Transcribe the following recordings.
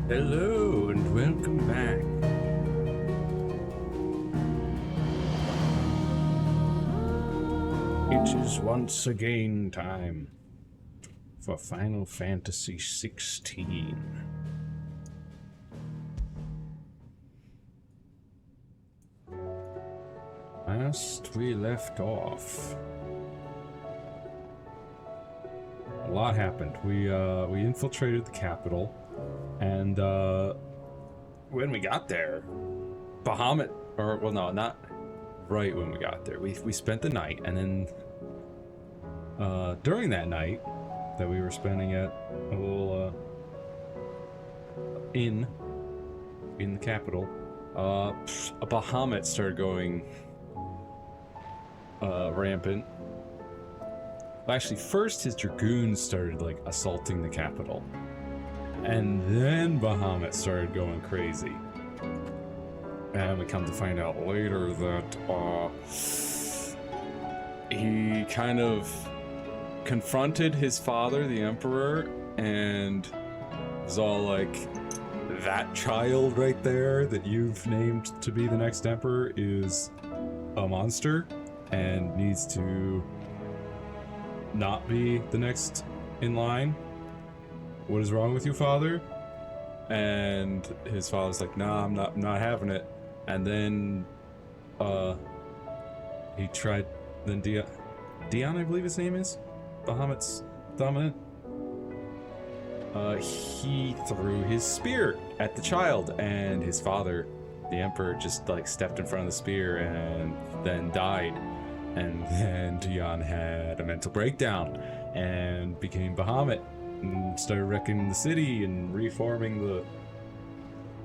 Hello and welcome back. It is once again time for Final Fantasy XVI. Last we left off, a lot happened. We infiltrated the capital. And when we got there, Bahamut, or well, no, not right when we got there. We spent the night, and then during that night that we were spending at a little inn in the capital, a Bahamut started going rampant. Well, actually, first his dragoons started like assaulting the capital. And then Bahamut started going crazy. And we come to find out later that he kind of confronted his father, the Emperor, and was all like, that child right there that you've named to be the next Emperor is a monster and needs to not be the next in line. What is wrong with you, father? And his father's like, nah, I'm not having it. And then he tried, then Dion, I believe his name is, Bahamut's dominant, he threw his spear at the child, and his father, the Emperor, just like stepped in front of the spear and then died. And then Dion had a mental breakdown and became Bahamut. And started wrecking the city and reforming the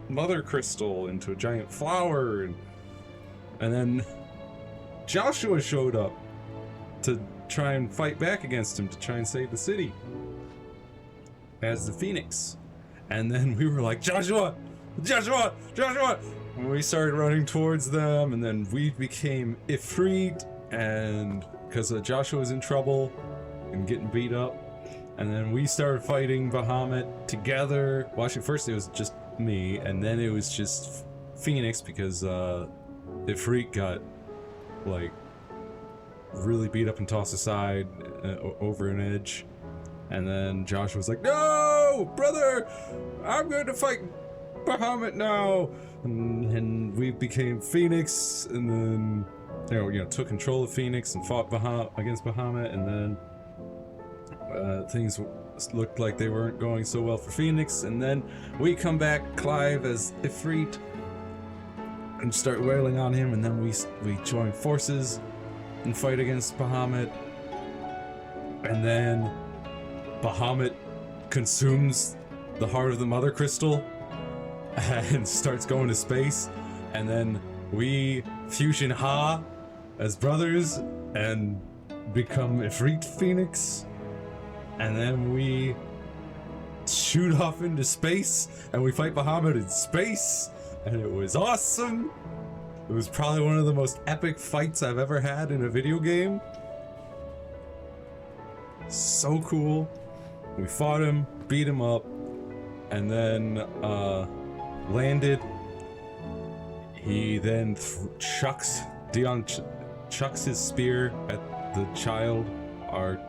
mother crystal into a giant flower, and then Joshua showed up to try and fight back against him to try and save the city as the Phoenix. And then we were like, Joshua! And we started running towards them, and then we became Ifrit, and because Joshua was in trouble and getting beat up. And then we started fighting Bahamut together. Well, actually, first it was just me, and then it was just Phoenix because Ifrit got like really beat up and tossed aside over an edge. And then Josh was like, "No, brother, I'm going to fight Bahamut now." And we became Phoenix, and then you know took control of Phoenix and fought against Bahamut, and then. Things looked like they weren't going so well for Phoenix, and then we come back, Clive as Ifrit, and start wailing on him, and then we join forces and fight against Bahamut, and then Bahamut consumes the heart of the Mother Crystal and starts going to space, and then we fusion Ha as brothers and become Ifrit Phoenix. And then we shoot off into space, and we fight Bahamut in space, and it was awesome. It was probably one of the most epic fights I've ever had in a video game. So cool. We fought him, beat him up, and then landed. He then Dion chucks his spear at the child, our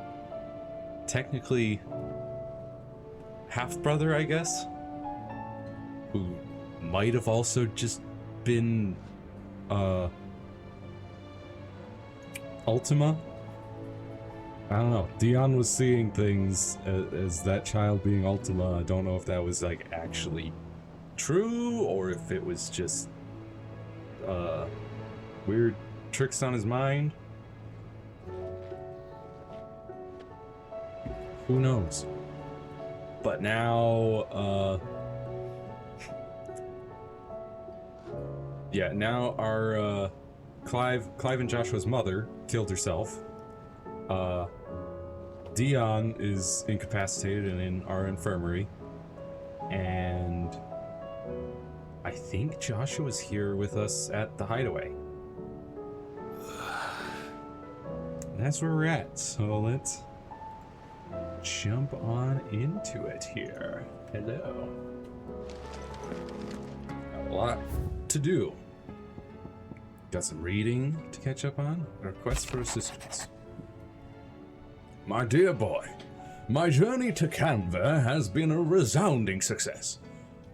technically half-brother, I guess, who might have also just been Ultima. I don't know. Dion was seeing things as that child being Ultima. I don't know if that was like actually true or if it was just weird tricks on his mind. Who knows? But now, now our Clive and Joshua's mother killed herself. Dion is incapacitated and in our infirmary, and I think Joshua's here with us at the hideaway. And that's where we're at. So let's jump on into it here. Hello. Got a lot to do. Got some reading to catch up on. A request for assistance. My dear boy, my journey to Canver has been a resounding success.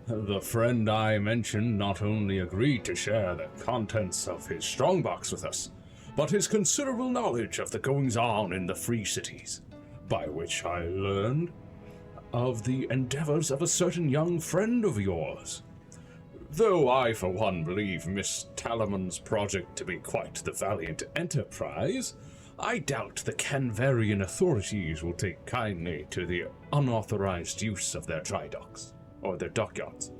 The friend I mentioned not only agreed to share the contents of his strongbox with us, but his considerable knowledge of the goings-on in the Free Cities, by which I learned of the endeavors of a certain young friend of yours. Though I, for one, believe Miss Talamon's project to be quite the valiant enterprise, I doubt the Canverian authorities will take kindly to the unauthorized use of their dry docks, or their dockyards,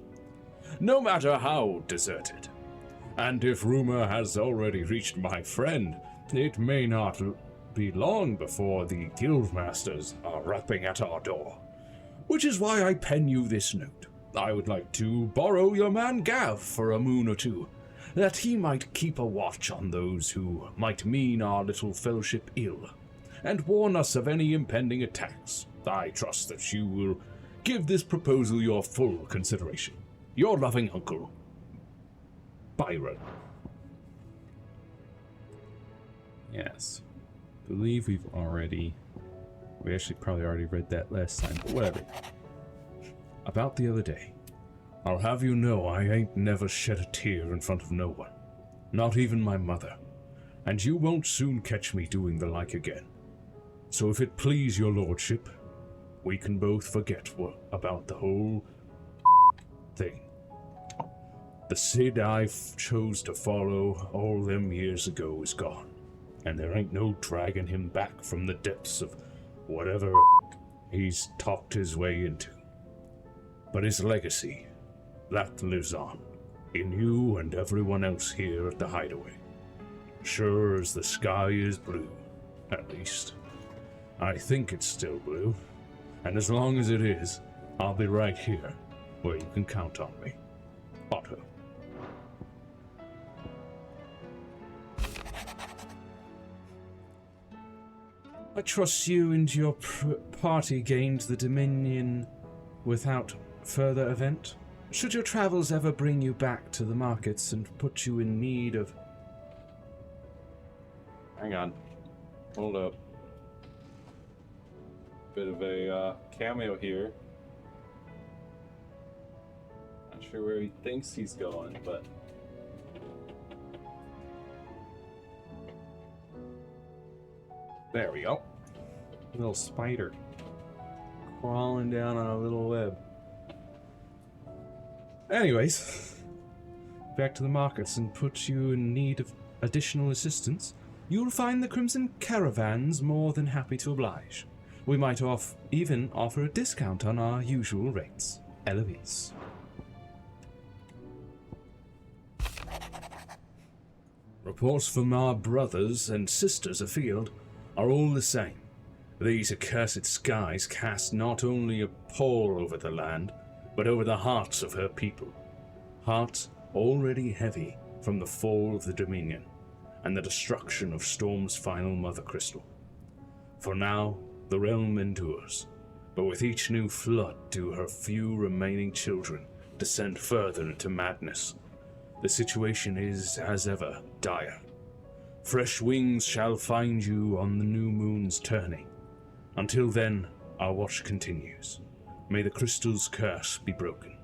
no matter how deserted. And if rumor has already reached my friend, it may not be long before the guildmasters are rapping at our door. Which is why I pen you this note. I would like to borrow your man Gav for a moon or two, that he might keep a watch on those who might mean our little fellowship ill, and warn us of any impending attacks. I trust that you will give this proposal your full consideration. Your loving uncle, Byron. Yes. I believe we actually probably already read that last time, but whatever. About the other day. I'll have you know I ain't never shed a tear in front of no one. Not even my mother. And you won't soon catch me doing the like again. So if it please your lordship, we can both forget about the whole thing. The Cid I chose to follow all them years ago is gone, and there ain't no dragging him back from the depths of whatever he's talked his way into. But his legacy, that lives on, in you and everyone else here at the Hideaway. Sure as the sky is blue, at least. I think it's still blue, and as long as it is, I'll be right here, where you can count on me. Otto. I trust you and your party gained the Dominion without further event. Should your travels ever bring you back to the markets and put you in need of... Hang on. Hold up. Bit of a cameo here. Not sure where he thinks he's going, but... There we go. Little spider. Crawling down on a little web. Anyways, back to the markets and put you in need of additional assistance. You'll find the Crimson Caravans more than happy to oblige. We might even offer a discount on our usual rates. Eloise. Reports from our brothers and sisters afield are all the same. These accursed skies cast not only a pall over the land, but over the hearts of her people. Hearts already heavy from the fall of the Dominion and the destruction of Storm's final mother crystal. For now, the realm endures, but with each new flood do her few remaining children descend further into madness. The situation is, as ever, dire. Fresh wings shall find you on the new moon's turning. Until then, our watch continues. May the crystal's curse be broken.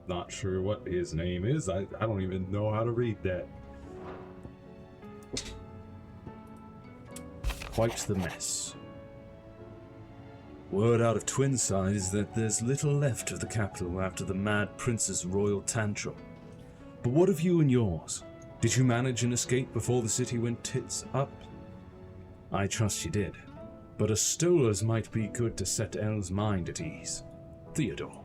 Not sure what his name is. I don't even know how to read that. Quite the mess. Word out of Twinside is that there's little left of the capital after the Mad Prince's royal tantrum. But what of you and yours? Did you manage an escape before the city went tits up? I trust you did. But a Stolar's might be good to set Elle's mind at ease. Theodore.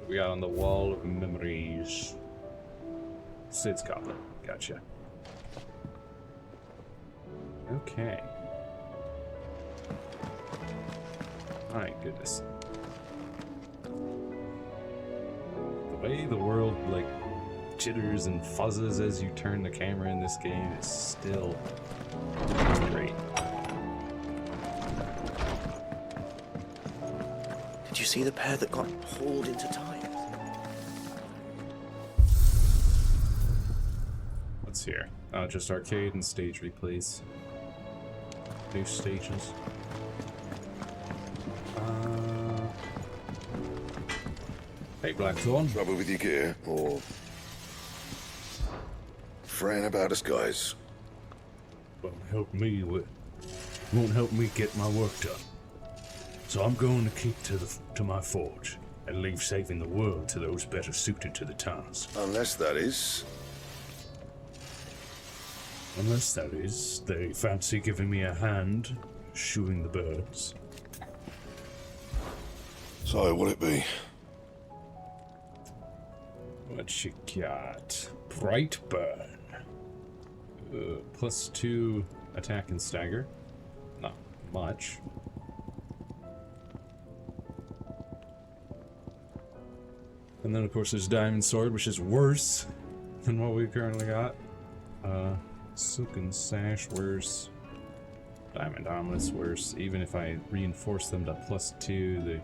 We got on the wall of memories. Cid's Copper. Gotcha. Okay. My goodness. The way the world, jitters and fuzzes as you turn the camera in this game is still great. Did you see the pair that got hauled into time? What's here? Just arcade and stage replays. New stages. Hey, Blackthorn. Trouble with your gear, or fretting about us, guys? Won't help me get my work done. So I'm going to keep to my forge and leave saving the world to those better suited to the task. Unless that is. Unless that is, they fancy giving me a hand shooing the birds. So, what'll it be? What you got? Brightburn. +2 attack and stagger. Not much. And then of course there's Diamond Sword, which is worse than what we currently got. Silken Sash worse. Diamond Armlet's worse. Even if I reinforce them to +2, they're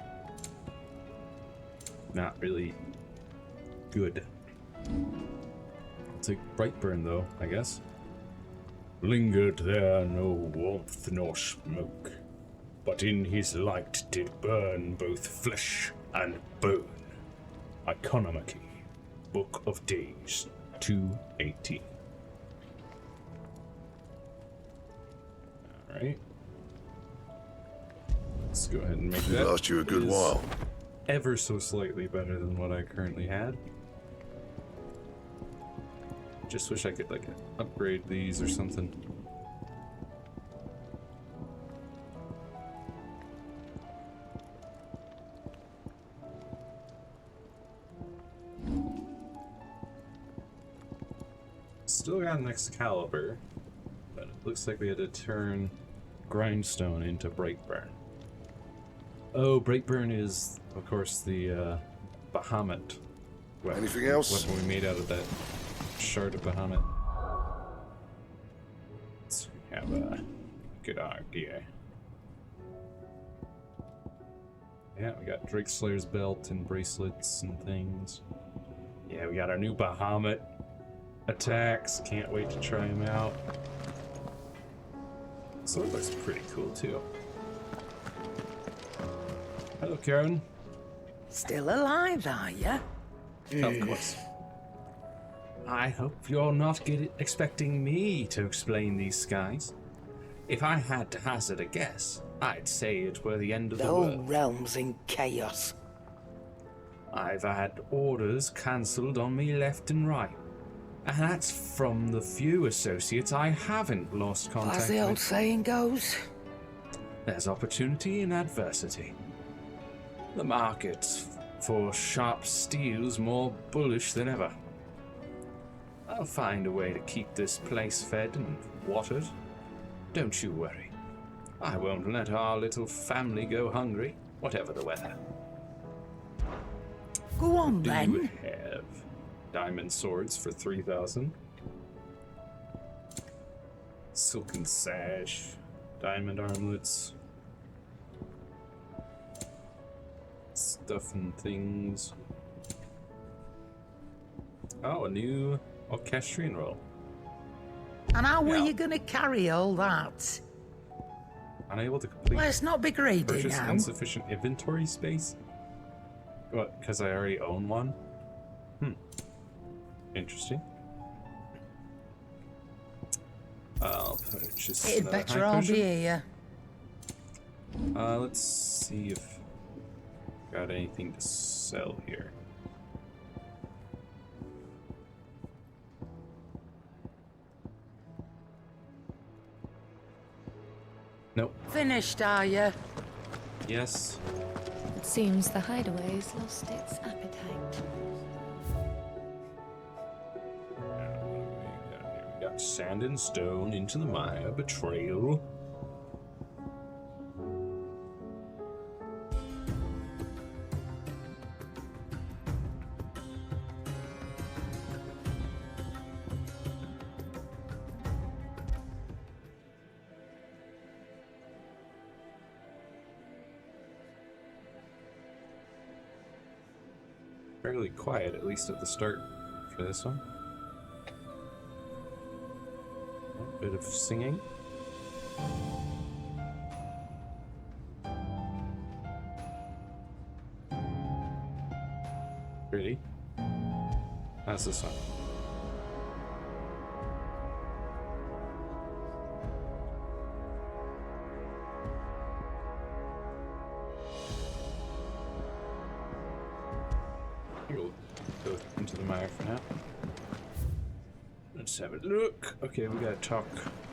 not really good. I'll take Brightburn though, I guess. Lingered there no warmth nor smoke, but in his light did burn both flesh and bone. Economy, Book of Days, 218. Alright. Let's go ahead and make It that. last you a good It is while. Ever so slightly better than what I currently had. Just wish I could like upgrade these or something. Still got an Excalibur, but it looks like we had to turn Grindstone into Brightburn. Oh, Brightburn is, of course, the Bahamut weapon. Anything else? Weapon we made out of that shard of Bahamut. Let's have a good idea. Yeah, we got Drake Slayer's belt and bracelets and things. Yeah, we got our new Bahamut attacks. Can't wait to try them out. So it looks pretty cool too. Hello, Karen. Still alive, are ya? Of course. I hope you're not expecting me to explain these skies. If I had to hazard a guess, I'd say it were the end of The the whole world. realm's in chaos. I've had orders cancelled on me left and right. And that's from the few associates I haven't lost contact As the old with. saying goes. There's opportunity in adversity. The market for sharp steel's more bullish than ever. I'll find a way to keep this place fed and watered. Don't you worry. I won't let our little family go hungry, whatever the weather. Go on, Do then. you have diamond swords for 3,000? Silken sash, diamond armlets, stuff and things. Oh, a new orchestrion roll. And how were Yeah. you going to carry all that? Unable to complete. Let's not be greedy Purchase now. insufficient inventory space? What, because I already own one? Interesting. I'll purchase It'd another better high all cushion. be here. Let's see if got anything to sell here. Nope. Finished, are you? Yes. It seems the hideaway's lost its appetite. We got sand and stone into the mire, betrayal. fairly quiet, at least at the start for this one. A bit of singing. Pretty. How's this one? You'll go into the mire for now. Let's have a look. Okay, we gotta talk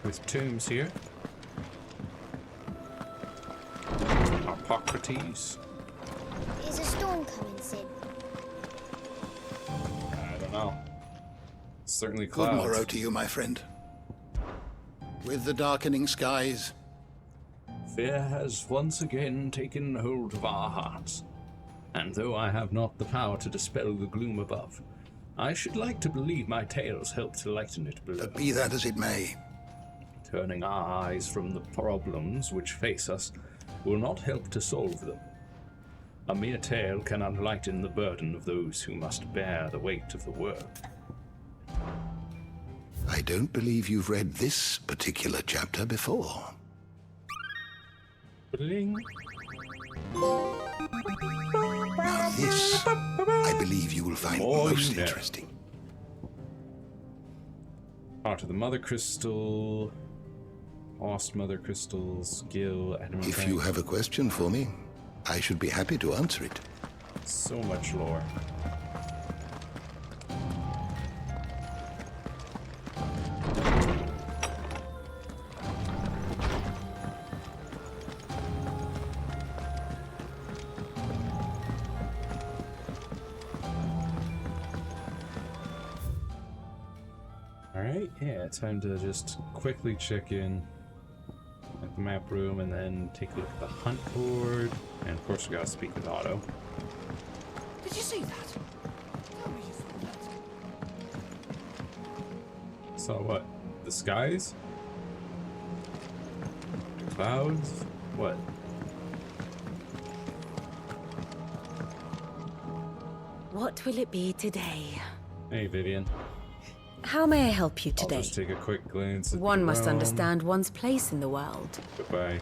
with Tombs here. Hippocrates. Is a storm coming, Sid? I don't know. Certainly Good clouds. morrow to you, my friend. With the darkening skies, Fear has once again taken hold of our hearts, and though I have not the power to dispel the gloom above, I should like to believe my tales help to lighten it below. be that as it may, Turning our eyes from the problems which face us will not help to solve them. A mere tale cannot lighten the burden of those who must bear the weight of the world. I don't believe you've read this particular chapter before. Bling. Now this, I believe you will find Oh, most yeah. interesting. Part of the Mother Crystal, Lost Mother Crystals, Gil, Adamant. If you have a question for me, I should be happy to answer it. So much lore. Alright, yeah, time to just quickly check in at the map room and then take a look at the hunt board. And of course, we gotta speak with Otto. Did you see that? Tell me you saw that. Saw what? The skies? Clouds? What? What will it be today? Hey, Vivian. How may I help you I'll today? just take a quick glance at One the must realm. understand one's place in the world. Goodbye.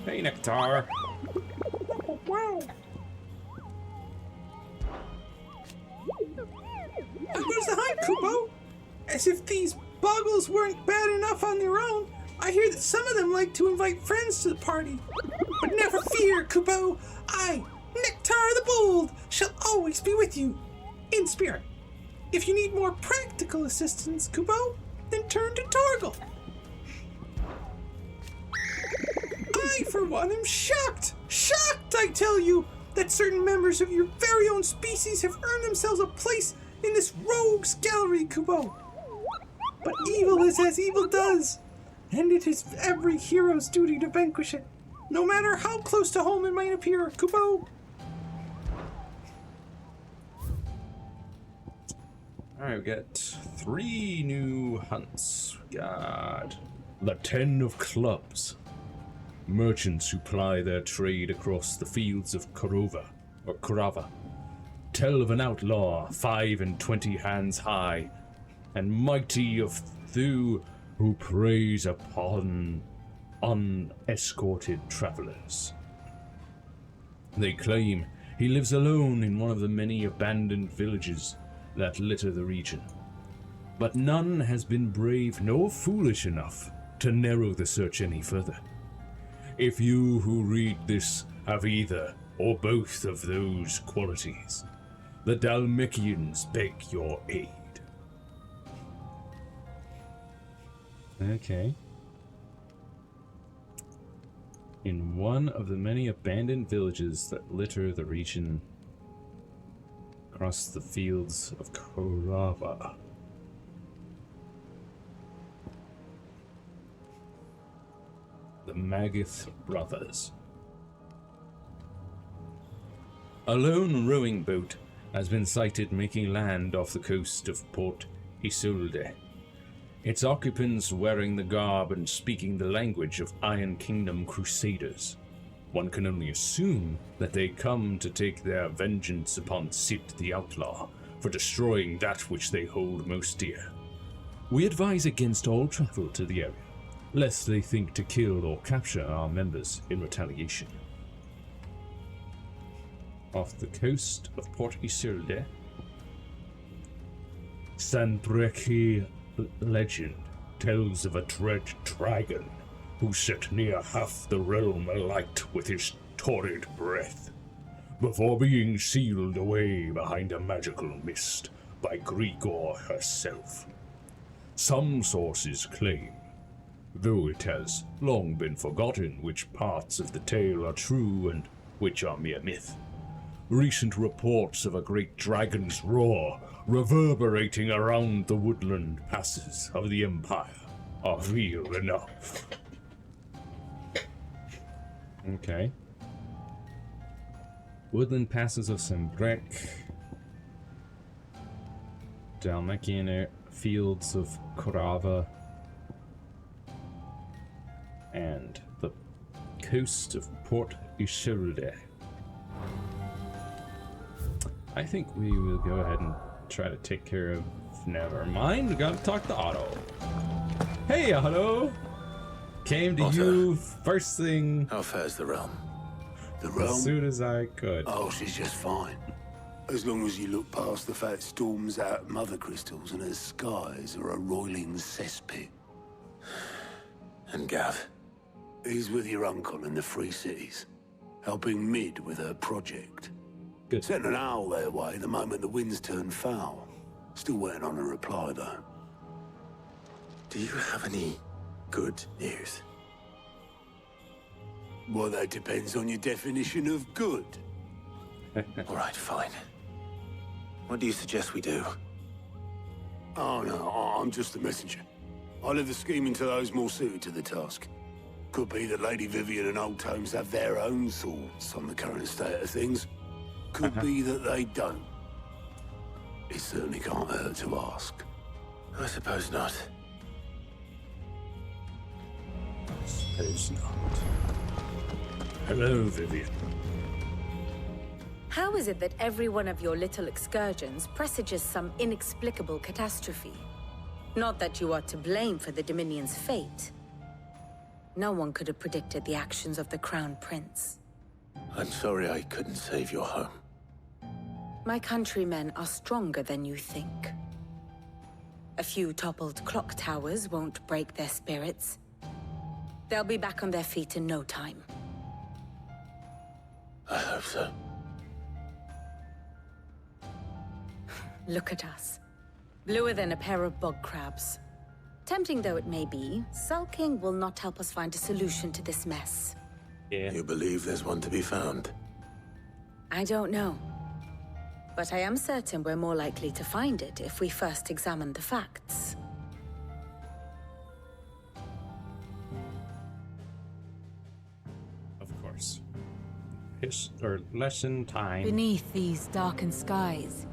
Hey, Nectar. Wow. Where's the hunt, Kubo? As if these boggles weren't bad enough on their own, I hear that some of them like to invite friends to the party. But never fear, Kubo. I, Nectar the Bold, shall always be with you, in spirit. If you need more practical assistance, Kubo, then turn to Torgal. I, for one, am shocked, I tell you, that certain members of your very own species have earned themselves a place in this rogues gallery, Kubo. But evil is as evil does, and it is every hero's duty to vanquish it, no matter how close to home it might appear, Kubo. Alright, we got 3 new hunts. We got the 10 of Clubs. Merchants who ply their trade across the fields of Kurava. Tell of an outlaw, 25 hands high, and mighty of Thu, who preys upon unescorted travelers. They claim he lives alone in one of the many abandoned villages that litter the region. But none has been brave nor foolish enough to narrow the search any further. If you who read this have either or both of those qualities, the Dhalmekians beg your aid. Okay. In one of the many abandoned villages that litter the region across the fields of Kurava. The Magath brothers. A lone rowing boat has been sighted making land off the coast of Port Isolde. Its occupants wearing the garb and speaking the language of Iron Kingdom crusaders. One can only assume that they come to take their vengeance upon Sid the Outlaw for destroying that which they hold most dear. We advise against all travel to the area, lest they think to kill or capture our members in retaliation. Off the coast of Port Isolde, Sanbreque legend tells of a dread dragon who set near half the realm alight with his torrid breath, before being sealed away behind a magical mist by Grigor herself. Some sources claim, though it has long been forgotten which parts of the tale are true and which are mere myth, recent reports of a great dragon's roar reverberating around the woodland passes of the Empire are real enough. Okay. Woodland passes of Sanbreque, Dalmatian fields of Corava, and the coast of Port Isolde. I think we will go ahead and try to take care of. Never mind, we gotta talk to Otto. Hey, Otto! Came to Otto. you first thing How fares the realm? The as realm? soon as I could. Oh, she's just fine. As long as you look past the fat storms out mother crystals and her skies are a roiling cesspit. And Gav? He's with your uncle in the Free Cities, helping Mid with her project. Good. Sent an owl their way the moment the winds turned foul. Still waiting on a reply, though. Do you have any good news? Well, that depends on your definition of good. All right, fine. What do you suggest we do? Oh, no, I'm just the messenger. I'll leave the scheming to those more suited to the task. Could be that Lady Vivian and Old Tomes have their own thoughts on the current state of things. Could be that they don't. It certainly can't hurt to ask. I suppose not. Suppose not. Hello, Vivian. How is it that every one of your little excursions presages some inexplicable catastrophe? Not that you are to blame for the Dominion's fate. No one could have predicted the actions of the Crown Prince. I'm sorry I couldn't save your home. My countrymen are stronger than you think. A few toppled clock towers won't break their spirits. They'll be back on their feet in no time. I hope so. Look at us. Bluer than a pair of bog crabs. Tempting though it may be, sulking will not help us find a solution to this mess. Yeah. You believe there's one to be found? I don't know. But I am certain we're more likely to find it if we first examine the facts. Of course. Lesson time. Beneath these darkened skies,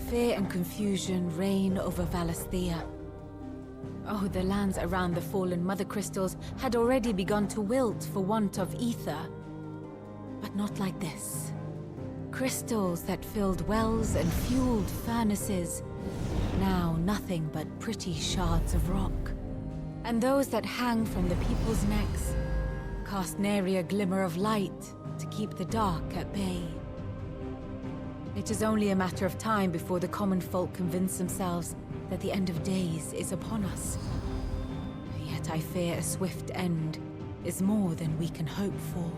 fear and confusion reign over Valisthea. Oh, the lands around the fallen Mother Crystals had already begun to wilt for want of ether. But not like this. Crystals that filled wells and fueled furnaces. Now nothing but pretty shards of rock. And those that hang from the people's necks cast nary a glimmer of light to keep the dark at bay. It is only a matter of time before the common folk convince themselves that the end of days is upon us. Yet I fear a swift end is more than we can hope for.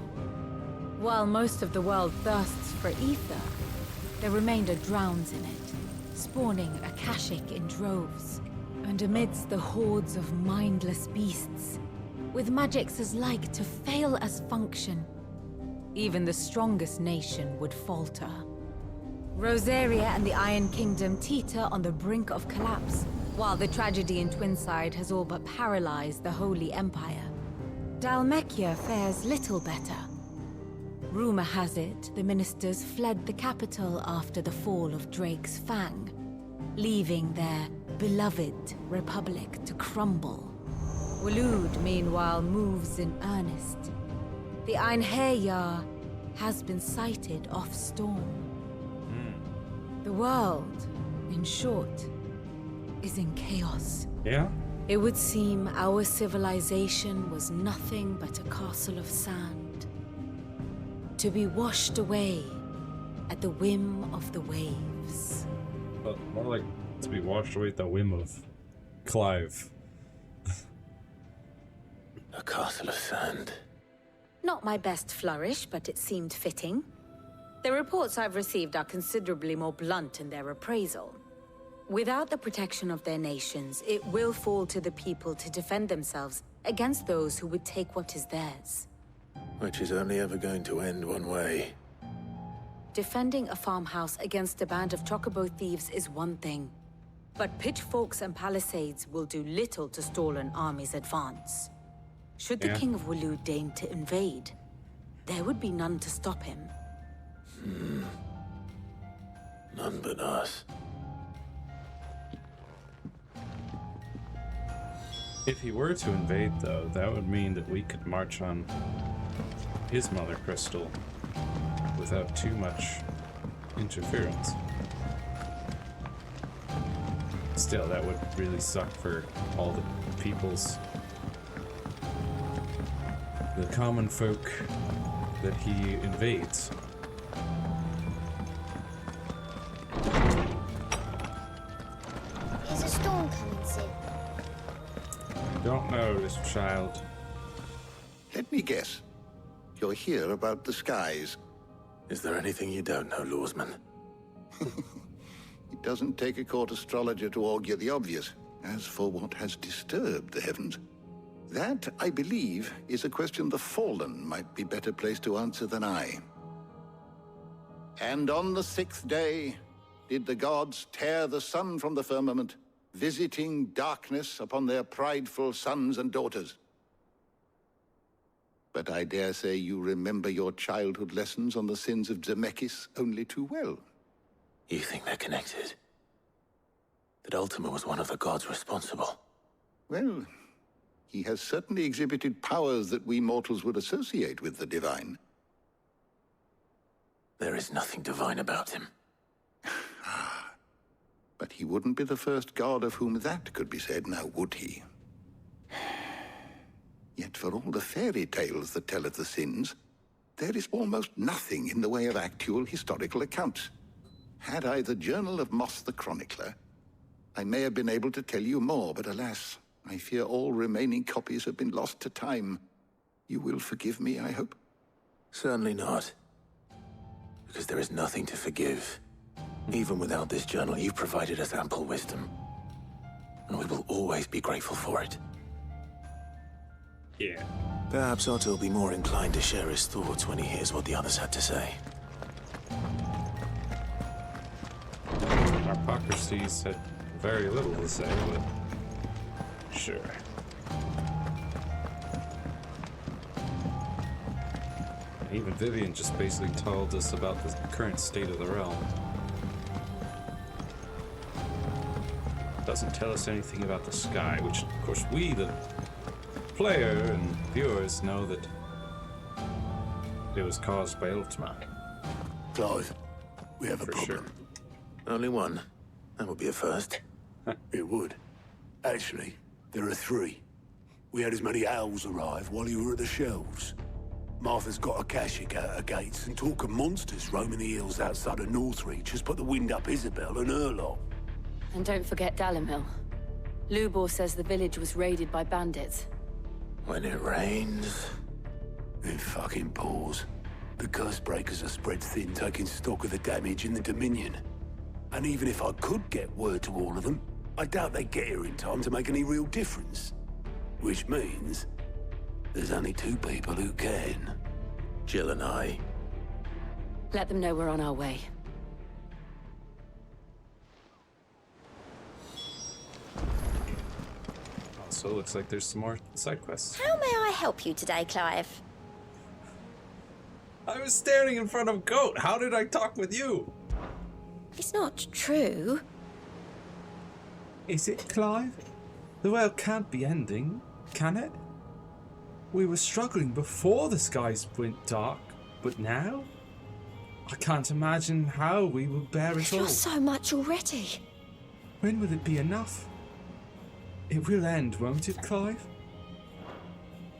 While most of the world thirsts for ether, the remainder drowns in it, spawning Akashic in droves. And amidst the hordes of mindless beasts, with magics as like to fail as function, even the strongest nation would falter. Rosaria and the Iron Kingdom teeter on the brink of collapse, while the tragedy in Twinside has all but paralyzed the Holy Empire. Dalmechia fares little better. Rumor has it the ministers fled the capital after the fall of Drake's Fang, leaving their beloved republic to crumble. Waloed, meanwhile, moves in earnest. The Einherjar has been sighted off Storm. The world, in short, is in chaos. Yeah? It would seem our civilization was nothing but a castle of sand, to be washed away at the whim of the waves. But more like to be washed away at the whim of Clive. A castle of sand. Not my best flourish, but it seemed fitting. The reports I've received are considerably more blunt in their appraisal. Without the protection of their nations, it will fall to the people to defend themselves against those who would take what is theirs. Which is only ever going to end one way. Defending a farmhouse against a band of chocobo thieves is one thing, but pitchforks and palisades will do little to stall an army's advance. Should the King of Waloed deign to invade, there would be none to stop him. None but us. If he were to invade, though, that would mean that we could march on his Mother Crystal without too much interference. Still, that would really suck for all the peoples, the common folk that he invades. Is a storm coming, Sid? Don't know, this child. Let me guess. You're here about the skies. Is there anything you don't know, Lawsman? It doesn't take a court astrologer to augur the obvious. As for what has disturbed the heavens, that, I believe, is a question the Fallen might be better placed to answer than I. And on the 6th day did the gods tear the sun from the firmament, visiting darkness upon their prideful sons and daughters. But I dare say you remember your childhood lessons on the sins of Zemeckis only too well. You think they're connected? That Ultima was one of the gods responsible? Well, he has certainly exhibited powers that we mortals would associate with the divine. There is nothing divine about him. But he wouldn't be the first god of whom that could be said, now would he? Yet for all the fairy tales that tell of the sins, there is almost nothing in the way of actual historical accounts. Had I the Journal of Moss the Chronicler, I may have been able to tell you more, but alas, I fear all remaining copies have been lost to time. You will forgive me, I hope? Certainly not. Because there is nothing to forgive. Even without this journal, you've provided us ample wisdom. And we will always be grateful for it. Yeah. Perhaps Otto will be more inclined to share his thoughts when he hears what the others had to say. Hypocrisies had very little to say, but sure. Even Vivian just basically told us about the current state of the realm. Doesn't tell us anything about the sky, which, of course, we, the player and viewers, know that it was caused by Ultima. Clive, we have a For problem. sure. Only one. That would be a first. It would. Actually, there are 3. We had as many owls arrive while you were at the shelves. Martha's got a Akashic out her gates, and talk of monsters roaming the hills outside of Northreach has put the wind up Isabel and her lot. And don't forget Dalimil. Lubor says the village was raided by bandits. When it rains... It fucking pours. The Cursebreakers are spread thin, taking stock of the damage in the Dominion. And even if I could get word to all of them, I doubt they'd get here in time to make any real difference. Which means there's only 2 people who can. Jill and I. Let them know we're on our way. Also, looks like there's some more side quests. How may I help you today, Clive? I was standing in front of Goat. How did I talk with you? It's not true. Is it, Clive? The world can't be ending, can it? We were struggling before the skies went dark, but now? I can't imagine how we will bear it You've all. lost so much already. When will it be enough? It will end, won't it, Clive?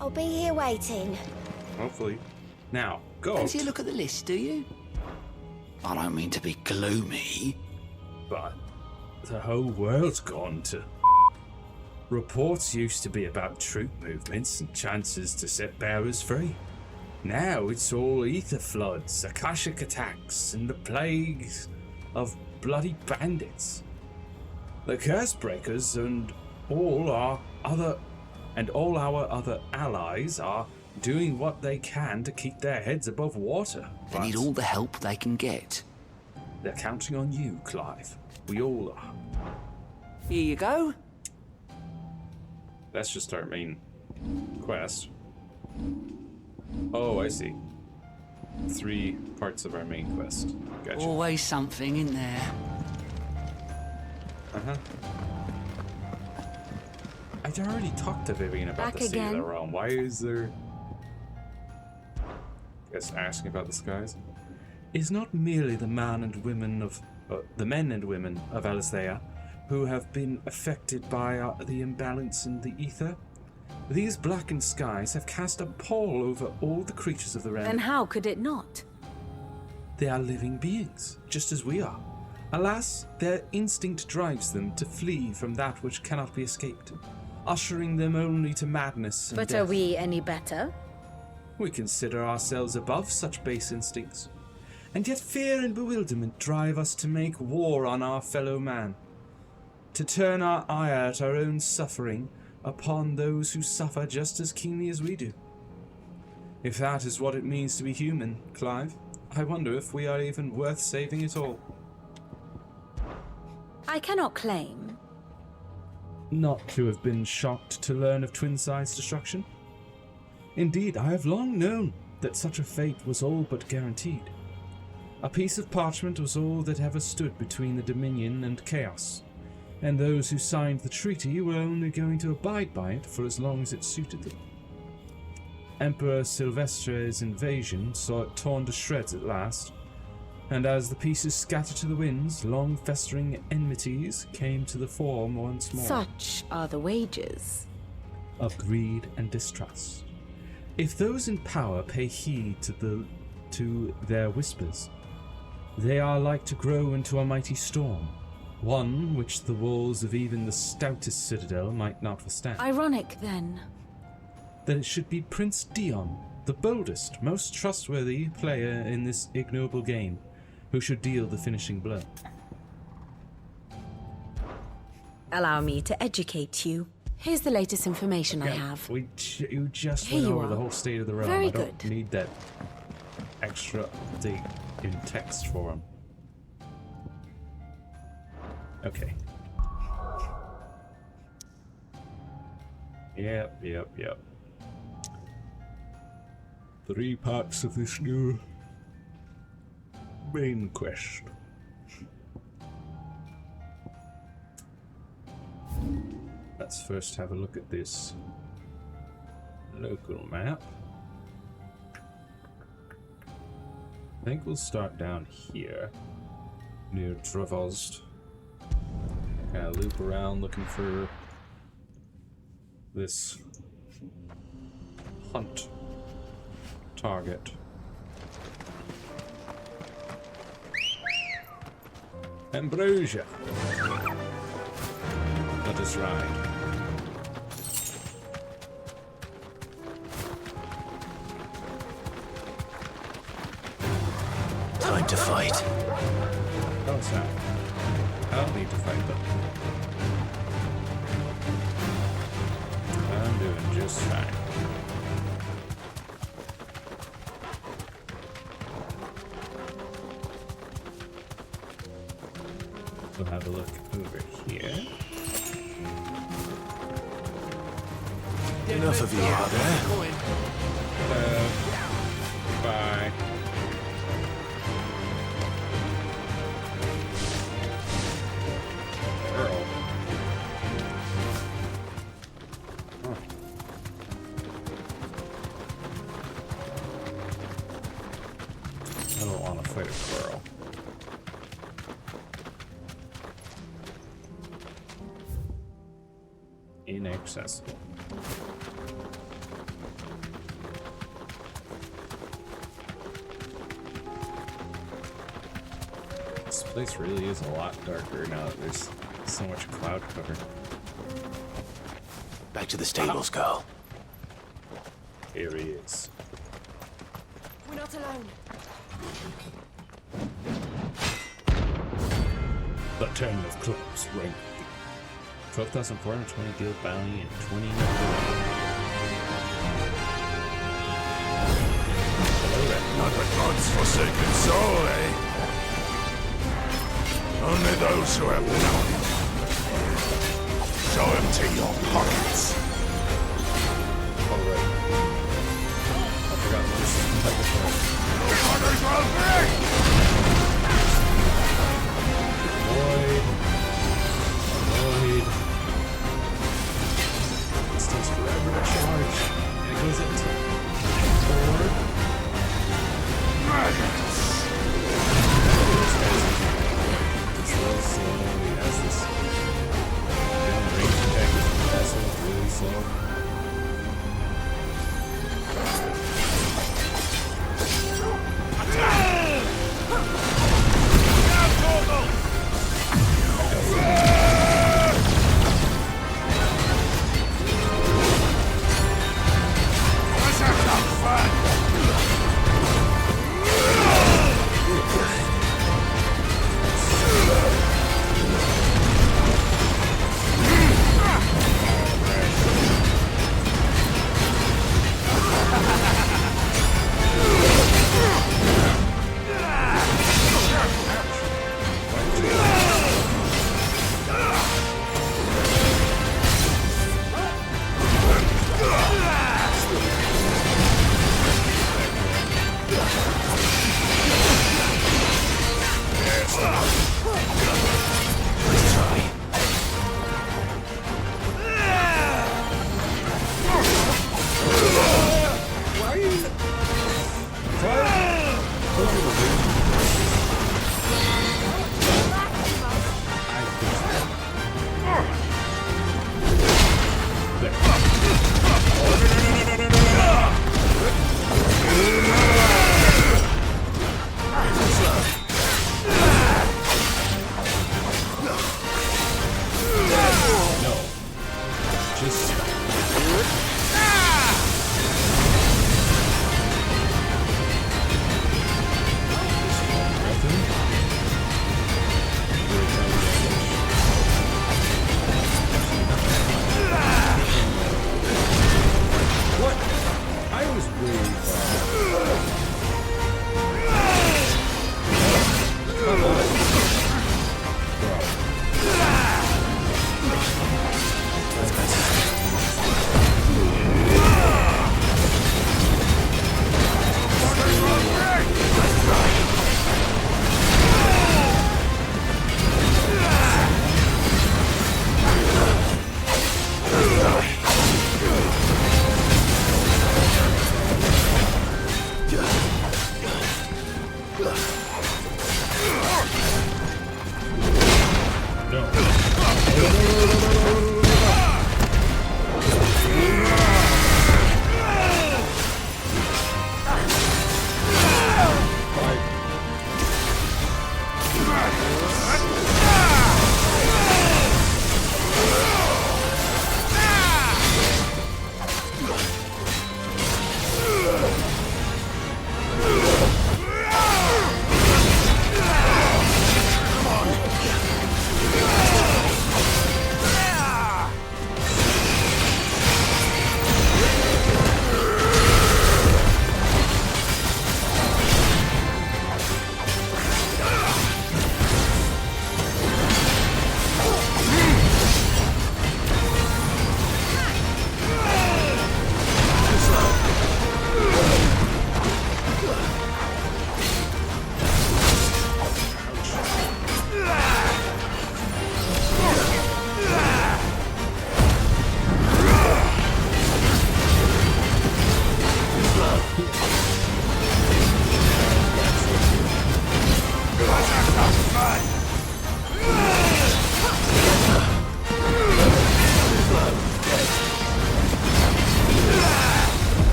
I'll be here waiting. Hopefully. Now, go. Fancy a look at the list, do you? I don't mean to be gloomy. But the whole world's gone to... Reports used to be about troop movements and chances to set bearers free. Now it's all ether floods, Akashic attacks, and the plagues of bloody bandits. The curse breakers and all our other allies are doing what they can to keep their heads above water. They need all the help they can get. They're counting on you, Clive. We all are. Here you go. That's just our main quest. Oh, I see. 3 parts of our main quest. Gotcha. Always something in there. Uh-huh. I'd already talked to Vivian about Back the state of the again? realm. Why is there... Guess asking about the skies? Is not merely the men and women of Valisthea who have been affected by the imbalance in the ether. These blackened skies have cast a pall over all the creatures of the realm. Then how could it not? They are living beings, just as we are. Alas, their instinct drives them to flee from that which cannot be escaped, ushering them only to madness and But death. are we any better? We consider ourselves above such base instincts, and yet fear and bewilderment drive us to make war on our fellow man, to turn our ire at our own suffering upon those who suffer just as keenly as we do. If that is what it means to be human, Clive, I wonder if we are even worth saving at all. I cannot claim. Not to have been shocked to learn of Twinside's destruction. Indeed, I have long known that such a fate was all but guaranteed. A piece of parchment was all that ever stood between the Dominion and chaos, and those who signed the treaty were only going to abide by it for as long as it suited them. Emperor Silvestre's invasion saw it torn to shreds at last, and as the pieces scattered to the winds, long festering enmities came to the fore once more. Such are the wages. Of greed and distrust. If those in power pay heed to their whispers, they are like to grow into a mighty storm, one which the walls of even the stoutest citadel might not withstand. Ironic, then. That it should be Prince Dion, the boldest, most trustworthy player in this ignoble game, who should deal the finishing blow. Allow me to educate you. Here's the latest information I have. You just Here went you over the are. whole state of the realm. Very I don't good. need that extra update in text for him. Okay. Yep. 3 parts of this new main quest. Let's first have a look at this local map. I think we'll start down here near Dravozd. Kind of loop around looking for this hunt target. Ambrosia. Let us ride. Time to fight. Oh, snap. I don't need to fight them. I'm doing just fine. We'll have a look over here. Enough of you out there. Bye. Earl. Oh. fight a Quirrell. Inaccessible. This place really is a lot darker now that there's so much cloud cover. Back to the stables, girl. Here he is. We're not alone. The Ten of Clubs, rank 12,420 guild bounty and 20 Not the gods' forsaken soul, eh? Only those who have known it. Show empty your pockets. Alright. I forgot what this is type of thing. Void. Void. This takes forever to charge. And it goes into 4. It's really slowly as this range attack is also really slow.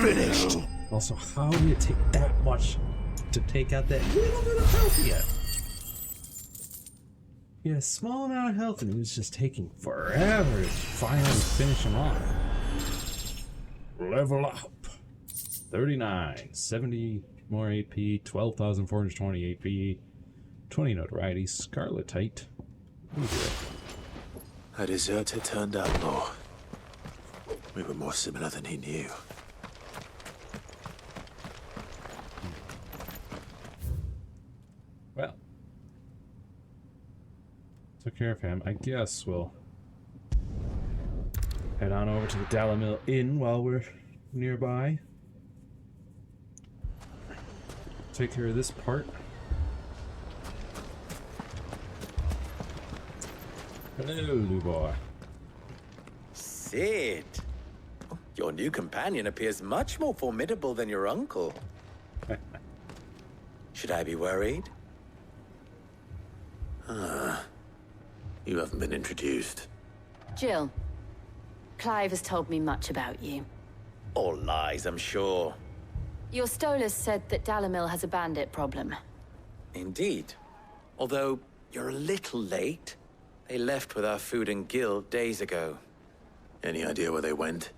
finished. Also, how do you take that much to take out that little bit of health he had? He had a small amount of health and it was just taking forever to finally finish him off. Level up. 39, 70 more AP, 12,420 AP, 20 notoriety, Scarletite. A deserter turned outlaw. We were more similar than he knew. Well, took care of him. I guess we'll head on over to the Dalimil Inn while we're nearby. Take care of this part. Hello, Lubor. Cid! Your new companion appears much more formidable than your uncle. Should I be worried? You haven't been introduced. Jill, Clive has told me much about you. All lies, I'm sure. Your Stolas said that Dalimil has a bandit problem. Indeed. Although, you're a little late. They left with our food and guild days ago. Any idea where they went?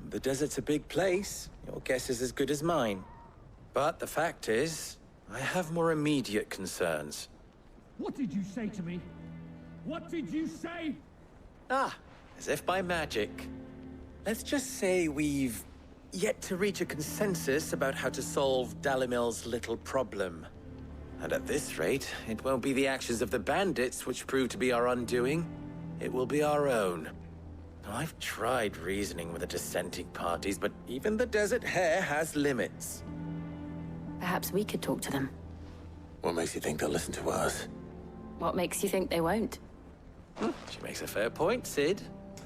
The desert's a big place. Your guess is as good as mine. But the fact is, I have more immediate concerns. What did you say to me? What did you say? Ah, as if by magic. Let's just say we've yet to reach a consensus about how to solve Dalimil's little problem. And at this rate, it won't be the actions of the bandits which prove to be our undoing. It will be our own. I've tried reasoning with the dissenting parties, but even the Desert Hare has limits. Perhaps we could talk to them. What makes you think they'll listen to us? What makes you think they won't? She makes a fair point, Cid.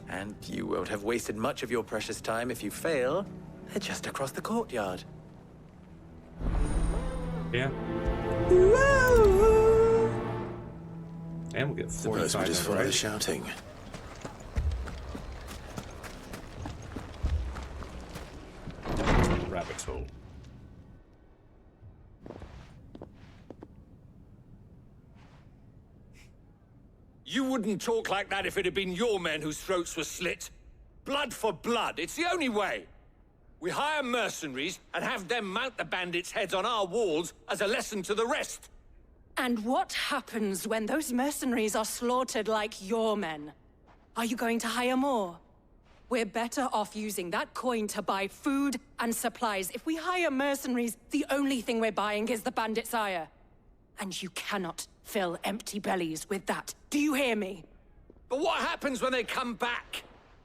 And you won't have wasted much of your precious time if you fail. They're just across the courtyard. Yeah. And we'll get 45 Suppose we just follow the shouting. Rabbit hole. You wouldn't talk like that if it had been your men whose throats were slit. Blood for blood, it's the only way. We hire mercenaries and have them mount the bandits' heads on our walls as a lesson to the rest. And what happens when those mercenaries are slaughtered like your men? Are you going to hire more? We're better off using that coin to buy food and supplies. If we hire mercenaries, the only thing we're buying is the bandits' ire. And you cannot fill empty bellies with that. Do you hear me? But what happens when they come back?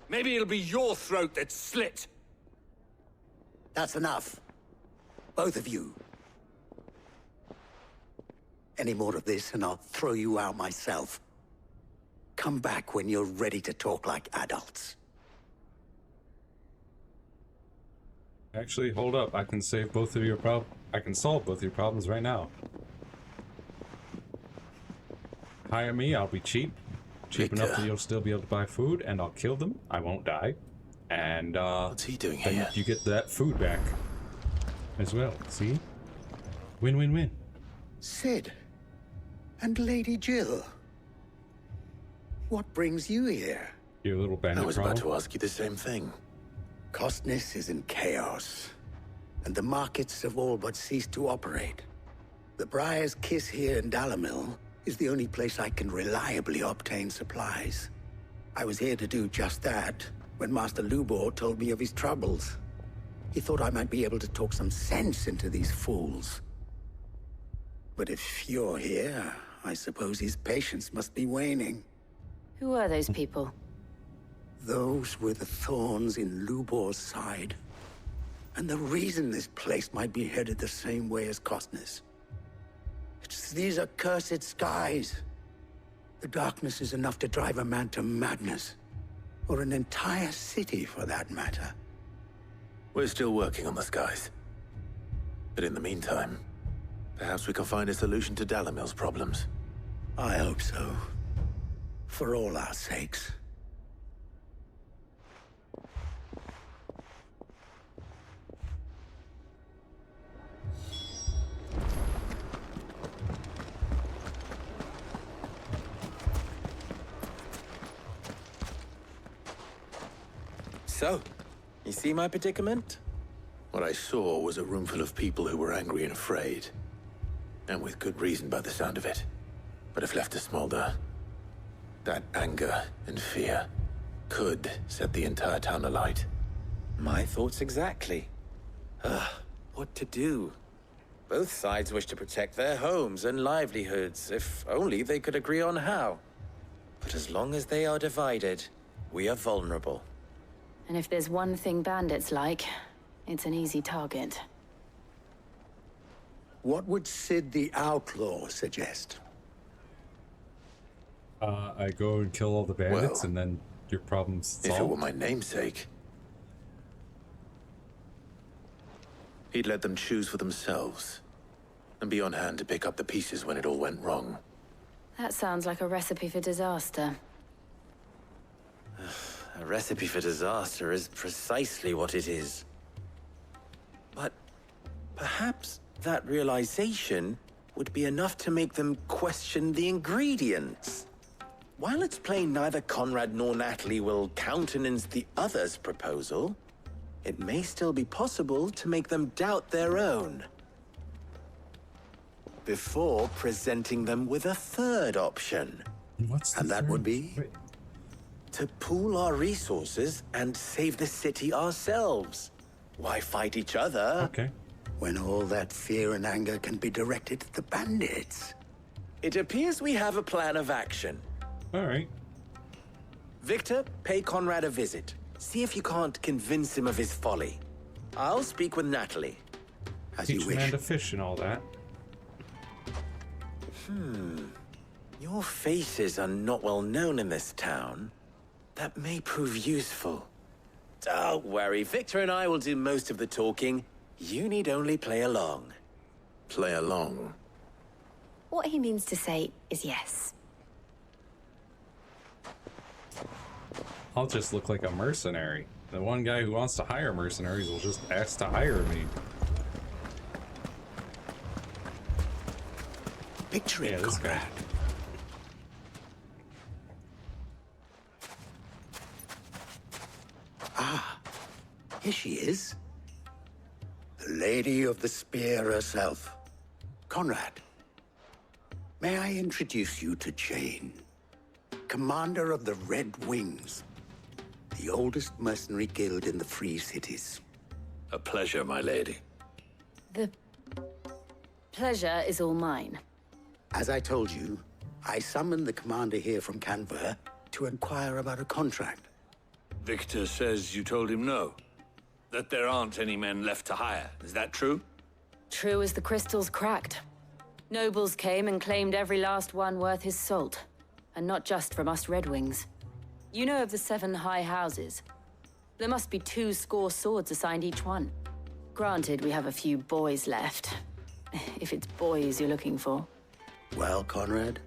Maybe it'll be your throat that's slit. That's enough. Both of you. Any more of this and I'll throw you out myself. Come back when you're ready to talk like adults. Actually, hold up. I can save both of your I can solve both of your problems right now. Hire me, I'll be cheap. Cheap enough that you'll still be able to buy food, and I'll kill them. I won't die. And, what's he doing then here? you get that food back as well. See? Win-win-win. Cid. And Lady Jill. What brings you here? Your little bandit I was problem. about to ask you the same thing. Costness is in chaos, and the markets have all but ceased to operate. The Briar's Kiss here in Dalimil is the only place I can reliably obtain supplies. I was here to do just that when Master Lubor told me of his troubles. He thought I might be able to talk some sense into these fools. But if you're here, I suppose his patience must be waning. Who are those people? Those were the thorns in Lubor's side. And the reason this place might be headed the same way as Costness. It's these accursed skies. The darkness is enough to drive a man to madness. Or an entire city, for that matter. We're still working on the skies. But in the meantime, perhaps we can find a solution to Dalimil's problems. I hope so. For all our sakes. So, you see my predicament? What I saw was a room full of people who were angry and afraid. And with good reason by the sound of it. But if left to smolder, that anger and fear could set the entire town alight. My thoughts exactly. What to do? Both sides wish to protect their homes and livelihoods, if only they could agree on how. But as long as they are divided, we are vulnerable. And if there's one thing bandits like, it's an easy target. What would Sid the Outlaw suggest? I go and kill all the bandits, Well, and then your problem's If it were solved. my namesake, he'd let them choose for themselves and be on hand to pick up the pieces when it all went wrong. That sounds like a recipe for disaster. A recipe for disaster is precisely what it is. But perhaps that realization would be enough to make them question the ingredients. While it's plain neither Conrad nor Natalie will countenance the other's proposal, it may still be possible to make them doubt their own. Before presenting them with a third option. And that would be? To pool our resources and save the city ourselves. Why fight each other? Okay. When all that fear and anger can be directed at the bandits. It appears we have a plan of action. All right. Victor, pay Conrad a visit. See if you can't convince him of his folly. I'll speak with Natalie. As Teach you a wish. man to fish and all that. Your faces are not well known in this town. That may prove useful. Don't worry, Victor and I will do most of the talking. You need only play along. Play along. What he means to say is yes. I'll just look like a mercenary. The one guy who wants to hire mercenaries will just ask to hire me. Picture it, this Conrad. guy. Here she is. The Lady of the Spear herself. Conrad, may I introduce you to Jane, commander of the Red Wings, the oldest mercenary guild in the Free Cities. A pleasure, my lady. The pleasure is all mine. As I told you, I summoned the commander here from Canver to inquire about a contract. Victor says you told him no. That there aren't any men left to hire. Is that true? True as the crystals cracked. Nobles came and claimed every last one worth his salt. And not just from us Red Wings. You know of the 7 high houses. There must be 2 swords assigned each one. Granted, we have a few boys left. If it's boys you're looking for. Well, Conrad,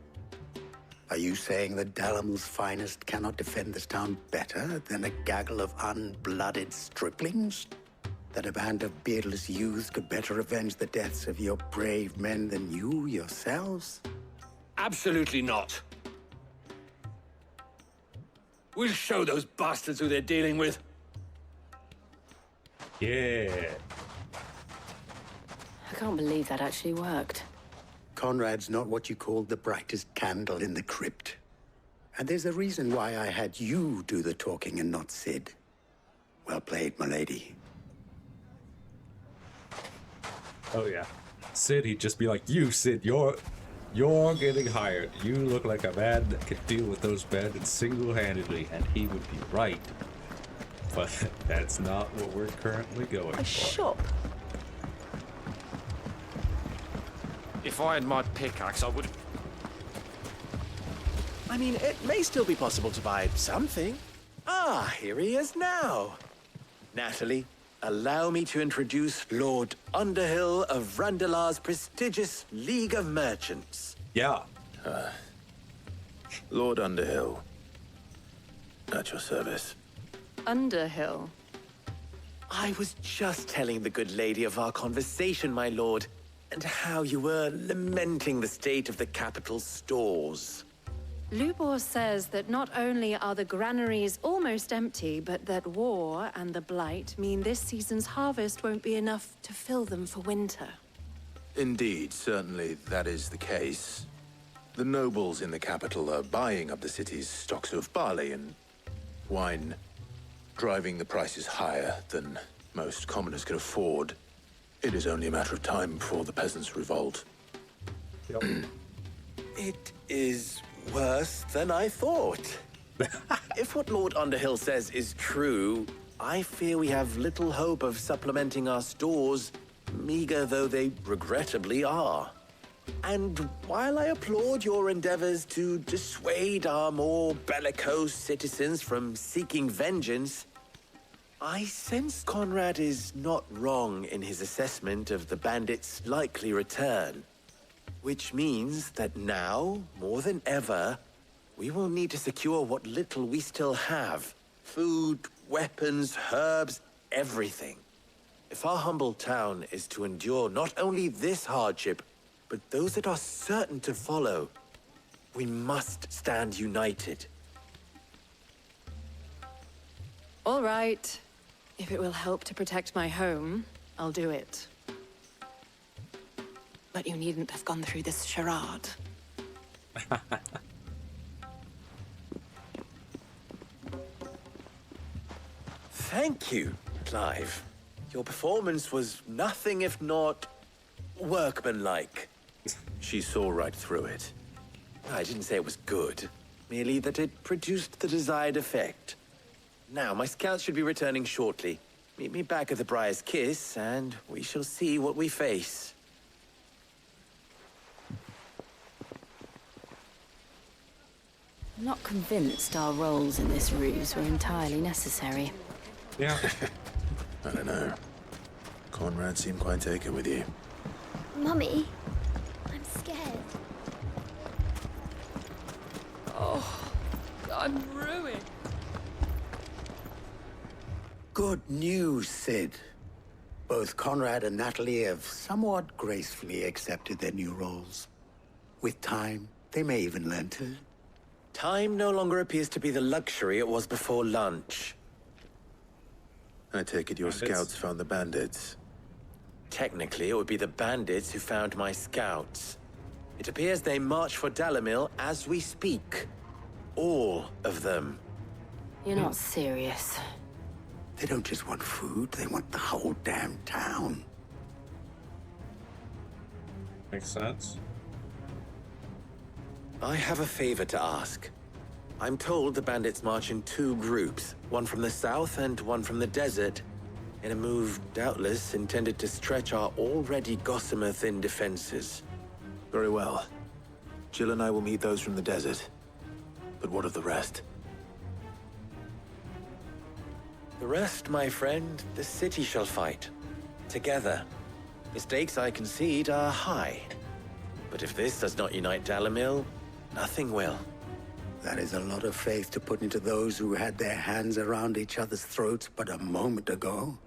are you saying that Dalamil's finest cannot defend this town better than a gaggle of unblooded striplings? That a band of beardless youths could better avenge the deaths of your brave men than you yourselves? Absolutely not. We'll show those bastards who they're dealing with. Yeah. I can't believe that actually worked. Conrad's not what you called the brightest candle in the crypt. And there's a reason why I had you do the talking and not Sid. Well played, my lady. Oh yeah. Sid, he'd just be like, you, Sid, you're getting hired. You look like a man that could deal with those bandits single-handedly, and he would be right. But that's not what we're currently going for. Shop. If I had my pickaxe, I would... I mean, it may still be possible to buy something. Ah, here he is now. Natalie, allow me to introduce Lord Underhill of Randalar's prestigious League of Merchants. Yeah. Lord Underhill. At your service. Underhill. I was just telling the good lady of our conversation, my lord, and how you were lamenting the state of the capital's stores. Lubor says that not only are the granaries almost empty, but that war and the Blight mean this season's harvest won't be enough to fill them for winter. Indeed, certainly that is the case. The nobles in the capital are buying up the city's stocks of barley and wine, driving the prices higher than most commoners can afford. It is only a matter of time before the peasants revolt. It is worse than I thought. If what Lord Underhill says is true, I fear we have little hope of supplementing our stores, meager though they regrettably are. And while I applaud your endeavors to dissuade our more bellicose citizens from seeking vengeance, I sense Conrad is not wrong in his assessment of the bandits' likely return. Which means that now, more than ever, we will need to secure what little we still have. Food, weapons, herbs, everything. If our humble town is to endure not only this hardship, but those that are certain to follow, we must stand united. All right. If it will help to protect my home, I'll do it. But you needn't have gone through this charade. Thank you, Clive. Your performance was nothing if not workmanlike. She saw right through it. I didn't say it was good, merely that it produced the desired effect. Now, my scouts should be returning shortly. Meet me back at the Briar's Kiss, and we shall see what we face. I'm not convinced our roles in this ruse were entirely necessary. Yeah. I don't know. Conrad seemed quite taken with you. Mummy, I'm scared. Oh, I'm ruined. Good news, Sid. Both Conrad and Natalie have somewhat gracefully accepted their new roles. With time, they may even learn to. Time no longer appears to be the luxury it was before lunch. I take it your scouts found the bandits. Technically, it would be the bandits who found my scouts. It appears they march for Dalimil as we speak. All of them. You're not serious. They don't just want food, they want the whole damn town. Makes sense. I have a favor to ask. I'm told the bandits march in two groups, one from the south and one from the desert, in a move doubtless intended to stretch our already gossamer-thin defenses. Very well. Jill and I will meet those from the desert. But what of the rest? The rest, my friend, the city shall fight. Together. The stakes, I concede, are high. But if this does not unite Dalimil, nothing will. That is a lot of faith to put into those who had their hands around each other's throats but a moment ago.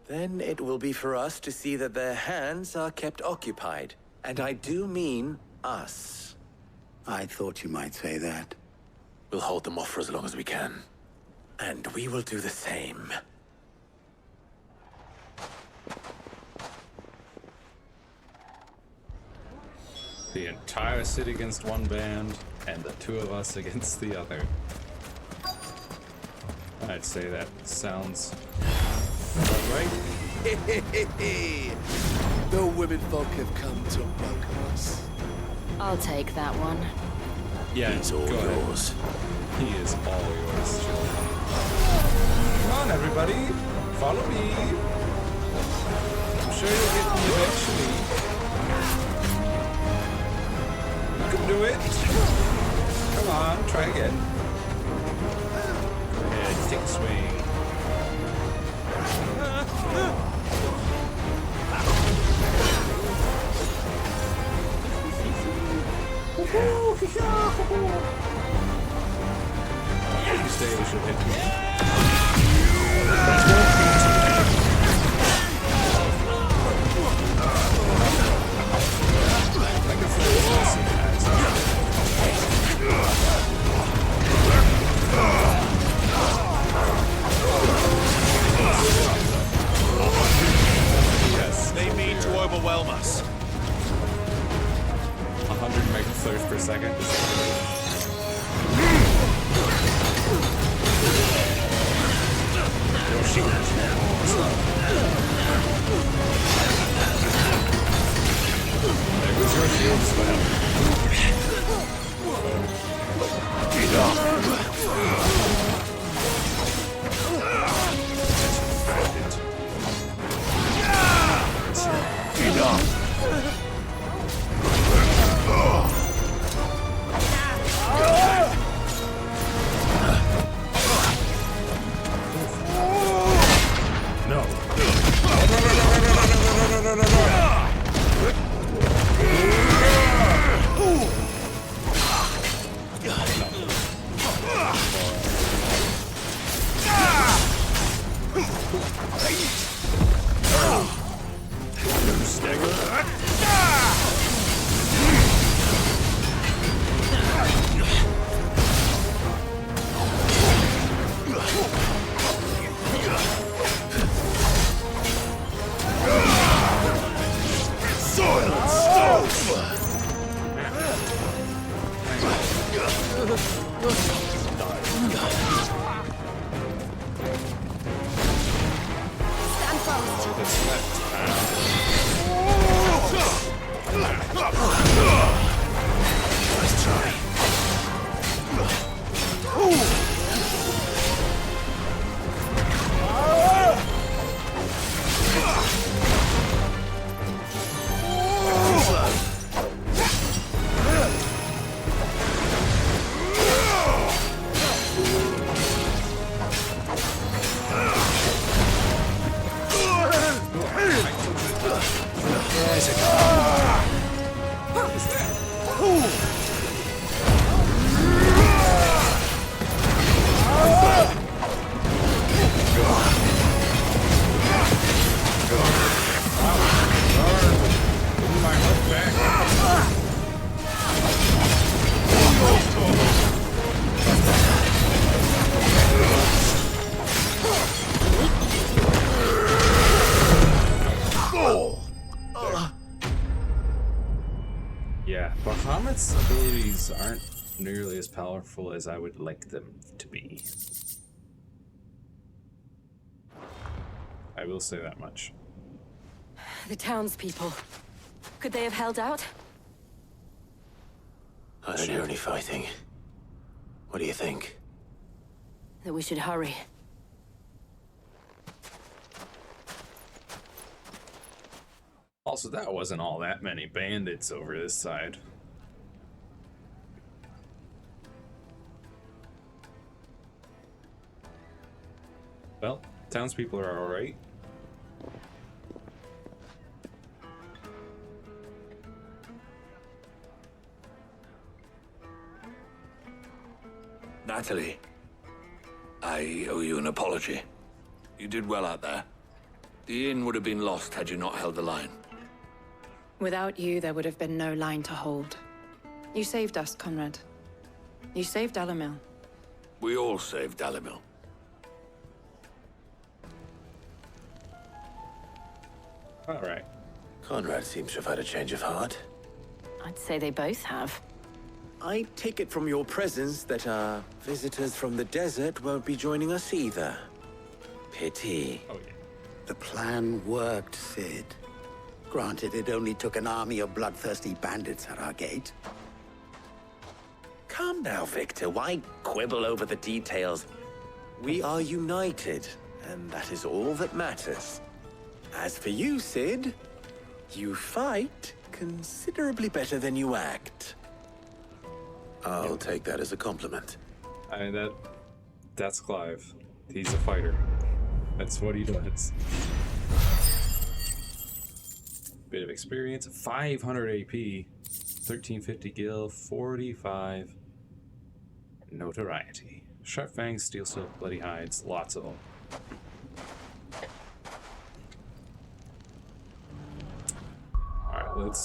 Then it will be for us to see that their hands are kept occupied. And I do mean us. I thought you might say that. We'll hold them off for as long as we can. And we will do the same. The entire city against one band, and the two of us against the other. I'd say that sounds about right. The women folk have come to welcome us. I'll take that one. Yeah, he's all yours. He is all yours. Come on, everybody, follow me. I'm sure you'll get me eventually. You can do it. Come on, try again. Go ahead, take a swing. Tuesday we should hit I can feel this. that's left. Let's try. Yeah, Bahamut's abilities aren't nearly as powerful as I would like them to be. I will say that much. The townspeople. Could they have held out? I don't hear any fighting. What do you think? That we should hurry. Also, that wasn't all that many bandits over this side. Well, townspeople are alright. Natalie, I owe you an apology. You did well out there. The inn would have been lost had you not held the line. Without you, there would have been no line to hold. You saved us, Conrad. You saved Dalimil. We all saved Dalimil. Alright. Conrad seems to have had a change of heart. I'd say they both have. I take it from your presence that our visitors from the desert won't be joining us either. Pity. Oh, yeah. The plan worked, Sid. Granted, it only took an army of bloodthirsty bandits at our gate. Calm now, Victor. Why quibble over the details? We are united, and that is all that matters. As for you, Sid, you fight considerably better than you act. I'll take that as a compliment. I mean, that's Clive. He's a fighter. That's what he does. Bit of experience, 500 AP, 1350 gil, 45 notoriety. Sharp fangs, steel silk, bloody hides, lots of them. Alright,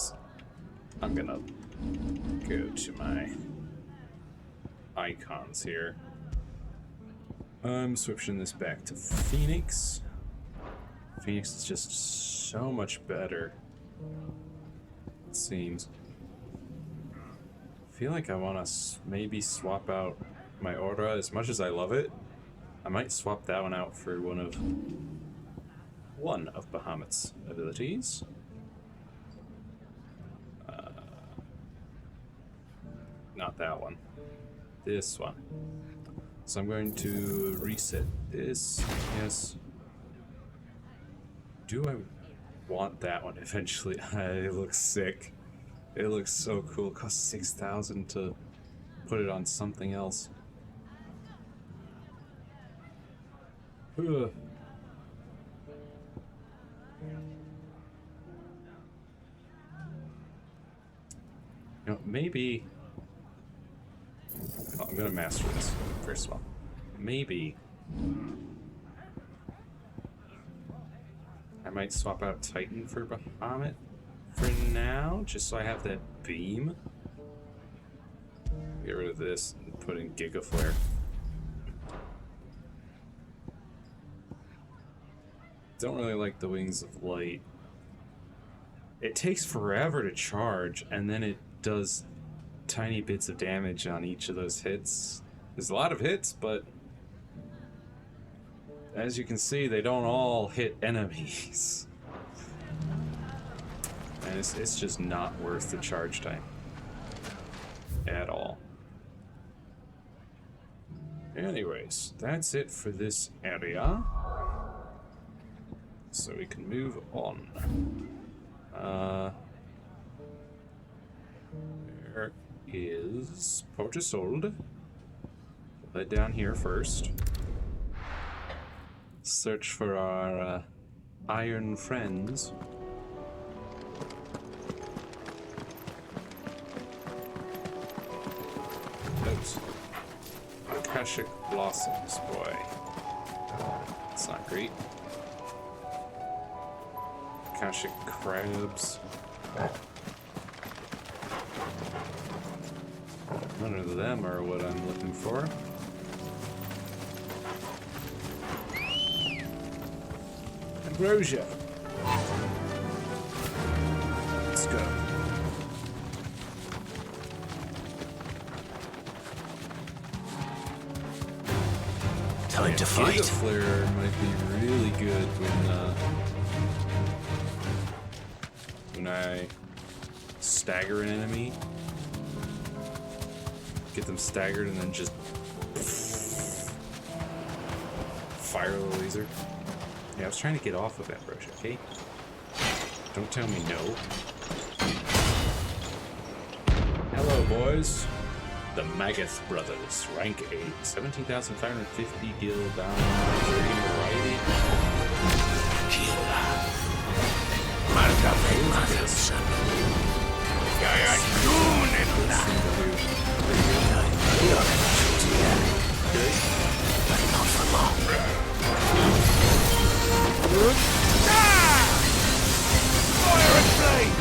I'm gonna go to my icons here. I'm switching this back to Phoenix. Phoenix is just so much better, it seems. I feel like I want to maybe swap out my Aura. As much as I love it, I might swap that one out for one of Bahamut's abilities. Not that one. This one. So I'm going to reset this. Yes. Do I want that one eventually? It looks sick. It looks so cool. It costs 6,000 to put it on something else. Ugh. You know, maybe... Well, I'm gonna master this first of all. Maybe I might swap out Titan for Bahamut for now, just so I have that beam. Get rid of this and put in Giga Flare. Don't really like the Wings of Light. It takes forever to charge, and then it does tiny bits of damage on each of those hits. There's a lot of hits, but as you can see, they don't all hit enemies. And it's just not worth the charge time. At all. Anyways, that's it for this area. So we can move on. There is Port Isolde. We'll head down here first. Search for our iron friends. Oops. Akashic Blossoms, boy. That's not great. Akashic Crabs. None of them are what I'm looking for. Ambrosia. Let's go. Time to fight. Giga Flare might be really good when I stagger an enemy. Get them staggered and then just fire the laser. Yeah, I was trying to get off of Ambrosia, okay? Don't tell me no. Hello, boys. The Magath Brothers, rank 8, 17,550 gil down, 30 variety. Marca Mathers. But not for long. Fire and flame!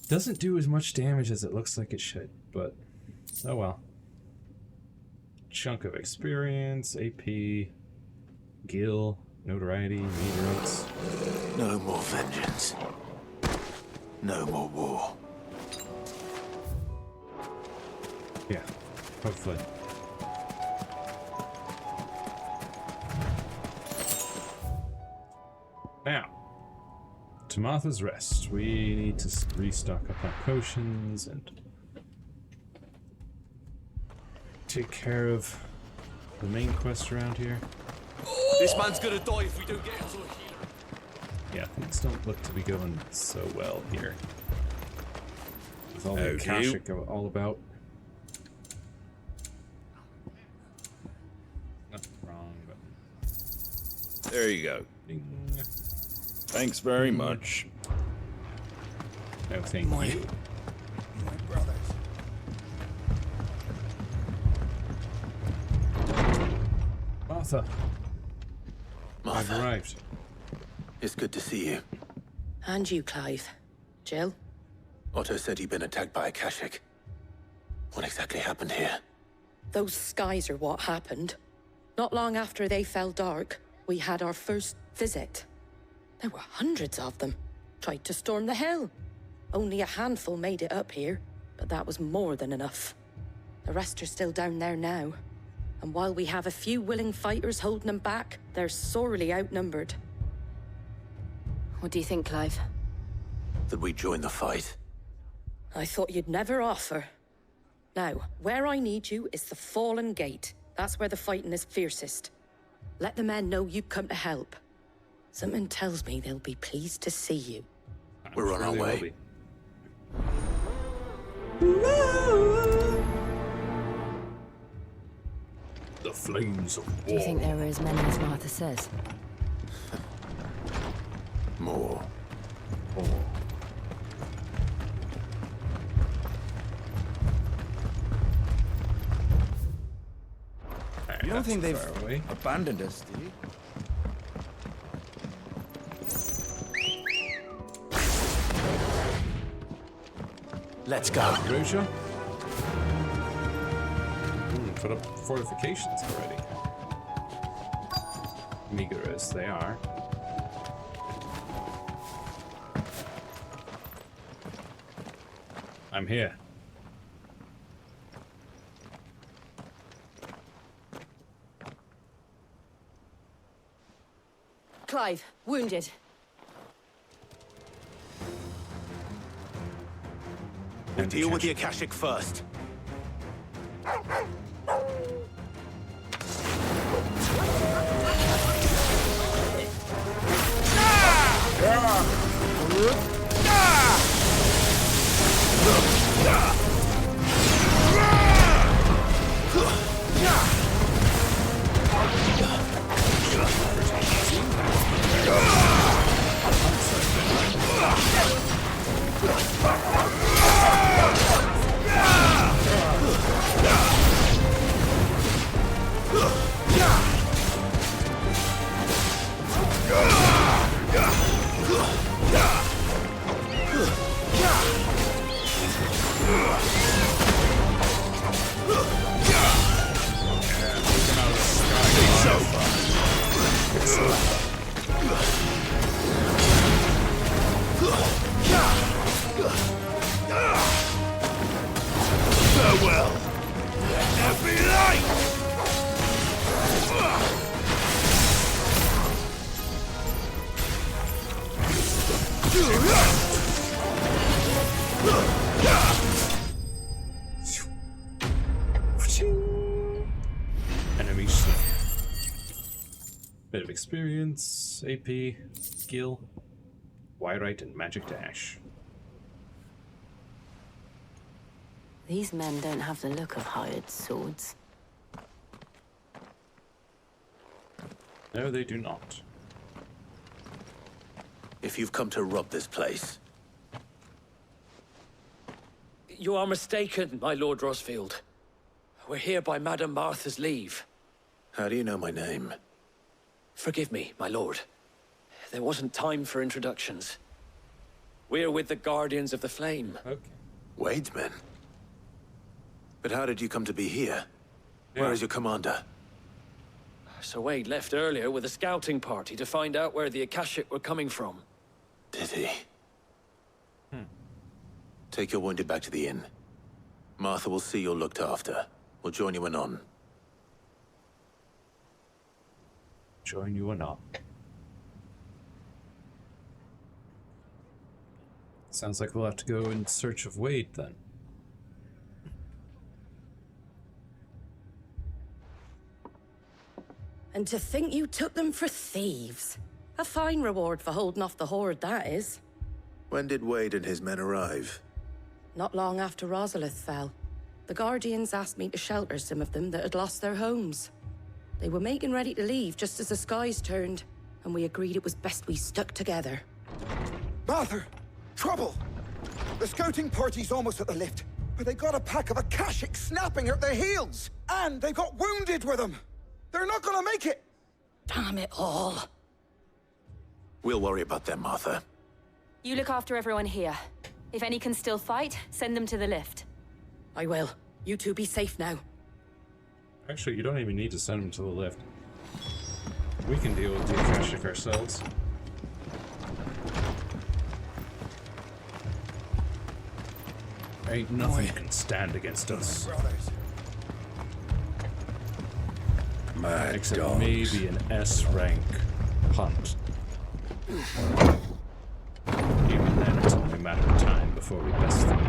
Doesn't do as much damage as it looks like it should, but oh well. Chunk of experience, AP, Gil, notoriety, meteorites. No more vengeance. No more war. Yeah, hopefully. Now, to Martha's Rest. We need to restock up on potions and take care of the main quest around here. This man's gonna die if we don't get him to a healer. Yeah, things don't look to be going so well here. With all the Oh, Akashic all about. Nothing wrong, but... There you go. Ding. Thanks very much. No, thank you. My brothers. Martha. I've arrived. It's good to see you. And you, Clive. Jill? Otto said he'd been attacked by Akashic. What exactly happened here? Those skies are what happened. Not long after they fell dark, we had our first visit. There were hundreds of them. Tried to storm the hill. Only a handful made it up here, but that was more than enough. The rest are still down there now. And while we have a few willing fighters holding them back, they're sorely outnumbered. What do you think, Clive? That we join the fight. I thought you'd never offer. Now, where I need you is the Fallen Gate. That's where the fighting is fiercest. Let the men know you come to help. Something tells me they'll be pleased to see you. We're on our way. The flames of war. Do you think there are as many as Martha says? More. You don't think they've abandoned us, do you? Let's go. Grosha? Put up fortifications already. Meager as they are. I'm here. Clive, wounded. We deal with the Akashic first. Farewell. Let there be light. Enemy slain. Bit of experience, AP, skill, Wyrite, and magic dash. These men don't have the look of hired swords. No, they do not. If you've come to rob this place, You are mistaken, my Lord Rosfield. We're here by Madame Martha's leave. how do you know my name? Forgive me, my lord. There wasn't time for introductions. We're with the Guardians of the Flame. Okay. Wade's men? But how did you come to be here? Where is your commander? Sir Wade left earlier with a scouting party to find out where the Akashic were coming from. Did he? Take your wounded back to the inn. Martha will see you're looked after. We'll join you anon. Join you anon. Sounds like we'll have to go in search of Wade then. And to think you took them for thieves. A fine reward for holding off the horde, that is. When did Wade and his men arrive? Not long after Rosalith fell. The Guardians asked me to shelter some of them that had lost their homes. They were making ready to leave just as the skies turned, and we agreed it was best we stuck together. Martha! Trouble! The scouting party's almost at the lift, but they got a pack of Akashic snapping at their heels! And they got wounded with them! They're not gonna make it! Damn it all. We'll worry about them, Martha. You look after everyone here. If any can still fight, send them to the lift. I will. You two be safe now. Actually, you don't even need to send them to the lift. We can deal with the Akashic ourselves. Ain't nothing can stand against us. Mad Except dogs. maybe an S-rank hunt. Even then, it's only a matter of time before we best them.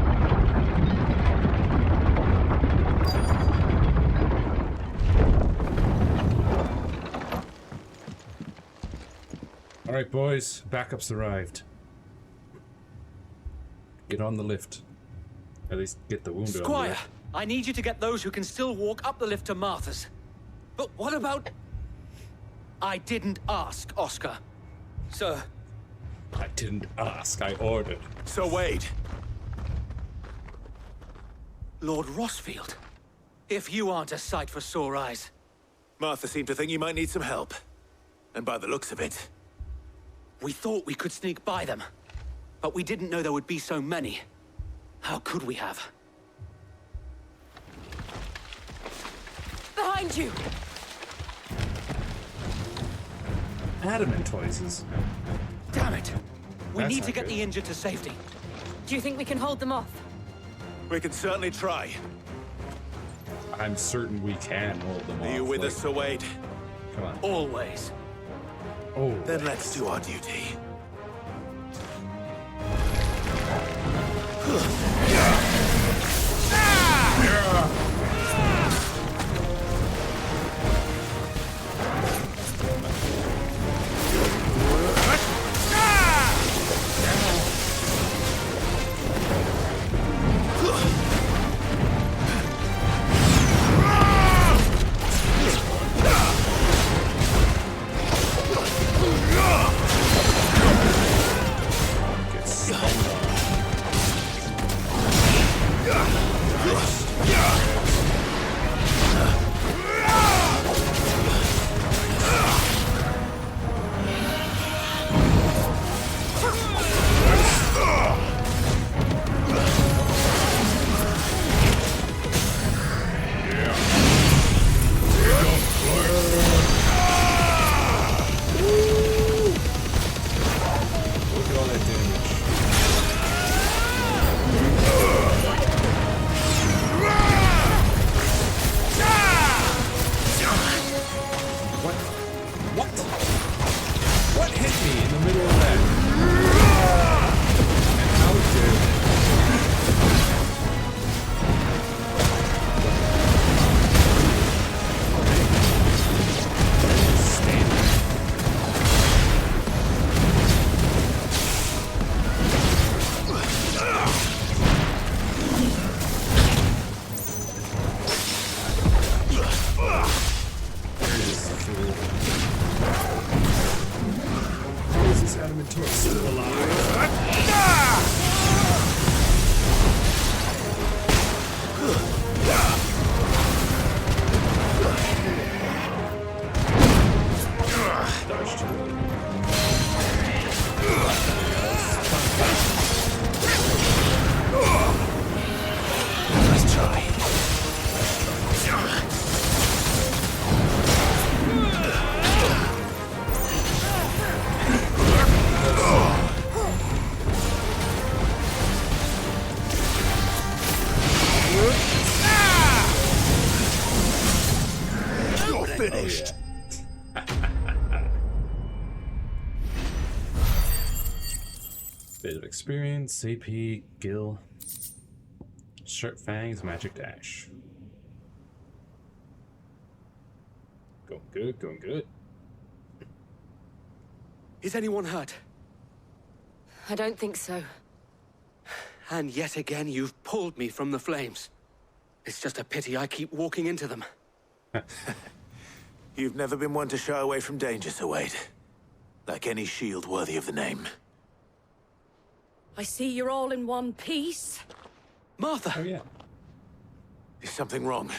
Alright, boys. Backup's arrived. Get on the lift. At least get the wounded on the Squire, lift. I need you to get those who can still walk up the lift to Martha's. But what about... I didn't ask, Oscar. Sir. I didn't ask, I ordered. So Wade. Lord Rossfield. If you aren't a sight for sore eyes. Martha seemed to think you might need some help. And by the looks of it... We thought we could sneak by them. But we didn't know there would be so many. How could we have? Behind you! Adamant choices. Damn it! We That's need to not get good. the injured to safety. Do you think we can hold them off? We can certainly try. I'm certain we can hold them off. Are you with like- us, Sir Wade? Come on. Always. Oh. Then let's do our duty. Get stung on. You're finished. Bit of experience, AP, Gil, Sharp Fangs, Magic Dash. Going good, going good. Is anyone hurt? I don't think so. And yet again, you've pulled me from the flames. It's just a pity I keep walking into them. You've never been one to shy away from danger, Sir Wade. Like any shield worthy of the name. I see you're all in one piece. Martha! Oh, yeah. Is something wrong?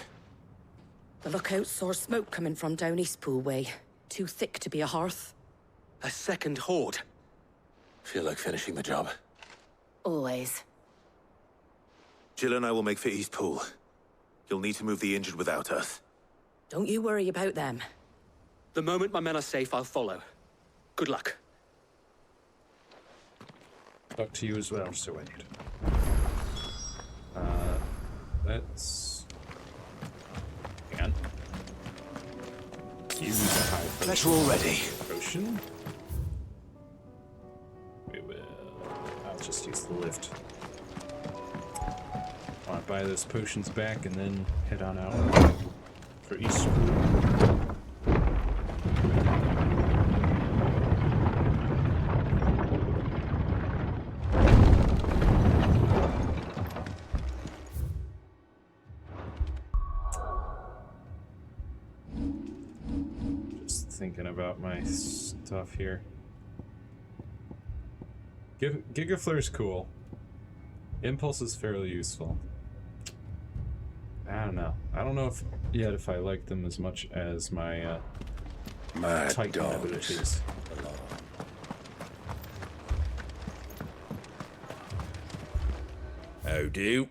The lookout saw smoke coming from down Eastpool way. Too thick to be a hearth. A second horde. Feel like finishing the job. Always. Jill and I will make for Eastpool. You'll need to move the injured without us. Don't you worry about them. The moment my men are safe, I'll follow. Good luck. Luck to you as well, Sir Wade. Let's... Hang on. Use the high potion. Let's roll ready. Potion. We will... I'll just use the lift. I want to buy those potions back and then head on out for Eastpool. Thinking about my stuff here. Gigaflare is cool. Impulse is fairly useful. I don't know. I don't know if I like them as much as my Titan abilities. How do?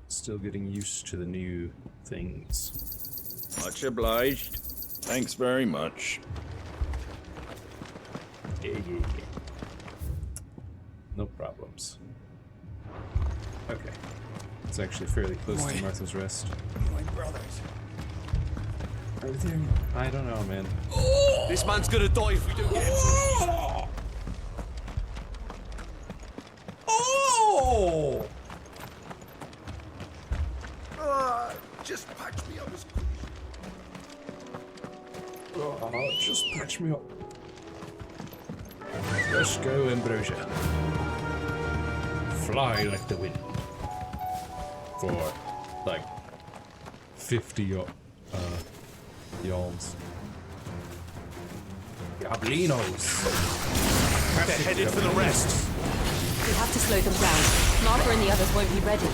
Still getting used to the new things. Much obliged. Thanks very much. Yeah. No problems. Okay. It's actually fairly close to Martha's Rest. My brothers. Are there... I don't know, man. This man's gonna die if we don't get him. Oh! Just patch me up as quick. Just patch me up. Let's go, Ambrosia. Fly like the wind. For, like, 50 yawns. Goblinos. They're headed for the rest. We have to slow them down. Martha and the others won't be ready.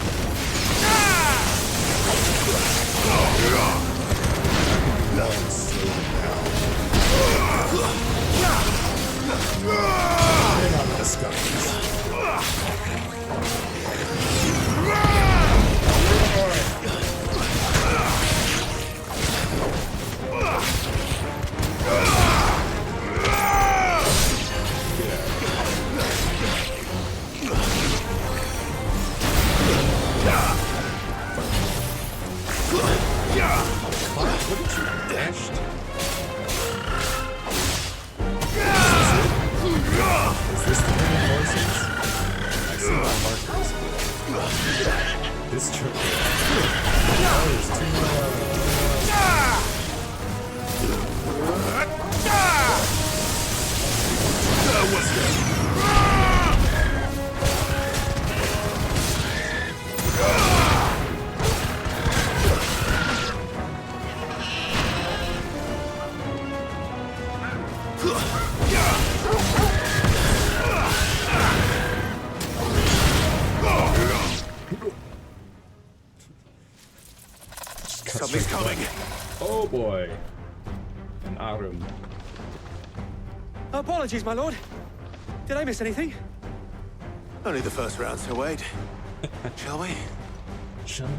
Something's coming. Oh boy. An Arum. Apologies, my lord. Did I miss anything? Only the first round, Sir Wade. Shall we? Shall we?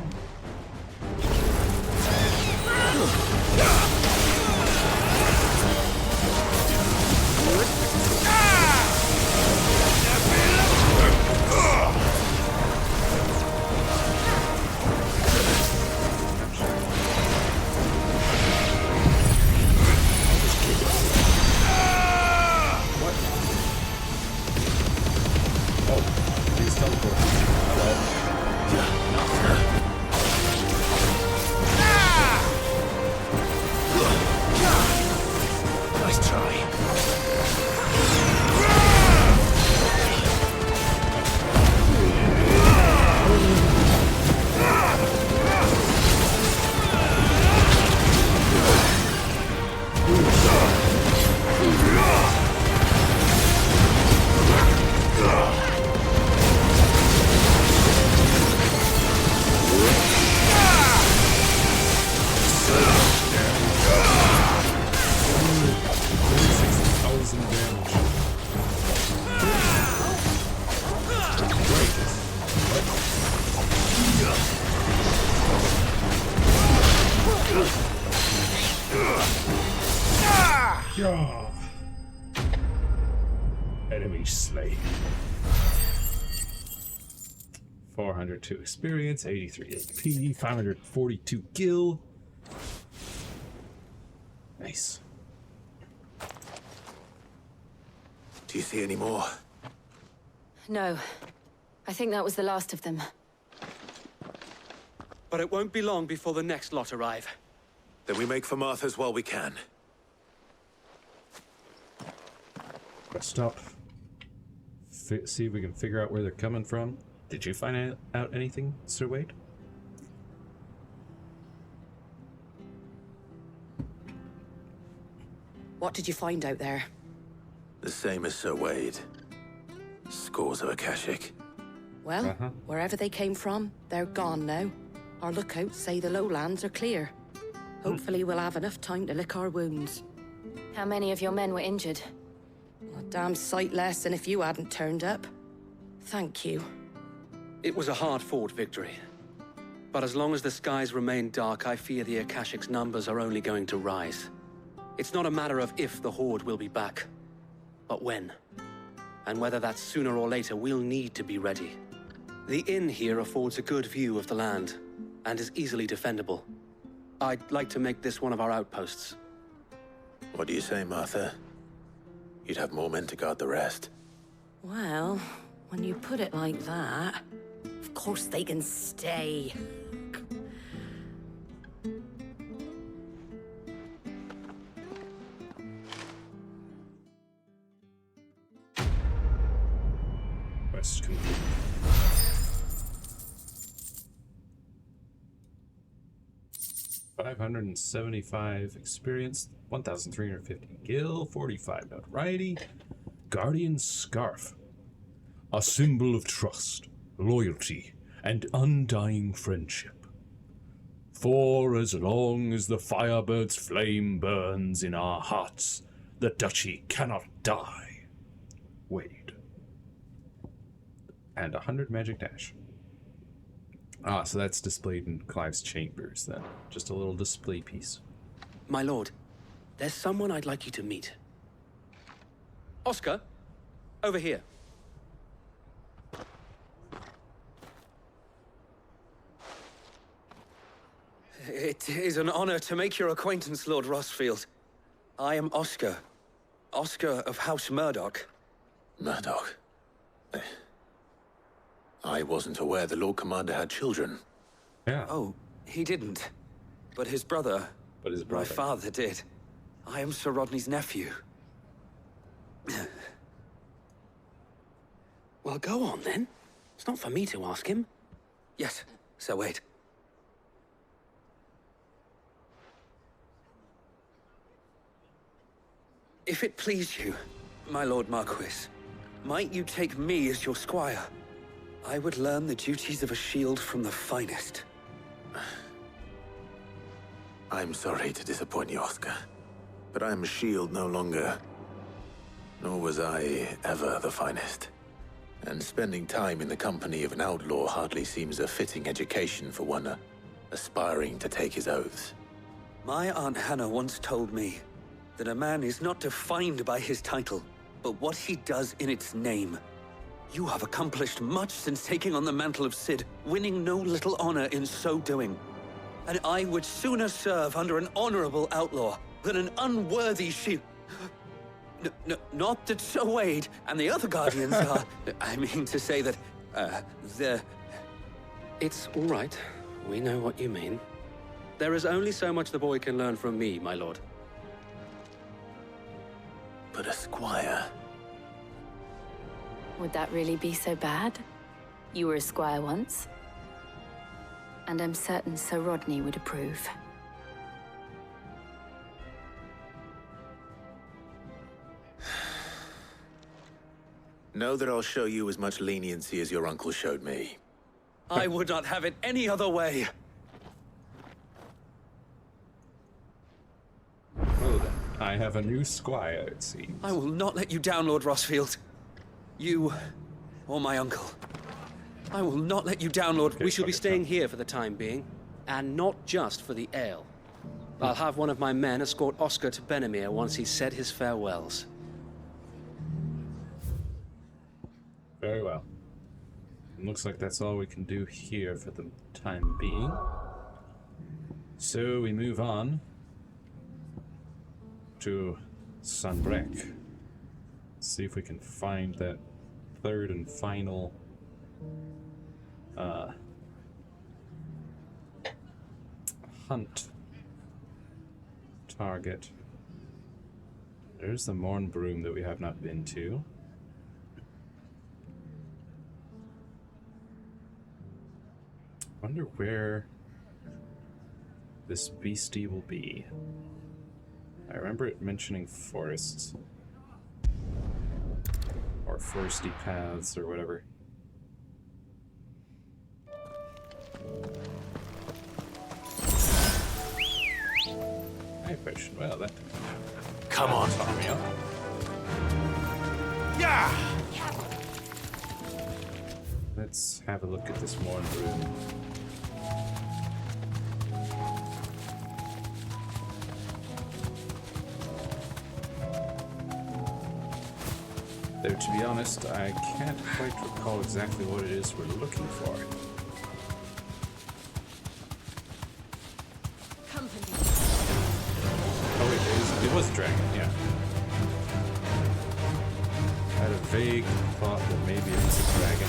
Oh. Enemy slain. 402 experience, 83 AP, 542 gil. Nice. Do you see any more? No. I think that was the last of them. But it won't be long before the next lot arrive. Then we make for Martha's while we can. Rest up. See if we can figure out where they're coming from. Did you find out anything, Sir Wade? What did you find out there? The same as Sir Wade. Scores of Akashic. Well, wherever they came from, they're gone now. Our lookouts say the lowlands are clear. Hopefully we'll have enough time to lick our wounds. How many of your men were injured? A damn sight less than if you hadn't turned up. Thank you. It was a hard-fought victory. But as long as the skies remain dark, I fear the Akashic's numbers are only going to rise. It's not a matter of if the Horde will be back, but when. And whether that's sooner or later, we'll need to be ready. The inn here affords a good view of the land, and is easily defendable. I'd like to make this one of our outposts. What do you say, Martha? You'd have more men to guard the rest. Well, when you put it like that, of course they can stay. Quest complete. $575 experience, 1,350 gil, 45 notoriety. Guardian Scarf. A symbol of trust, loyalty, and undying friendship. For as long as the Firebird's flame burns in our hearts, the Duchy cannot die. Wade. And 100 magic dash. Ah, so that's displayed in Clive's chambers then. Just a little display piece. My lord, there's someone I'd like you to meet. Oscar, over here. It is an honor to make your acquaintance, Lord Rosfield. I am Oscar. Oscar of House Murdoch. Murdoch? I wasn't aware the Lord Commander had children. Yeah. Oh, he didn't. But his brother... My father did. I am Sir Rodney's nephew. Well, go on, then. It's not for me to ask him. Yes, Sir Wade. If it please you, my Lord Marquis, might you take me as your squire? I would learn the duties of a shield from the finest. I'm sorry to disappoint you, Oscar, but I'm a shield no longer. Nor was I ever the finest. And spending time in the company of an outlaw hardly seems a fitting education for one aspiring to take his oaths. My Aunt Hannah once told me that a man is not defined by his title, but what he does in its name. You have accomplished much since taking on the mantle of Cid, winning no little honor in so doing. And I would sooner serve under an honorable outlaw than an unworthy shield. Not that Sir Wade and the other Guardians are... I mean to say that, they're... It's all right. We know what you mean. There is only so much the boy can learn from me, my lord. But a squire... Would that really be so bad? You were a squire once. And I'm certain Sir Rodney would approve. Know that I'll show you as much leniency as your uncle showed me. I would not have it any other way. Well then, I have a new squire, it seems. I will not let you down, Lord Rosfield. You, or my uncle. I will not let you down, Lord. We shall be staying here for the time being, and not just for the ale. I'll have one of my men escort Oscar to Benimir once he's said his farewells. Very well. Looks like that's all we can do here for the time being. So we move on to Sanbreque. See if we can find that third and final hunt target. There's the Mornbroom that we have not been to. Wonder where this beastie will be. I remember it mentioning forests. Or foresty paths or whatever. I question. Well, that. Come on, Tommy up. Yeah! Let's have a look at this Mornbroom. Though, to be honest, I can't quite recall exactly what it is we're looking for. Oh wait, it was a dragon, yeah. I had a vague thought that maybe it was a dragon.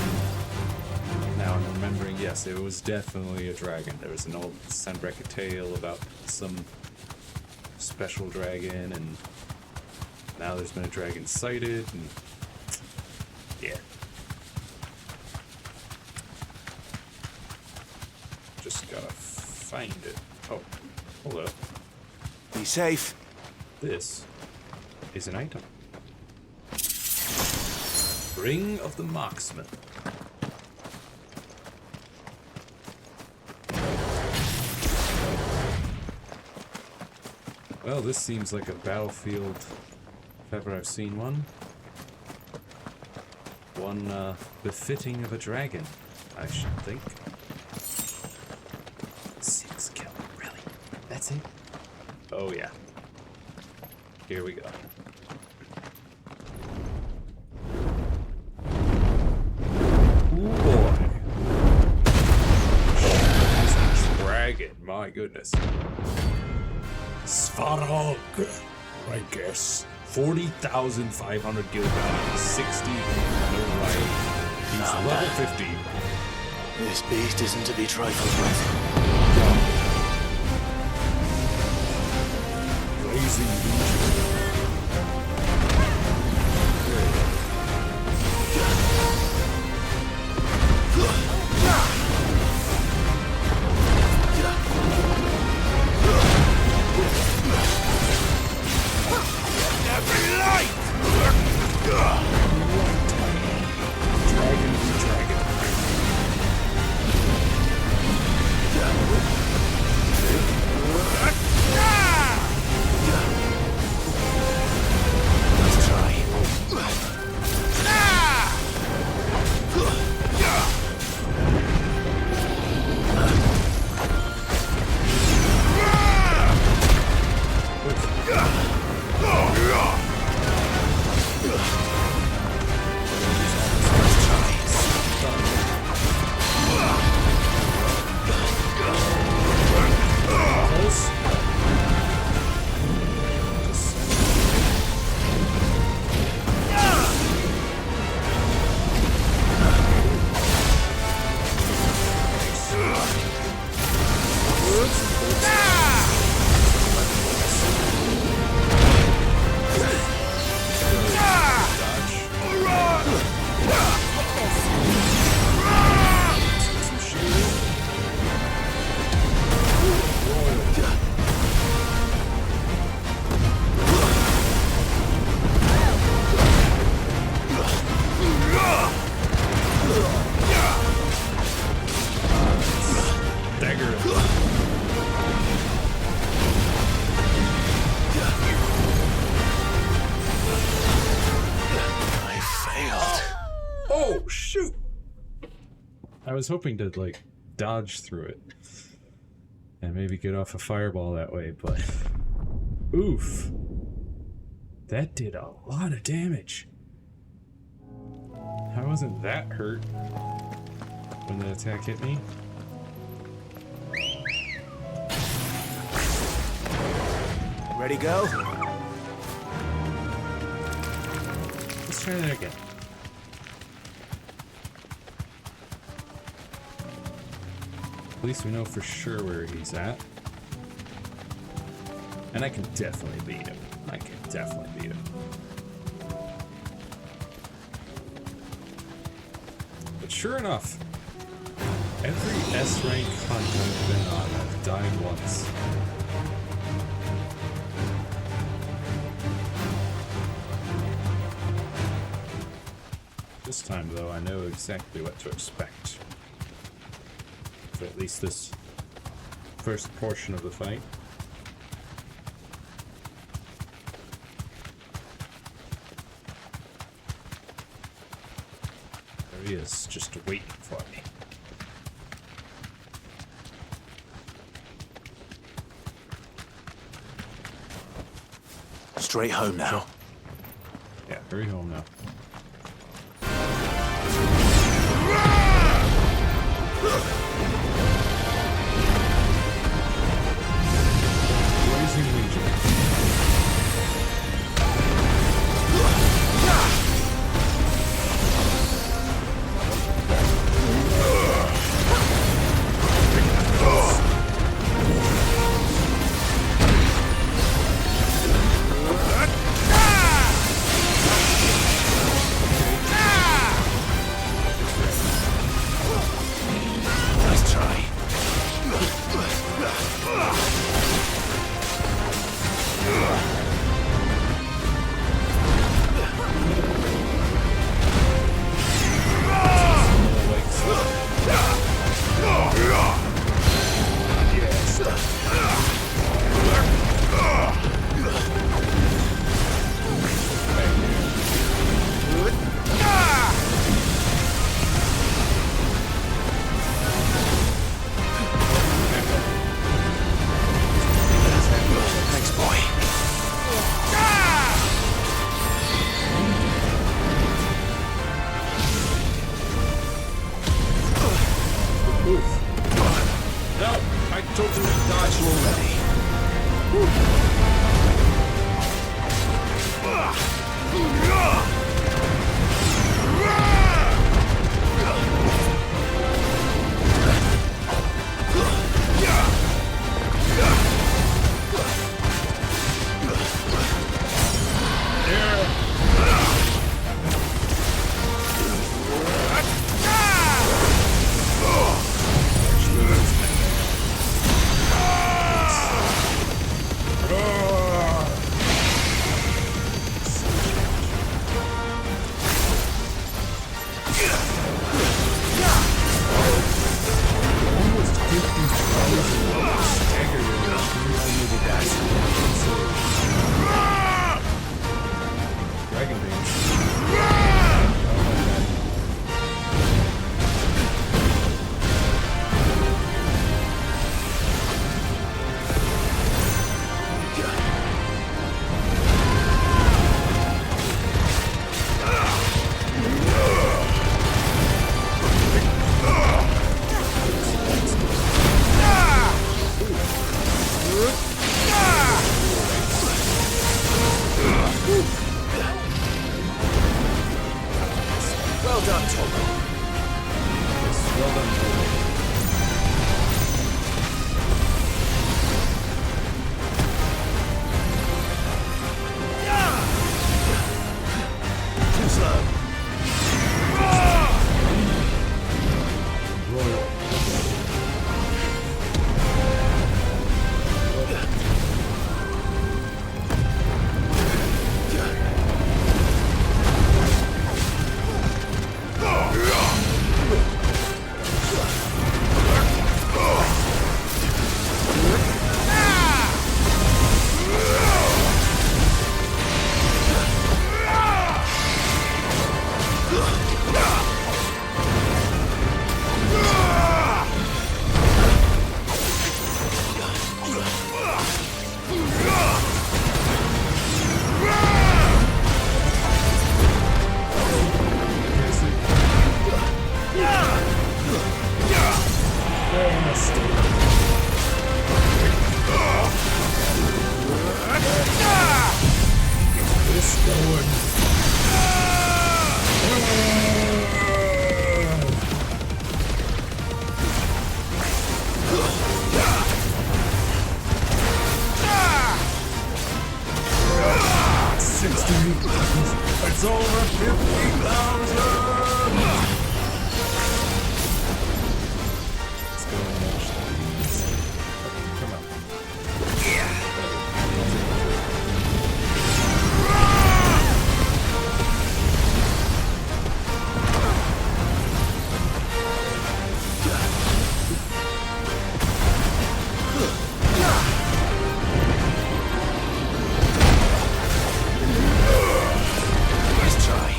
Now I'm remembering, yes, it was definitely a dragon. There was an old Sanbreque tale about some special dragon, and now there's been a dragon sighted, and yeah. Just gotta find it. Oh, hello. Be safe. This is an item. Ring of the Marksman. Well, this seems like a battlefield, if ever I've seen one. One befitting of a dragon, I should think. 6 kill, really? That's it? Oh yeah. Here we go. Ooh boy. This dragon, my goodness. Svarog, I guess. 40,500 gil value, 60 right. He's level 50. This beast isn't to be trifled with. Blazing Legion. I was hoping to, like, dodge through it And maybe get off a fireball that way, but... Oof. That did a lot of damage. I wasn't that hurt when the attack hit me. Ready, go? Let's try that again. At least we know for sure where he's at. And I can definitely beat him. I can definitely beat him. But sure enough, every S-rank hunt I've been on, I've died once. This time, though, I know exactly what to expect. For at least this first portion of the fight. There he is, just waiting for me. Straight home now. Yeah, hurry home now. Blazing Legion. Nice try. Thanks, boy. No, I totally dodged already. Dragon Dance. over 50,000! Let's go and watch these. Okay, come on. Nice try.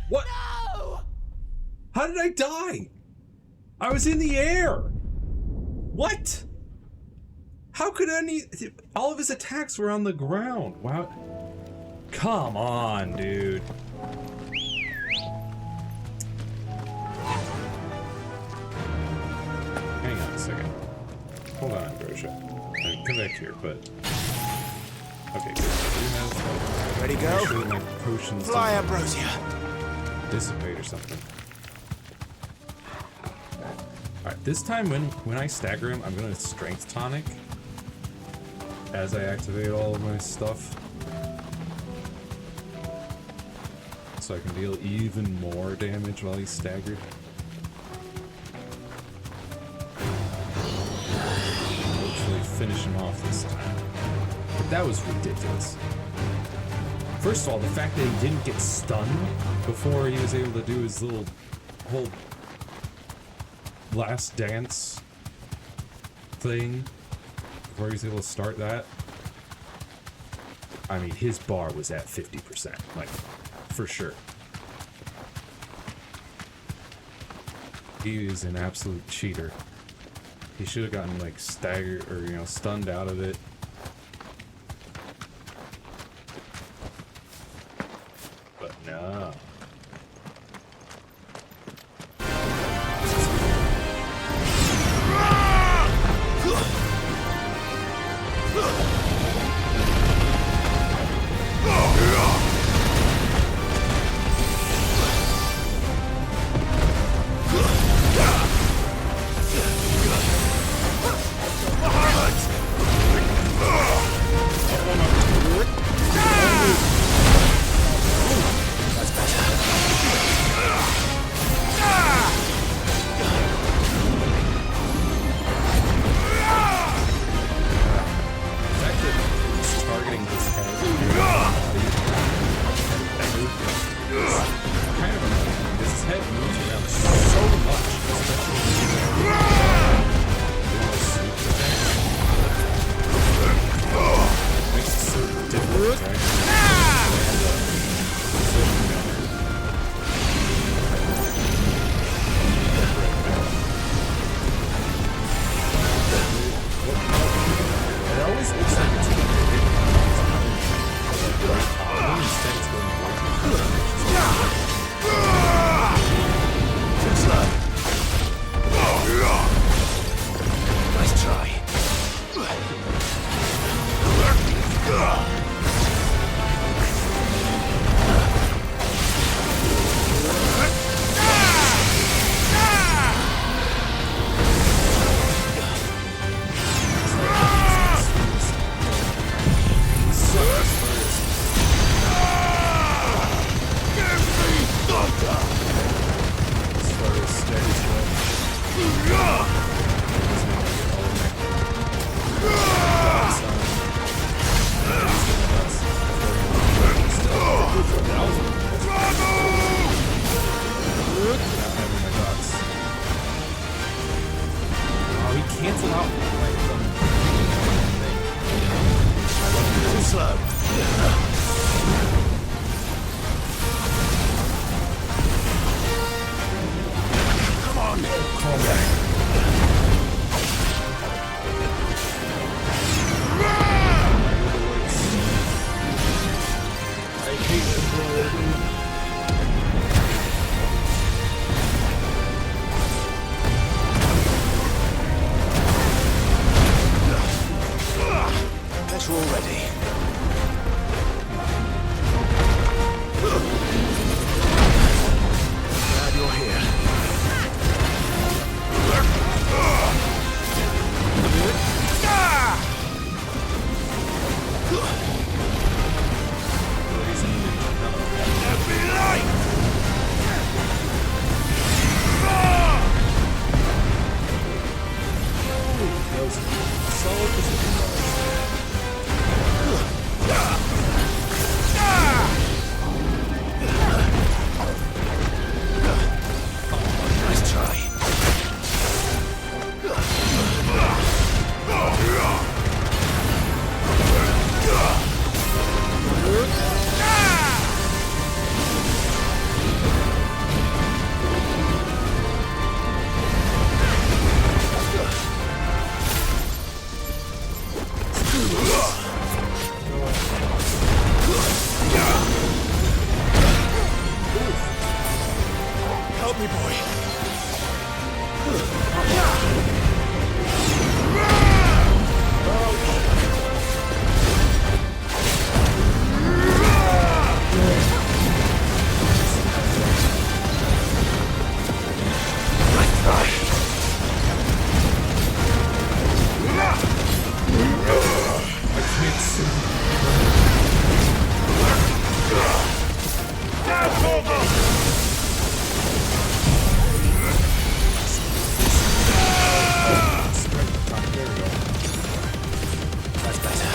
What? No! How did I die? I was in the air. What? How could all of his attacks were on the ground? Wow. Come on, dude. Hang on a second. Hold on, Ambrosia. Come back here, but... Okay, good. Ready, go? Sure my potions Fly, don't Ambrosia. dissipate or something. Alright, this time when I stagger him, I'm gonna strength tonic as I activate all of my stuff. So I can deal even more damage while he's staggered. Hopefully finish him off this time. But that was ridiculous. First of all, the fact that he didn't get stunned before he was able to do his little whole last dance thing, before he was able to start that. I mean, his bar was at 50%, like, for sure. He is an absolute cheater. He should have gotten, like, staggered, or, you know, stunned out of it. But no. cancel out like Too slow. Come on. Calm down. I hate control. Bet you're all ready. Glad you're here. Nice try. Help me, boy. That's better.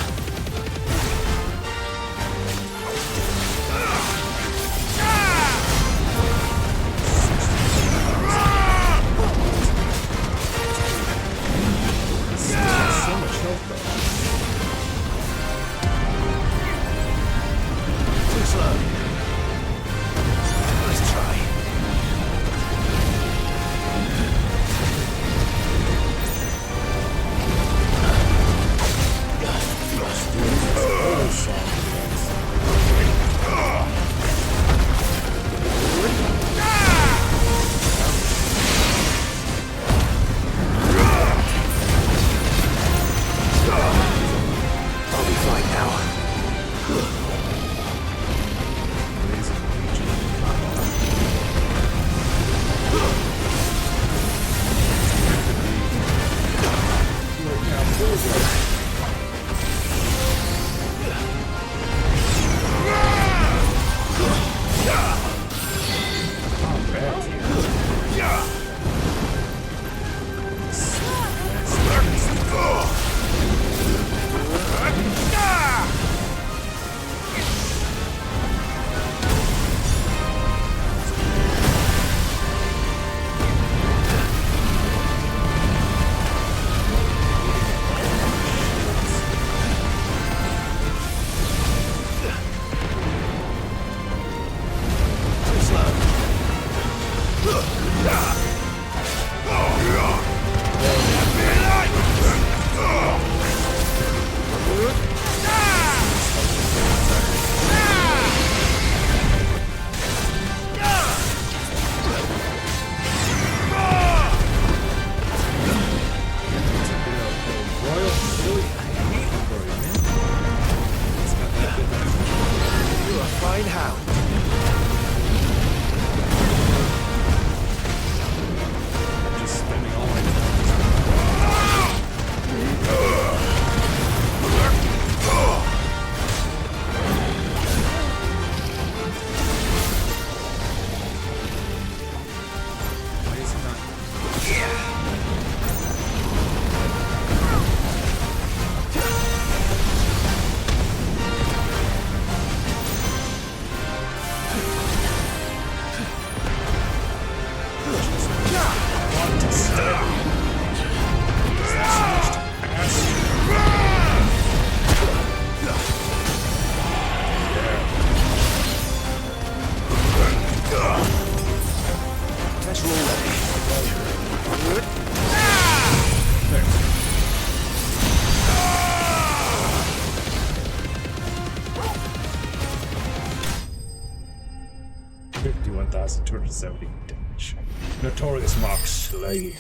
270 damage. Notorious Mark slain.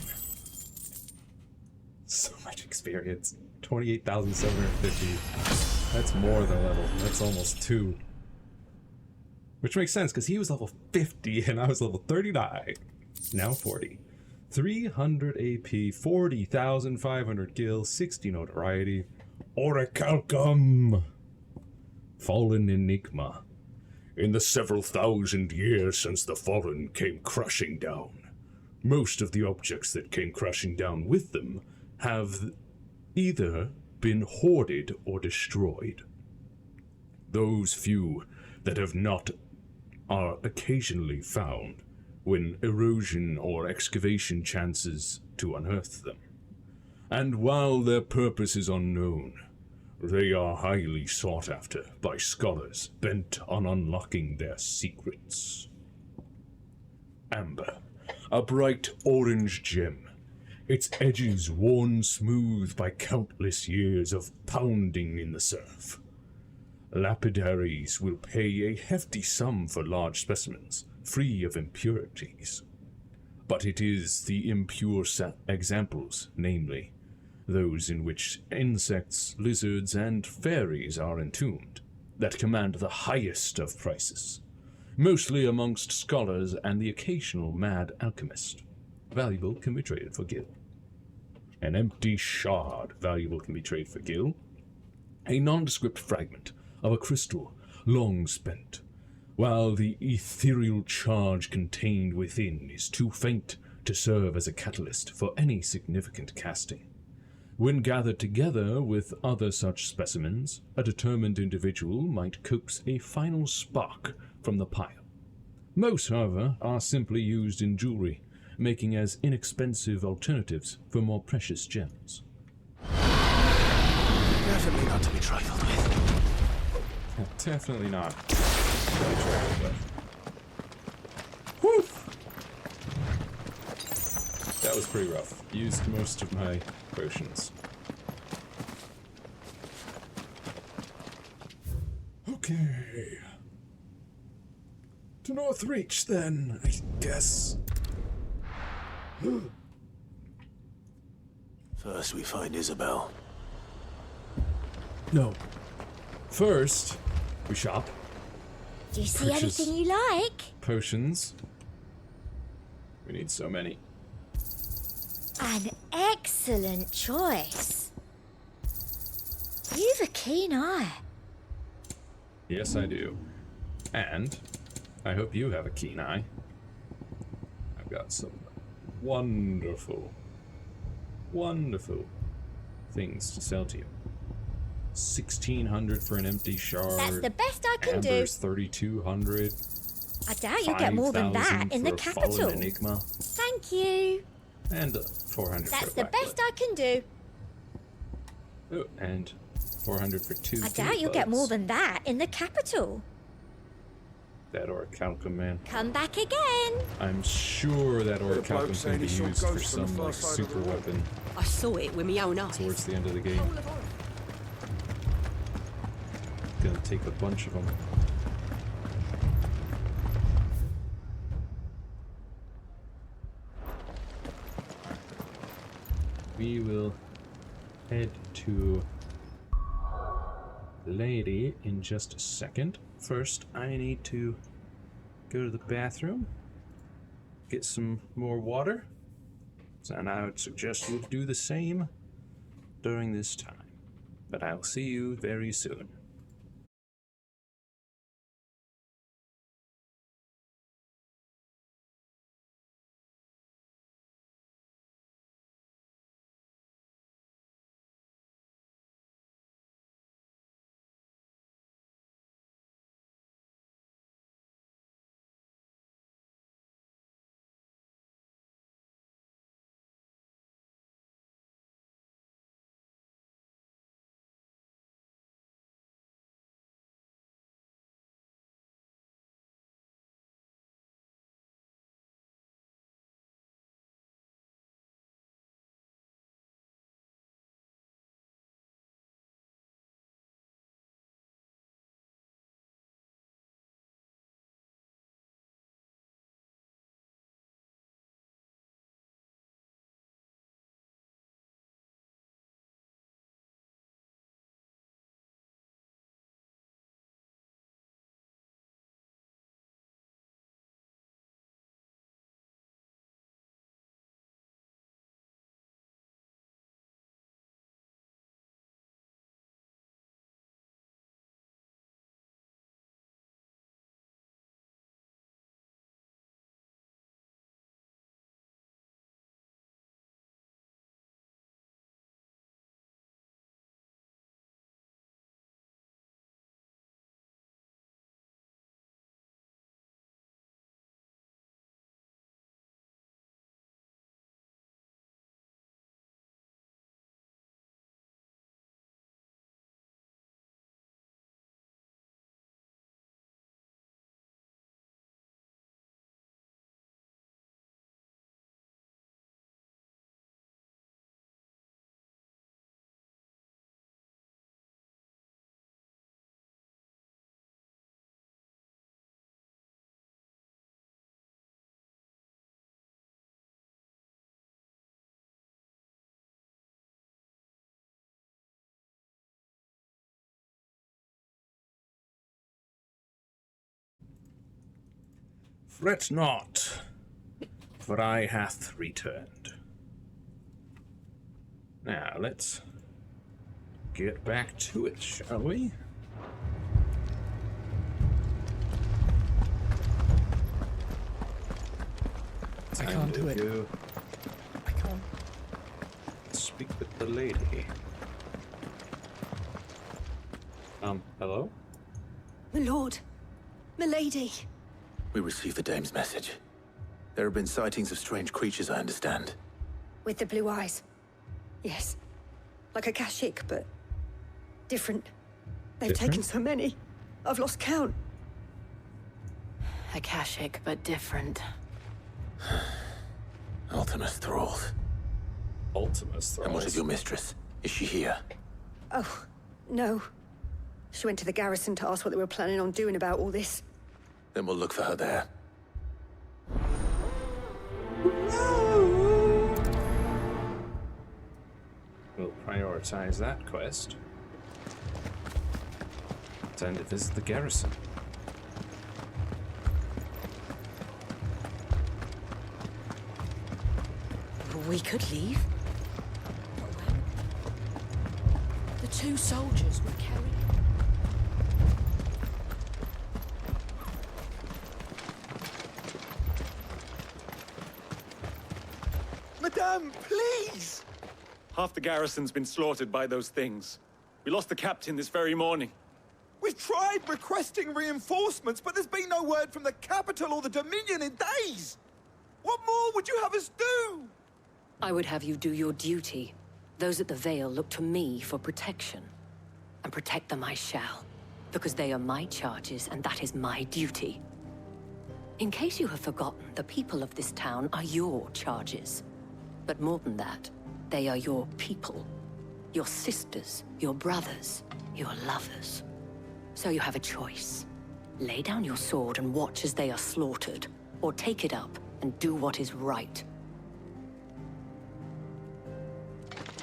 So much experience. 28,750. That's more than level. That's almost 2. Which makes sense, because he was level 50 and I was level 39. Now 40. 300 AP, 40,500 gil, 60 notoriety. Orichalcum! Fallen Enigma. In the several thousand years since the Fallen came crushing down, most of the objects that came crashing down with them have either been hoarded or destroyed. Those few that have not are occasionally found when erosion or excavation chances to unearth them. And while their purpose is unknown, they are highly sought after by scholars bent on unlocking their secrets. Amber, a bright orange gem, its edges worn smooth by countless years of pounding in the surf. Lapidaries will pay a hefty sum for large specimens, free of impurities. But it is the impure examples, namely, those in which insects, lizards, and fairies are entombed, that command the highest of prices, mostly amongst scholars and the occasional mad alchemist. Valuable can be traded for gil. An empty shard, valuable can be traded for gil. A nondescript fragment of a crystal long spent, while the ethereal charge contained within is too faint to serve as a catalyst for any significant casting. When gathered together with other such specimens, a determined individual might coax a final spark from the pile. Most, however, are simply used in jewelry, making as inexpensive alternatives for more precious gems. Definitely not to be trifled with. Definitely not to be trifled with. Whew! That was pretty rough. Used most of my potions. Okay. To Northreach, then, I guess. First we find Isabel. No. First, we shop. Do you see Purchase anything you like? Potions. We need so many. An excellent choice. You've a keen eye. Yes, I do. And I hope you have a keen eye. I've got some wonderful, wonderful things to sell to you. 1,600 for an empty shard. That's the best I can Amber's do. 3,200. I doubt you'll get more than that 5,000 in the for a capital. Fallen Enigma. Thank you. And 400 That's for the a best I can do. Oh, and 400 for 2 I doubt you'll get more than that in the capital. That orichalcum, man. Come back again. I'm sure that bloke orichalcum can saying be he saw used for ghosts on the some far like side of super the wall. weapon I saw it with my own eyes. towards the end of the game. Gonna take a bunch of them. We will head to Lady in just a second. First, I need to go to the bathroom, get some more water, and I would suggest you do the same during this time. But I'll see you very soon. Fret not, for I hath returned. Now, let's get back to it, shall we? I can't do it. I can't. Speak with the lady. Hello? My lord. Milady. We received the dame's message. There have been sightings of strange creatures, I understand. With the blue eyes. Yes. Like a Kashyyyk, but different. They've taken so many. I've lost count. A Kashyyyk, but different. Ultimus thralls. Ultimus thralls? And what of your mistress? Is she here? Oh, no. She went to the garrison to ask what they were planning on doing about all this. Then we'll look for her there. We'll prioritize that quest. Time to visit the garrison. We could leave. The two soldiers were carrying. Madame, please! Half the garrison's been slaughtered by those things. We lost the captain this very morning. We've tried requesting reinforcements, but there's been no word from the capital or the Dominion in days! What more would you have us do? I would have you do your duty. Those at the Vale look to me for protection. And protect them I shall. Because they are my charges, and that is my duty. In case you have forgotten, the people of this town are your charges. But more than that, they are your people. Your sisters, your brothers, your lovers. So you have a choice. Lay down your sword and watch as they are slaughtered, or take it up and do what is right.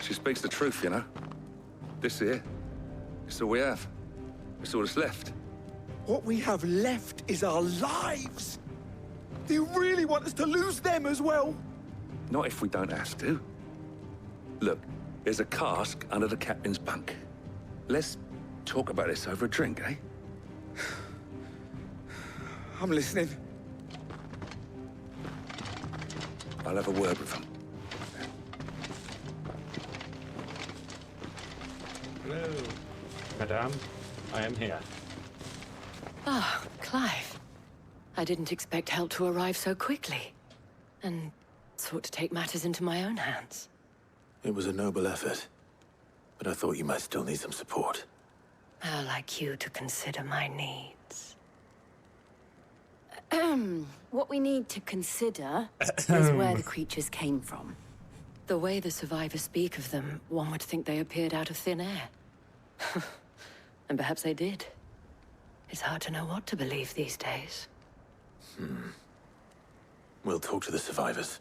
She speaks the truth, you know. This here, it's all we have. It's all that's left. What we have left is our lives! Do you really want us to lose them as well? Not if we don't have to. Look, there's a cask under the captain's bunk. Let's talk about this over a drink, eh? I'm listening. I'll have a word with them. Hello. Madame, I am here. Ah, Clive. I didn't expect help to arrive so quickly. And sought to take matters into my own hands. It was a noble effort. But I thought you might still need some support. How like you to consider my needs. What we need to consider is where the creatures came from. The way the survivors speak of them, one would think they appeared out of thin air. And perhaps they did. It's hard to know what to believe these days. We'll talk to the survivors.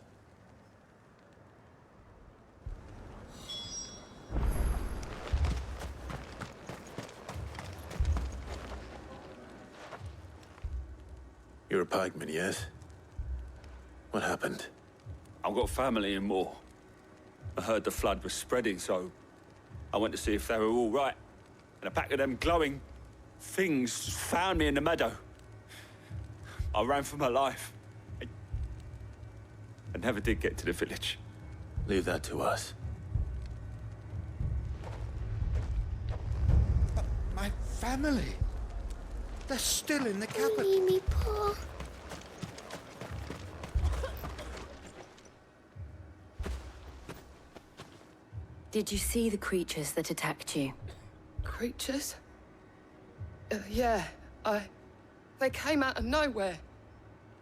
You're a pikeman, yes? What happened? I've got family in Moor. I heard the flood was spreading, so I went to see if they were all right. And a pack of them glowing things found me in the meadow. I ran for my life. I never did get to the village. Leave that to us. My family. They're still in the capital. Me, Paul. Did you see the creatures that attacked you? Creatures? Yeah, they came out of nowhere.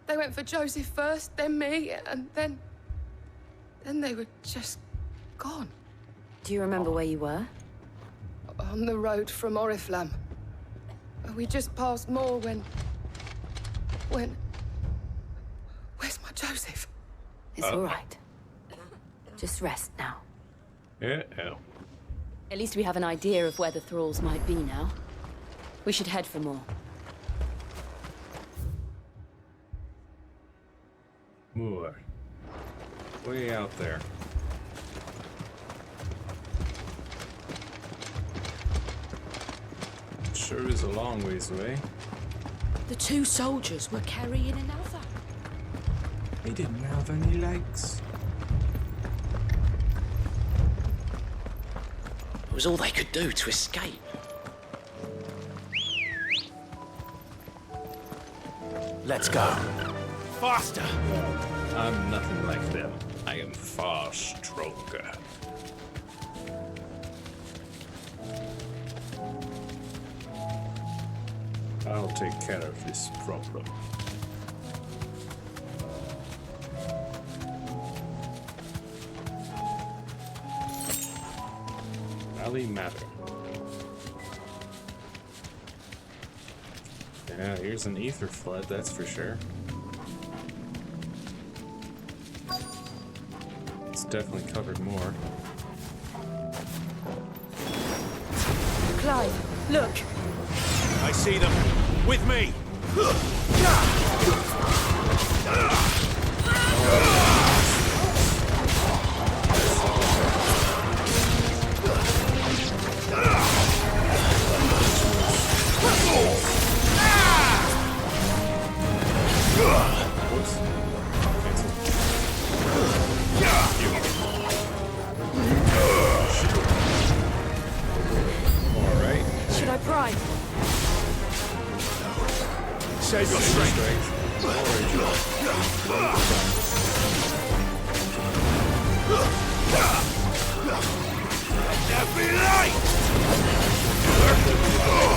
They went for Joseph first, then me, and then they were just gone. Do you remember where you were? On the road from Oriflamme. We just passed Moor when... Where's my Joseph? It's all right. Just rest now. Uh-oh. At least we have an idea of where the thralls might be now. We should head for more. Way out there. Sure is a long ways away. The two soldiers were carrying another. He didn't have any legs. It was all they could do to escape. Let's go. Faster! I'm nothing like them. I am far stronger. I'll take care of this problem. Valley Matter. Yeah, here's an ether flood, that's for sure. It's definitely covered more. Clive, look! I see them. With me! Should I pry? Save your strength. There be light! There be light!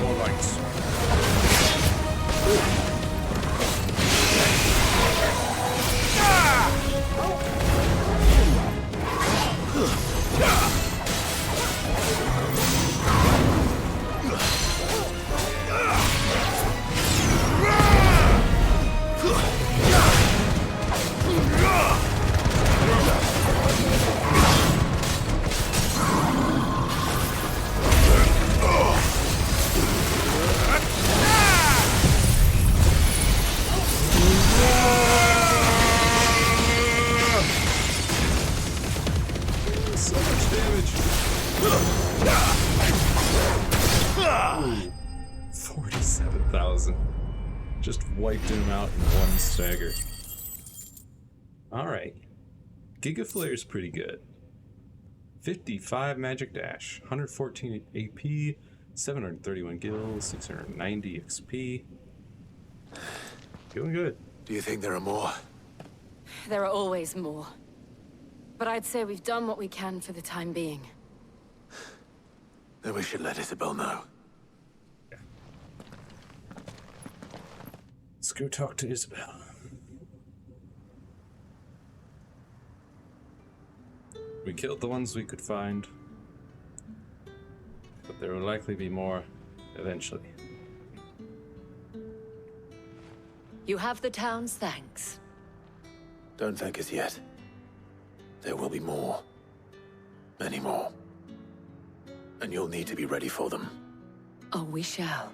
More lights. So much damage. 47,000. Just wiped him out in one stagger. Alright. Giga Flare's pretty good. 55 magic dash, 114 AP, 731 gills, 690 XP. Doing good. Do you think there are more? There are always more. But I'd say we've done what we can for the time being. Then we should let Isabel know. Let's go talk to Isabel. We killed the ones we could find, but there will likely be more eventually. You have the town's thanks. Don't thank us yet. There will be more. Many more. And you'll need to be ready for them. Oh, we shall.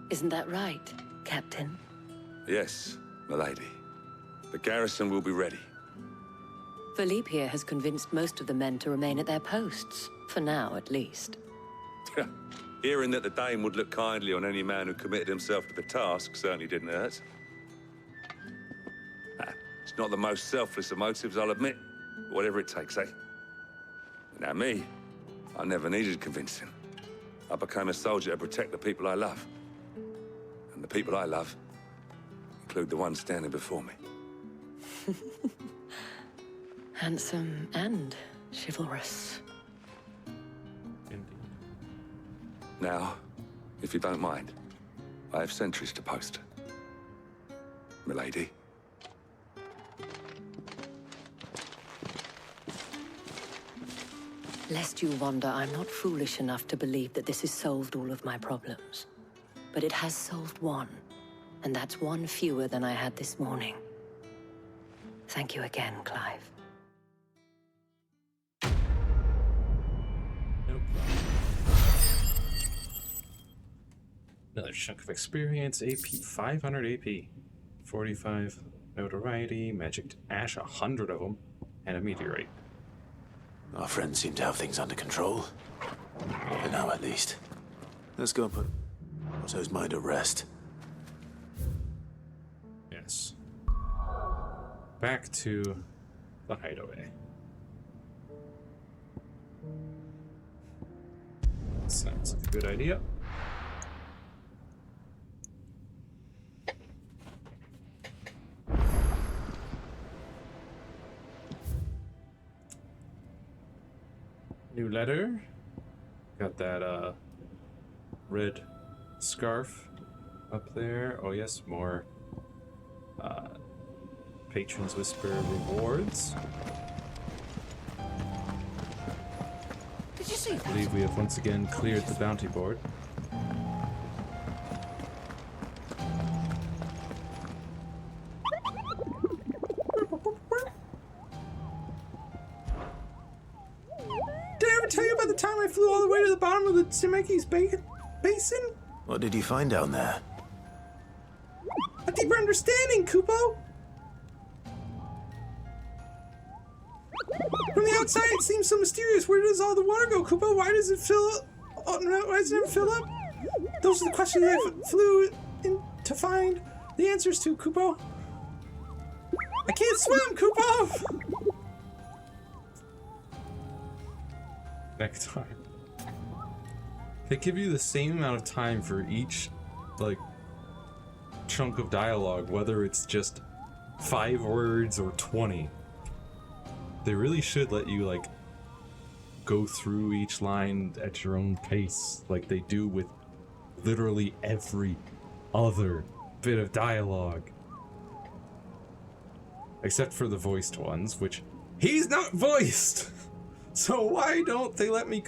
Isn't that right, Captain? Yes, milady. The garrison will be ready. Philippe here has convinced most of the men to remain at their posts. For now, at least. Hearing that the Dane would look kindly on any man who committed himself to the task certainly didn't hurt. It's not the most selfless of motives, I'll admit. But whatever it takes, eh? Now me, I never needed convincing. I became a soldier to protect the people I love. And the people I love include the ones standing before me. Handsome and chivalrous. Now, if you don't mind, I have sentries to post. Milady. Lest you wonder, I'm not foolish enough to believe that this has solved all of my problems. But it has solved one, and that's one fewer than I had this morning. Thank you again, Clive. No problem. Another chunk of experience, AP, 500 AP. 45 notoriety, magic ash, 100 of them, and a meteorite. Our friends seem to have things under control. For now, at least. Let's go and put Otto's mind at rest. Yes. Back to the hideaway. Sounds like a good idea. New letter. Got that red scarf up there. Oh yes, more Patrons Whisper rewards. Did you see that? I believe we have once again cleared the bounty board. Did I ever tell you about the time I flew all the way to the bottom of the Zemeckis Basin? What did you find down there? A deeper understanding, Kupo! From the outside, it seems so mysterious. Where does all the water go, Kupo? Why does it fill up? Oh, no, why does it never fill up? Those are the questions I flew in to find the answers to, Kupo. I can't swim, Kupo! Next time. They give you the same amount of time for each, like, chunk of dialogue, whether it's just 5 words or 20. They really should let you, like, go through each line at your own pace, like they do with literally every other bit of dialogue. Except for the voiced ones, which he's not voiced! So why don't they let me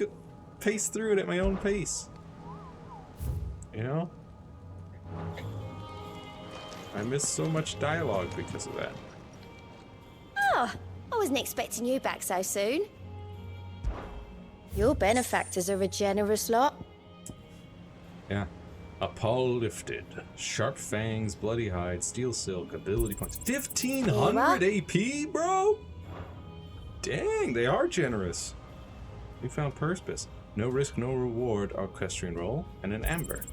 pace through it at my own pace? You know? I miss so much dialogue because of that. Oh, I wasn't expecting you back so soon. Your benefactors are a generous lot. Yeah. A paw lifted. Sharp fangs, bloody hide, steel silk, ability points. 1500 AP, bro? Dang, they are generous. We found Perspis. No risk, no reward, equestrian roll, and an amber.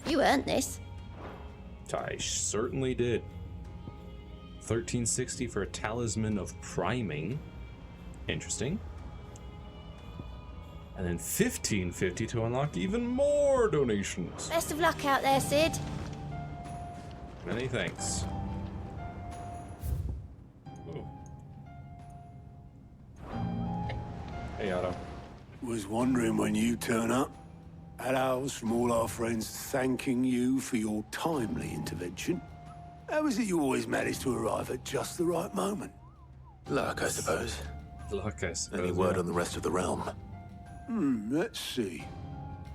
You earned this. I certainly did. 1360 for a talisman of priming. Interesting. And then 1550 to unlock even more donations. Best of luck out there, Sid. Many thanks. Ooh. Hey, Otto. Was wondering when you turn up. Had ours from all our friends thanking you for your timely intervention. How is it you always manage to arrive at just the right moment? Luck, I suppose. Luck, I suppose. Any word on the rest of the realm? Let's see.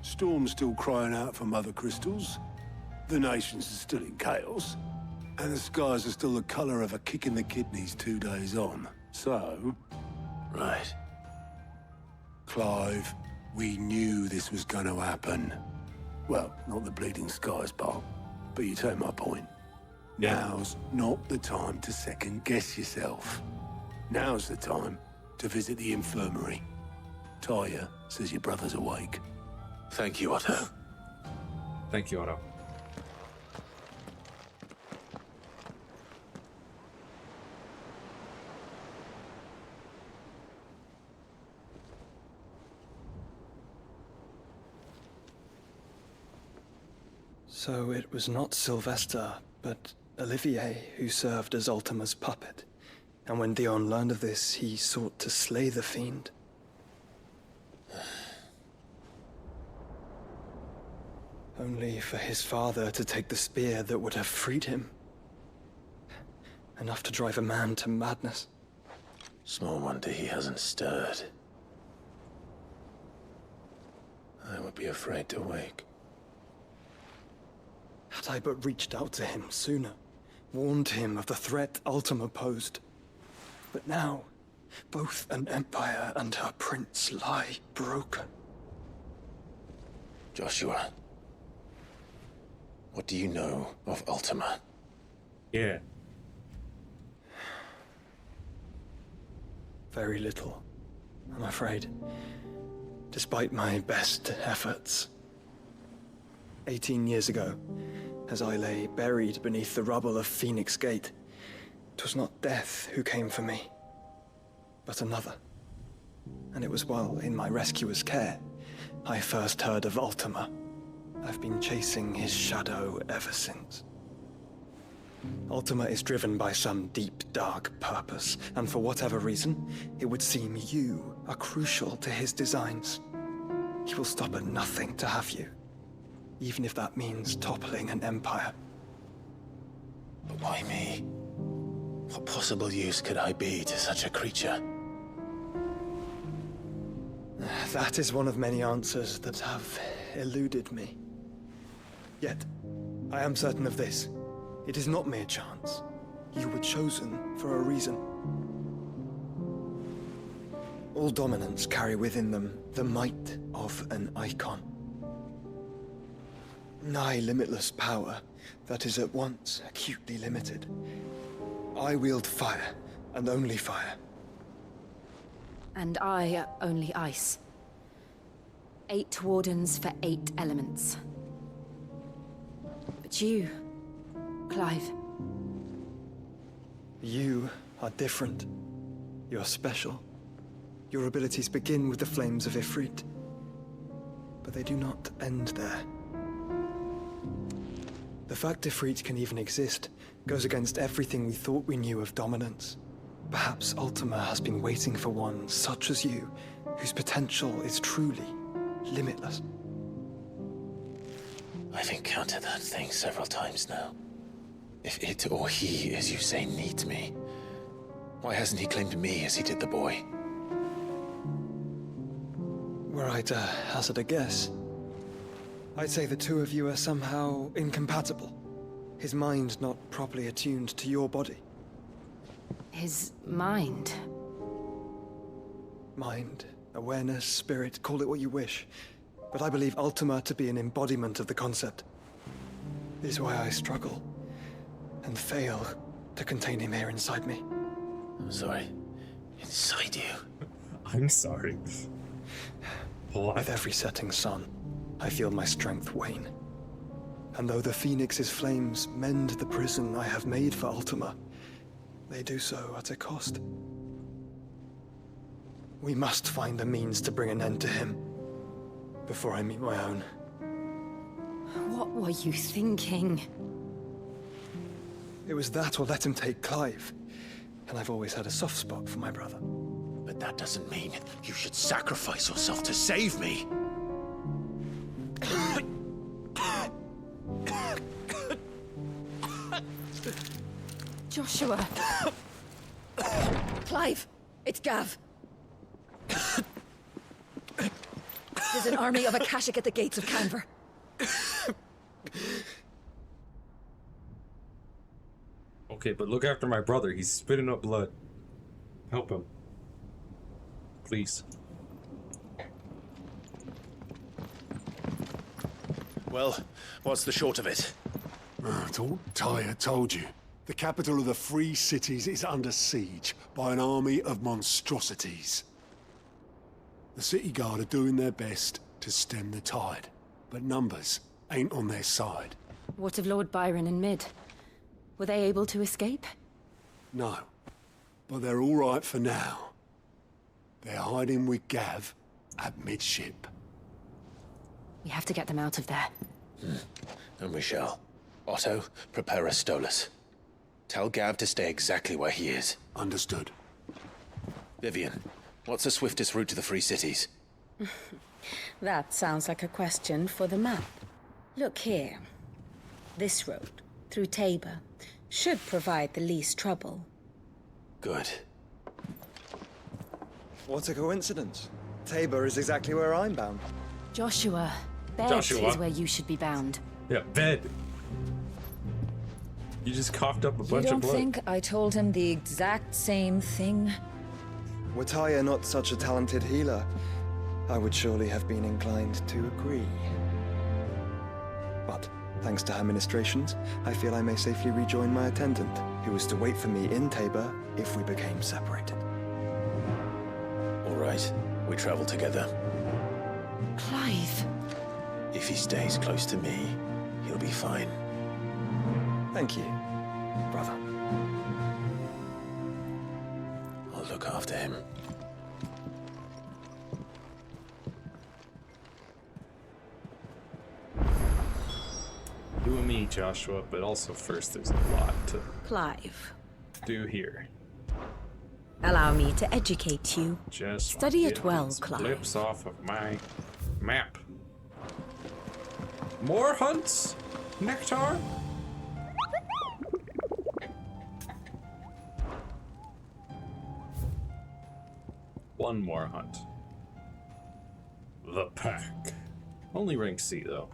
Storm's still crying out for mother crystals. The nations are still in chaos. And the skies are still the color of a kick in the kidneys 2 days on. So... Right. Clive, we knew this was going to happen. Well, not the bleeding skies part, but you take my point. Yeah. Now's not the time to second-guess yourself. Now's the time to visit the infirmary. Taya says your brother's awake. Thank you, Otto. Thank you, Otto. So it was not Sylvester, but Olivier who served as Ultima's puppet. And when Dion learned of this, he sought to slay the fiend. only for his father to take the spear that would have freed him. Enough to drive a man to madness. Small wonder he hasn't stirred. I would be afraid to wake. Had I but reached out to him sooner, warned him of the threat Ultima posed. But now, both an empire and her prince lie broken. Joshua, what do you know of Ultima? Yeah. Very little, I'm afraid. Despite my best efforts. 18 years ago, as I lay buried beneath the rubble of Phoenix Gate, 'twas not death who came for me, but another. And it was while in my rescuer's care, I first heard of Ultima. I've been chasing his shadow ever since. Ultima is driven by some deep, dark purpose, and for whatever reason, it would seem you are crucial to his designs. He will stop at nothing to have you, even if that means toppling an empire. But why me? What possible use could I be to such a creature? That is one of many answers that have eluded me. Yet, I am certain of this. It is not mere chance. You were chosen for a reason. All dominants carry within them the might of an icon. Nigh limitless power that is at once acutely limited. I wield fire, and only fire. And I only ice. 8 wardens for 8 elements. But you, Clive. You are different. You're special. Your abilities begin with the flames of Ifrit. But they do not end there. The fact Ifrit can even exist goes against everything we thought we knew of dominance. Perhaps Ultima has been waiting for one such as you, whose potential is truly limitless. I've encountered that thing several times now. If it or he, as you say, needs me, why hasn't he claimed me as he did the boy? Were I to hazard a guess, I'd say the two of you are somehow incompatible. His mind not properly attuned to your body. His mind? Mind, awareness, spirit, call it what you wish. But I believe Ultima to be an embodiment of the concept. This is why I struggle and fail to contain him here inside me. I'm sorry. Inside you? I'm sorry. What? With every setting sun, I feel my strength wane. And though the Phoenix's flames mend the prison I have made for Ultima, they do so at a cost. We must find a means to bring an end to him before I meet my own. What were you thinking? It was that or let him take Clive. And I've always had a soft spot for my brother. But that doesn't mean you should sacrifice yourself to save me. Joshua. Clive, it's Gav. There's an army of Akashic at the gates of Canver. Okay, but look after my brother. He's spitting up blood. Help him. Please. Well, what's the short of it? Tyr told you. The capital of the Free Cities is under siege by an army of monstrosities. The City Guard are doing their best to stem the tide, but numbers ain't on their side. What of Lord Byron and Mid? Were they able to escape? No, but they're all right for now. They're hiding with Gav at midship. We have to get them out of there. And we shall. Otto, prepare a Stolas. Tell Gav to stay exactly where he is. Understood. Vivian, what's the swiftest route to the Free Cities? That sounds like a question for the map. Look here. This road, through Tabor, should provide the least trouble. Good. What a coincidence. Tabor is exactly where I'm bound. Joshua, bed Joshua. is where you should be bound. Yeah, bed. You just coughed up a You bunch of don't blood. think I told him the exact same thing? Were Tyre not such a talented healer, I would surely have been inclined to agree. But, thanks to her ministrations, I feel I may safely rejoin my attendant, who was to wait for me in Tabor if we became separated. All right, we travel together. Clive. If he stays close to me, he'll be fine. Thank you, brother. I'll look after him. You and me, Joshua, but also first there's a lot to Clive, do here. allow me to educate you. Just Study wanna it get well, these Clive. Blips off of my map. More hunts? Nectar? One more hunt. The Pack. Only rank C, though.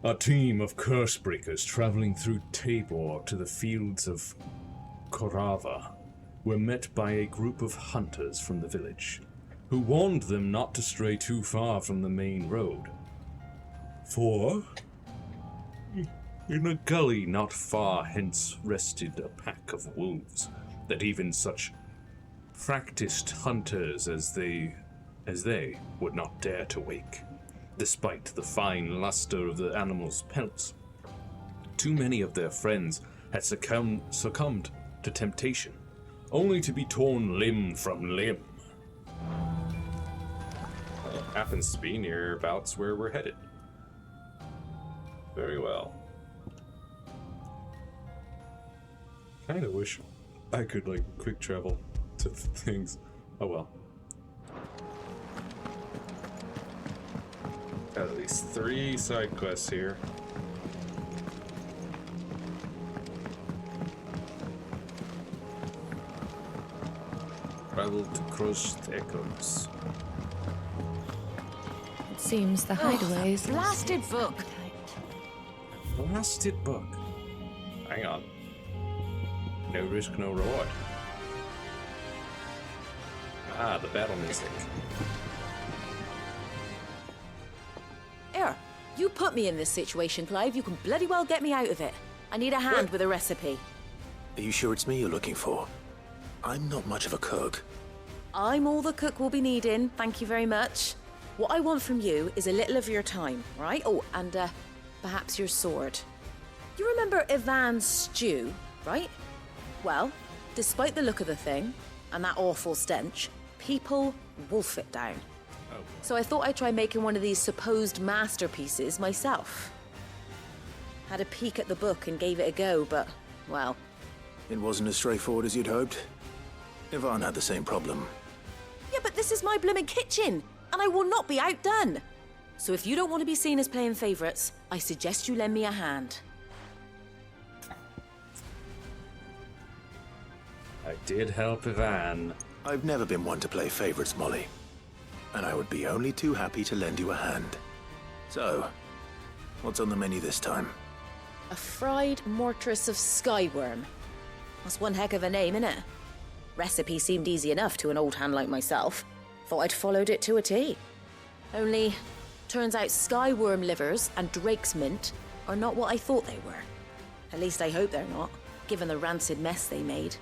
A team of Cursebreakers traveling through Tabor to the fields of Korava were met by a group of hunters from the village, who warned them not to stray too far from the main road. For in a gully not far hence rested a pack of wolves that even such practiced hunters as they would not dare to wake, despite the fine luster of the animals' pelts. Too many of their friends had succumbed to temptation, only to be torn limb from limb. Happens to be nearabouts where we're headed. Very well. Kinda wish I could, like, quick travel to things. Oh well. Got at least 3 side quests here. Travel to Crushed Echoes. It seems the hideaways. Blasted book. Blasted book. Hang on. No risk, no reward. Ah, the battle music. Here, you put me in this situation, Clive. You can bloody well get me out of it. I need a hand with a recipe. Are you sure it's me you're looking for? I'm not much of a cook. I'm all the cook will be needing, thank you very much. What I want from you is a little of your time, right? Oh, and perhaps your sword. You remember Ivan's stew, right? Well, despite the look of the thing, and that awful stench, people wolf it down. Oh. So I thought I'd try making one of these supposed masterpieces myself. Had a peek at the book and gave it a go, but, well... It wasn't as straightforward as you'd hoped. Ivan had the same problem. Yeah, but this is my blimmin' kitchen, and I will not be outdone. So if you don't want to be seen as playing favourites, I suggest you lend me a hand. I did help Ivan. I've never been one to play favorites, Molly. And I would be only too happy to lend you a hand. So, what's on the menu this time? A fried mortress of skyworm. That's one heck of a name, innit? Recipe seemed easy enough to an old hand like myself. Thought I'd followed it to a T. Only, turns out skyworm livers and drake's mint are not what I thought they were. At least I hope they're not, given the rancid mess they made.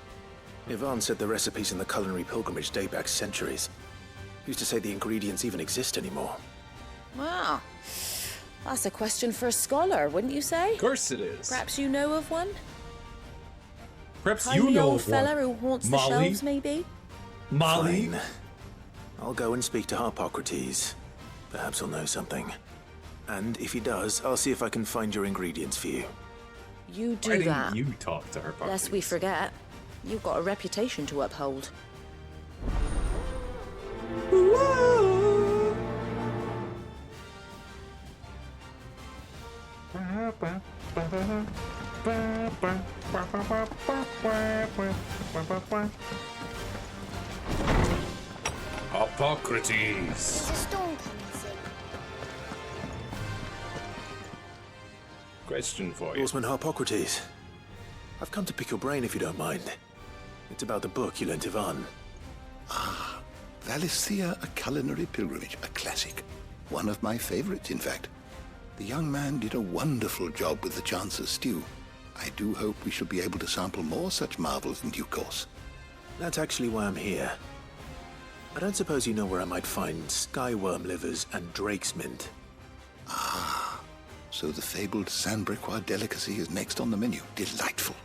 Ivan said the recipes in the culinary pilgrimage date back centuries. Who's to say the ingredients even exist anymore? Wow. That's a question for a scholar, wouldn't you say? Of course it is. Perhaps you know of one? Perhaps Kindly you know old of fella one. who haunts Molly? the shelves, maybe? Molly? Fine. I'll go and speak to Harpocrates. Perhaps he'll know something. And if he does, I'll see if I can find your ingredients for you. You do Why didn't that. you talk to her? Lest we forget, you've got a reputation to uphold. Hippocrates. There's a storm coming soon. Question for you. Horseman Hippocrates. I've come to pick your brain if you don't mind. It's about the book you lent Ivan. Ah, Valisthea, A Culinary Pilgrimage, a classic. One of my favorites, in fact. The young man did a wonderful job with the Chance's stew. I do hope we shall be able to sample more such marvels in due course. That's actually why I'm here. I don't suppose you know where I might find skyworm livers and drake's mint. Ah, so the fabled Sandbrequois delicacy is next on the menu. Delightful.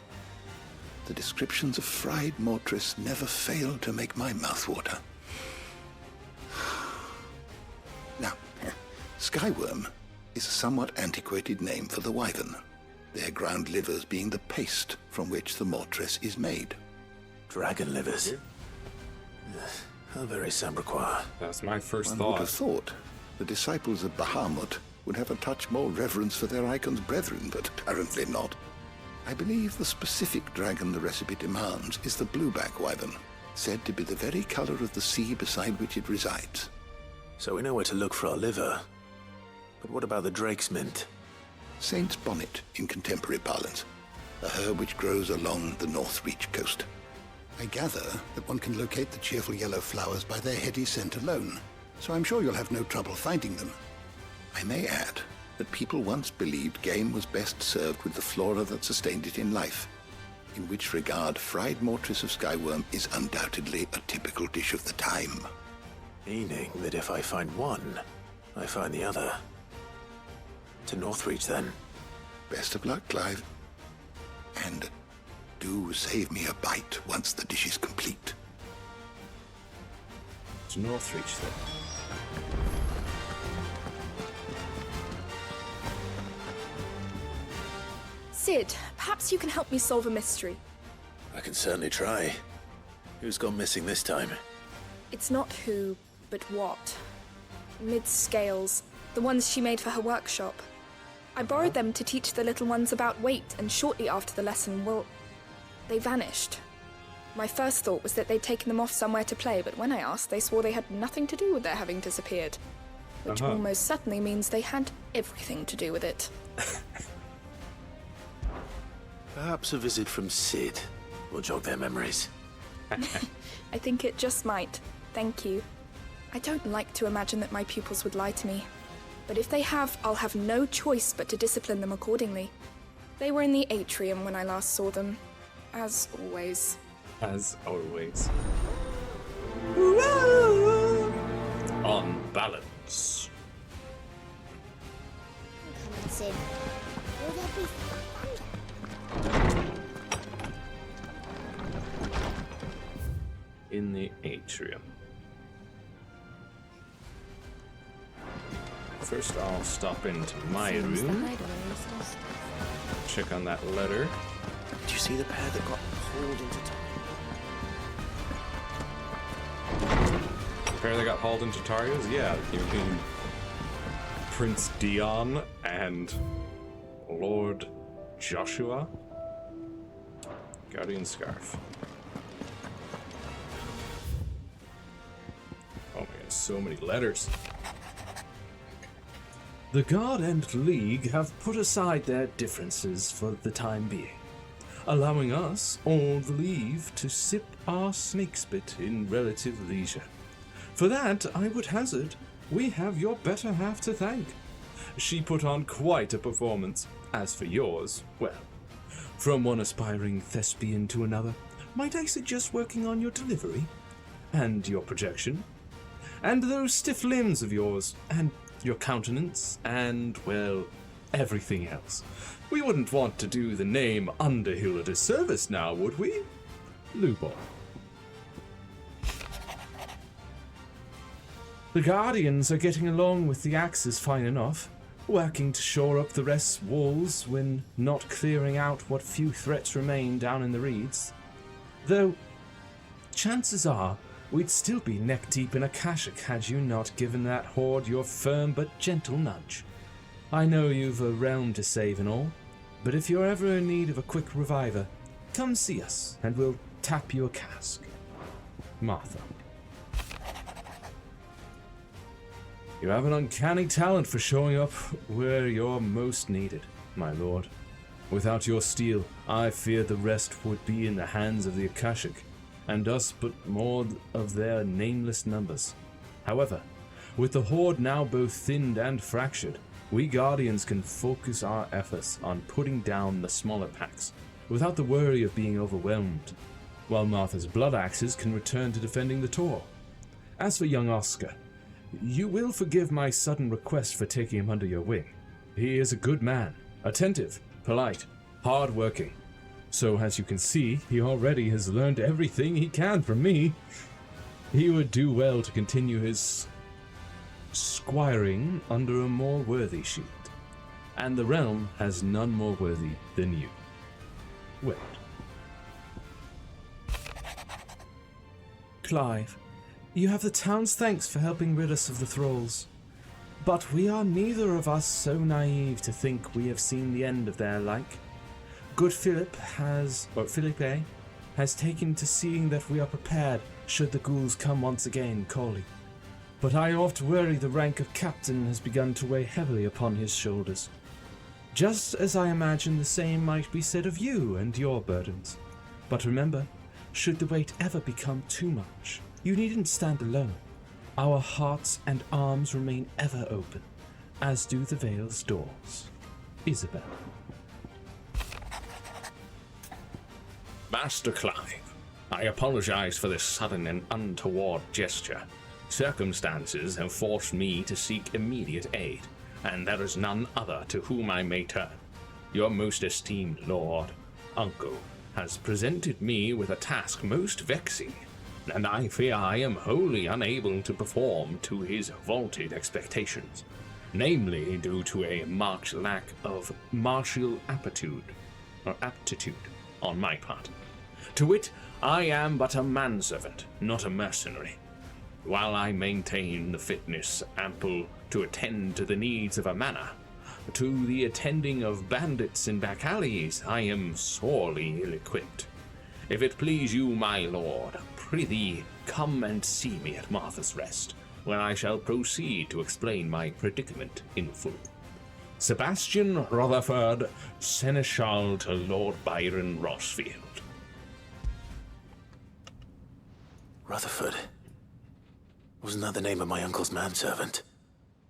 The descriptions of fried mortress never fail to make my mouth water. Now, skyworm is a somewhat antiquated name for the wyvern, their ground livers being the paste from which the mortress is made. Dragon livers? How very Sandbrequois. That's my first One thought. would have thought the disciples of Bahamut would have a touch more reverence for their icon's brethren, but apparently not. I believe the specific dragon the recipe demands is the blueback wyvern, said to be the very color of the sea beside which it resides. So we know where to look for our liver. But what about the drake's mint? Saint's bonnet in contemporary parlance, a herb which grows along the North Reach coast. I gather that one can locate the cheerful yellow flowers by their heady scent alone, so I'm sure you'll have no trouble finding them. I may add that people once believed game was best served with the flora that sustained it in life, in which regard fried mortress of skyworm is undoubtedly a typical dish of the time. Meaning that if I find one, I find the other. To Northreach, then. Best of luck, Clive. And do save me a bite once the dish is complete. To Northreach, then. Sid, perhaps you can help me solve a mystery. I can certainly try. Who's gone missing this time? It's not who, but what. Mid's scales, the ones she made for her workshop. I borrowed them to teach the little ones about weight, and shortly after the lesson, well, they vanished. My first thought was that they'd taken them off somewhere to play, but when I asked, they swore they had nothing to do with their having disappeared. Which almost certainly means they had everything to do with it. Perhaps a visit from Sid will jog their memories. I think it just might. Thank you. I don't like to imagine that my pupils would lie to me. But if they have, I'll have no choice but to discipline them accordingly. They were in the atrium when I last saw them. As always. As always. On balance. Come on, Sid. Will there be In the atrium. First, I'll stop into my room. Check on that letter. Did you see the pair that got hauled into The pair that got hauled into Tarios? Yeah, you mean Prince Dion and Lord Joshua? Guardian Scarf. Oh my god, so many letters. The Guard and League have put aside their differences for the time being, allowing us all the leave to sip our snakespit in relative leisure. For that, I would hazard, we have your better half to thank. She put on quite a performance. As for yours, well, from one aspiring thespian to another, might I suggest working on your delivery? And your projection? And those stiff limbs of yours, and your countenance, and, well, everything else. We wouldn't want to do the name Underhill a disservice now, would we? Lubor. The Guardians are getting along with the axes fine enough, working to shore up the rest's walls when not clearing out what few threats remain down in the reeds. Though, chances are, we'd still be neck-deep in Akashic had you not given that horde your firm but gentle nudge. I know you've a realm to save and all, But if you're ever in need of a quick reviver, come see us, and we'll tap you a cask. Martha. You have an uncanny talent for showing up where you're most needed, my lord. Without your steel, I fear the rest would be in the hands of the Akashic, and us but more of their nameless numbers. However, with the Horde now both thinned and fractured, we Guardians can focus our efforts on putting down the smaller packs, without the worry of being overwhelmed, while Martha's blood axes can return to defending the Tor. As for young Oscar, you will forgive my sudden request for taking him under your wing. He is a good man, attentive, polite, hard-working. So, as you can see, he already has learned everything he can from me. He would do well to continue his squiring under a more worthy shield, and the realm has none more worthy than you. Wait. Clive, you have the town's thanks for helping rid us of the thralls. But we are neither of us so naive to think we have seen the end of their like. Good Philippe has taken to seeing that we are prepared should the ghouls come once again calling. But I oft worry the rank of captain has begun to weigh heavily upon his shoulders. Just as I imagine the same might be said of you and your burdens. But remember, should the weight ever become too much, you needn't stand alone. Our hearts and arms remain ever open, as do the Vale's doors. Isabel. Master Clive, I apologize for this sudden and untoward gesture. Circumstances have forced me to seek immediate aid, and there is none other to whom I may turn. Your most esteemed lord, Uncle, has presented me with a task most vexing, and I fear I am wholly unable to perform to his vaulted expectations, namely due to a marked lack of martial aptitude on my part. To wit, I am but a manservant, not a mercenary. While I maintain the fitness ample to attend to the needs of a manor, to the attending of bandits in back alleys I am sorely ill-equipped. If it please you, my lord, prithee come and see me at Martha's Rest, where I shall proceed to explain my predicament in full. Sebastian Rutherford, Seneschal to Lord Byron Rossfield. Rutherford? Wasn't that the name of my uncle's manservant?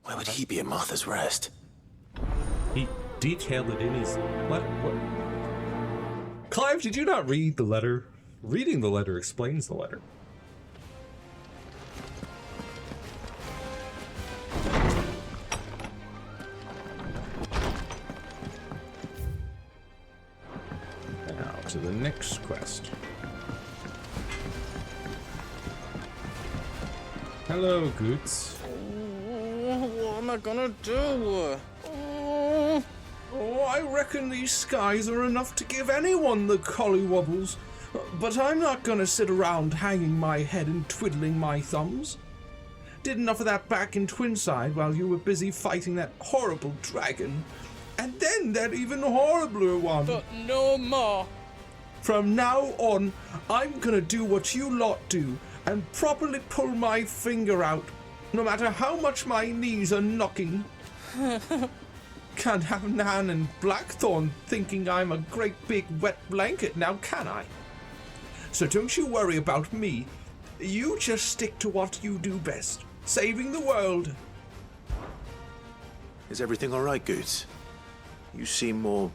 Why would he be at Martha's Rest? He detailed it in his letter. What? Clive, did you not read the letter? Reading the letter explains the letter. Now to the next quest. Hello, Goots. What am I gonna do? Oh, I reckon these skies are enough to give anyone the collywobbles. But I'm not gonna sit around hanging my head and twiddling my thumbs. Did enough of that back in Twinside while you were busy fighting that horrible dragon. And then that even horribler one. But no more. From now on, I'm gonna do what you lot do and properly pull my finger out, no matter how much my knees are knocking. Can't have Nan and Blackthorn thinking I'm a great big wet blanket now, can I? So don't you worry about me. You just stick to what you do best, saving the world. Is everything all right, Goots? You seem more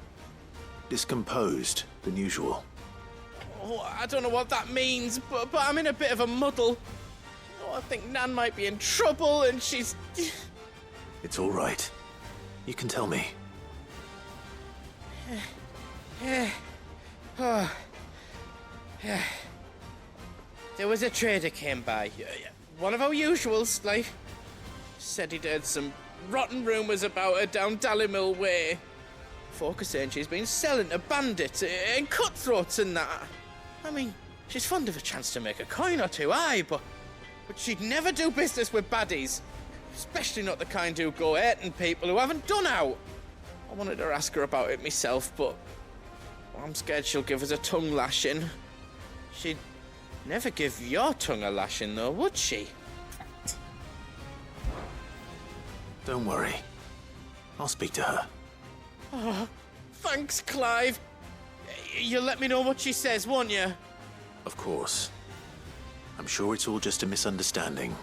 discomposed than usual. Oh, I don't know what that means, but I'm in a bit of a muddle. Oh, I think Nan might be in trouble and she's... It's all right. You can tell me. There was a trader came by. One of our usuals, like. Said he'd heard some rotten rumours about her down Dalimil Way. Folk are saying she's been selling to bandits and cutthroats and that. I mean, she's fond of a chance to make a coin or two, aye, but she'd never do business with baddies. Especially not the kind who go hurting people who haven't done out. I wanted to ask her about it myself, but I'm scared she'll give us a tongue lashing. She'd never give your tongue a lashing, though, would she? Don't worry. I'll speak to her. Oh, thanks, Clive. You'll let me know what she says, won't you? Of course. I'm sure it's all just a misunderstanding.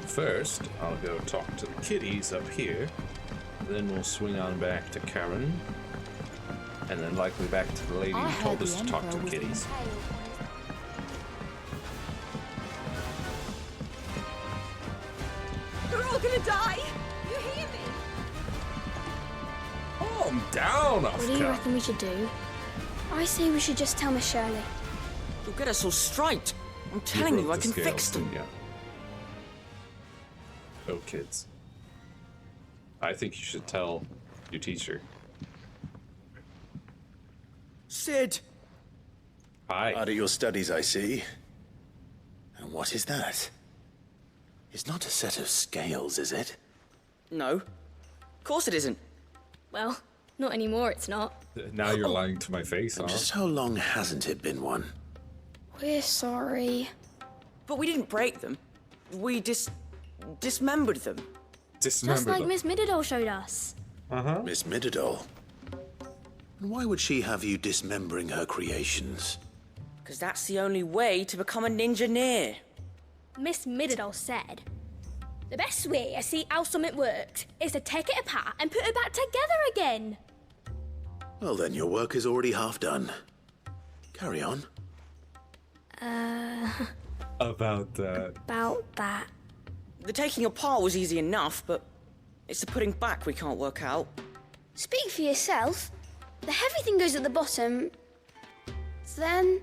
First, I'll go talk to the kitties up here. Then we'll swing on back to Karen. And then likely back to the lady who told us to talk to the kitties. We're all gonna die! You hear me? Calm down, What do you reckon we should do? I say we should just tell Miss Shirley. You'll get us all straight. I'm telling you, I can fix them. Yeah. Oh, kids. I think you should tell your teacher. Sid! Hi. Out of your studies, I see. And what is that? It's not a set of scales, is it? No. Of course it isn't. Well, not anymore, it's not. Now you're lying to my face, huh? Just how long hasn't it been one? We're sorry. But we didn't break them. We dismembered them. Just like Miss Mididol showed us. Uh-huh. Miss Mididol? And why would she have you dismembering her creations? Because that's the only way to become a ninja-neer. Miss Mididol said, the best way to see how something works is to take it apart and put it back together again. Well then, your work is already half done. Carry on. About that. About that. The taking apart was easy enough, but it's the putting back we can't work out. Speak for yourself. The heavy thing goes at the bottom. Then...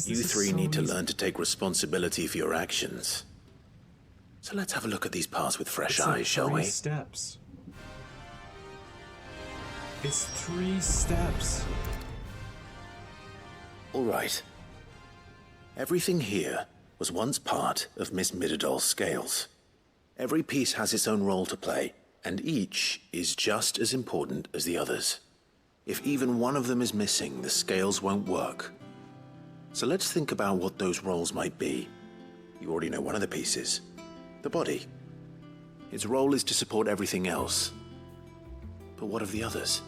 You three need to learn to take responsibility for your actions. So let's have a look at these parts with fresh eyes, shall we? 3 steps. It's 3 steps. All right. Everything here was once part of Miss Mididol's scales. Every piece has its own role to play, and each is just as important as the others. If even one of them is missing, the scales won't work. So let's think about what those roles might be. You already know one of the pieces. The body. Its role is to support everything else. But what of the others?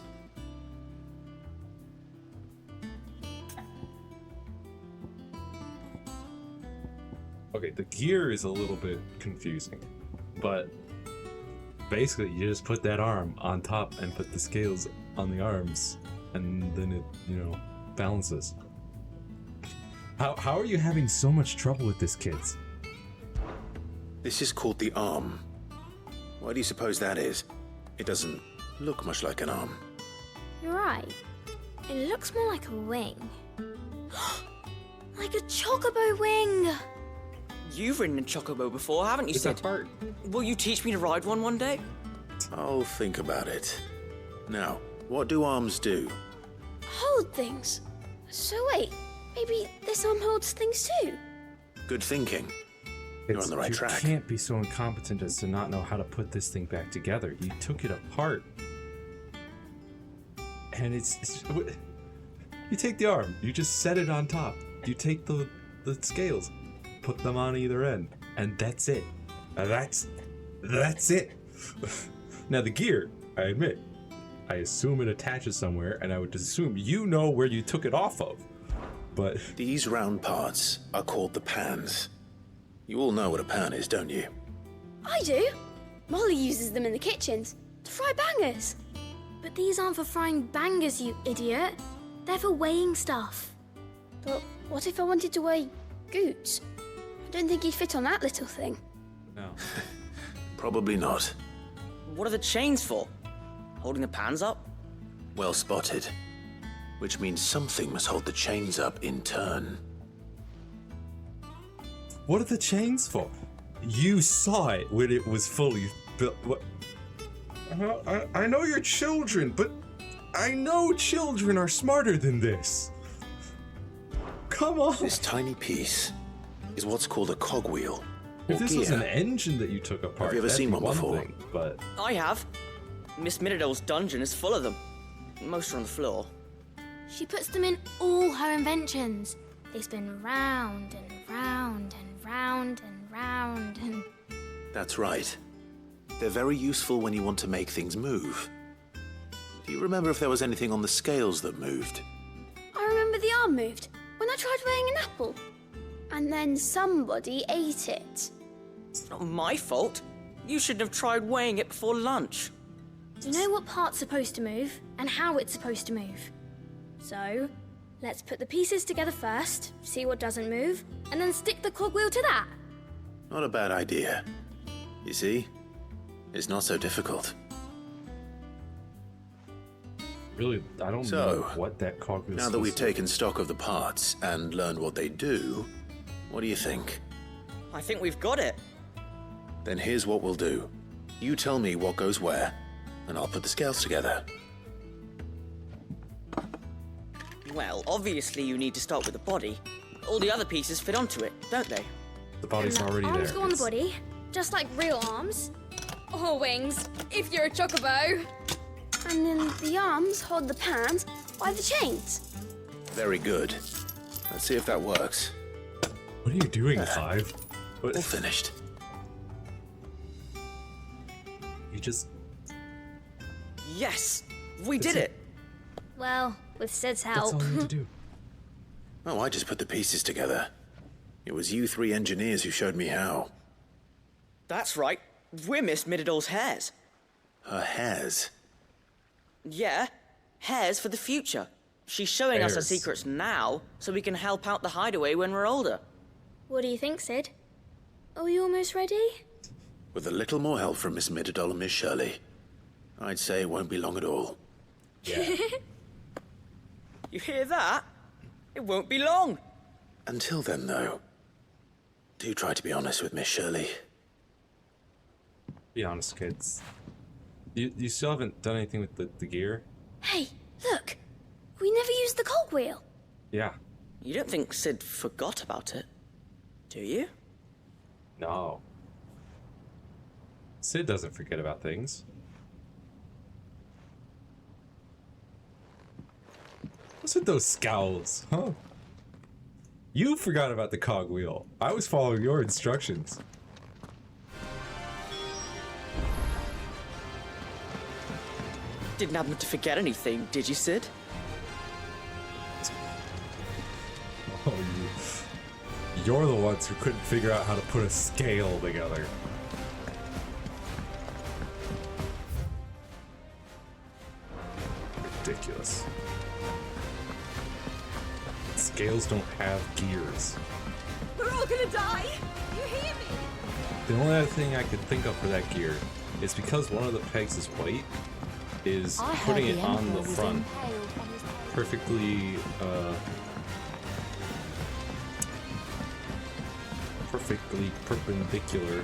Okay, the gear is a little bit confusing, but basically you just put that arm on top and put the scales on the arms, and then it, balances. How are you having so much trouble with this, kids? This is called the arm. Why do you suppose that is? It doesn't look much like an arm. You're right. It looks more like a wing. Like a chocobo wing! You've ridden a chocobo before, haven't you, Sid? Will you teach me to ride one day? I'll think about it. Now, what do arms do? Hold things. So wait, maybe this arm holds things too? Good thinking. You're on the right track. You can't be so incompetent as to not know how to put this thing back together. You took it apart. And it's you take the arm, you just set it on top. You take the scales, put them on either end, and that's it. That's it. Now the gear, I admit, I assume it attaches somewhere, and I would assume you know where you took it off of. But these round parts are called the pans. You all know what a pan is, don't you? I do. Molly uses them in the kitchens to fry bangers. But these aren't for frying bangers, you idiot. They're for weighing stuff. But what if I wanted to weigh Goots? I don't think he'd fit on that little thing. No. Probably not. What are the chains for? Holding the pans up? Well spotted. Which means something must hold the chains up in turn. What are the chains for? You saw it when it was fully built. What? I know you're children, but I know children are smarter than this. Come on. This tiny piece is what's called a cogwheel. If or this gear. was an engine that you took apart, Have you ever that'd seen be one before? thing, but I have. Miss Miradol's dungeon is full of them. Most are on the floor. She puts them in all her inventions. They spin round and round and round and round and... That's right. They're very useful when you want to make things move. Do you remember if there was anything on the scales that moved? I remember the arm moved when I tried weighing an apple. And then somebody ate it. It's not my fault. You shouldn't have tried weighing it before lunch. You know what part's supposed to move and how it's supposed to move. So, let's put the pieces together first, see what doesn't move, and then stick the cogwheel to that. Not a bad idea. You see? It's not so difficult. really, I don't know what that cogwheel is. Now that we've taken stock of the parts and learned what they do, what do you think? I think we've got it. Then here's what we'll do. You tell me what goes where, and I'll put the scales together. Well, obviously you need to start with the body. All the other pieces fit onto it, don't they? The body's already Arms there. go on the body, just like real arms. Or wings, if you're a chocobo. And then the arms hold the pans by the chains. Very good. Let's see if that works. What are you doing, Clive? All finished. You just... Yes! We did it! Well, with Sid's help. That's all you need to do. Oh, I just put the pieces together. It was you three engineers who showed me how. That's right. We're Miss Miradol's hairs. Her hairs? Yeah, hairs for the future. She's showing us her Hairs. secrets now, so we can help out the hideaway when we're older. What do you think, Sid? Are we almost ready? With a little more help from Miss Miradol and Miss Shirley, I'd say it won't be long at all. You hear that? It won't be long. Until then, though, do try to be honest with Miss Shirley. Be honest, kids. You still haven't done anything with the gear? Hey, look! We never used the cogwheel. Yeah. You don't think Sid forgot about it, do you? No. Sid doesn't forget about things. What's with those scowls, huh? You forgot about the cogwheel. I was following your instructions. Didn't happen to forget anything, did you, Sid? Oh, you're the ones who couldn't figure out how to put a scale together. Ridiculous. Scales don't have gears. We're all gonna die! You hear me? The only other thing I could think of for that gear is because one of the pegs is white, is I heard putting the it on Emperor the was front impaled on his perfectly, perfectly perpendicular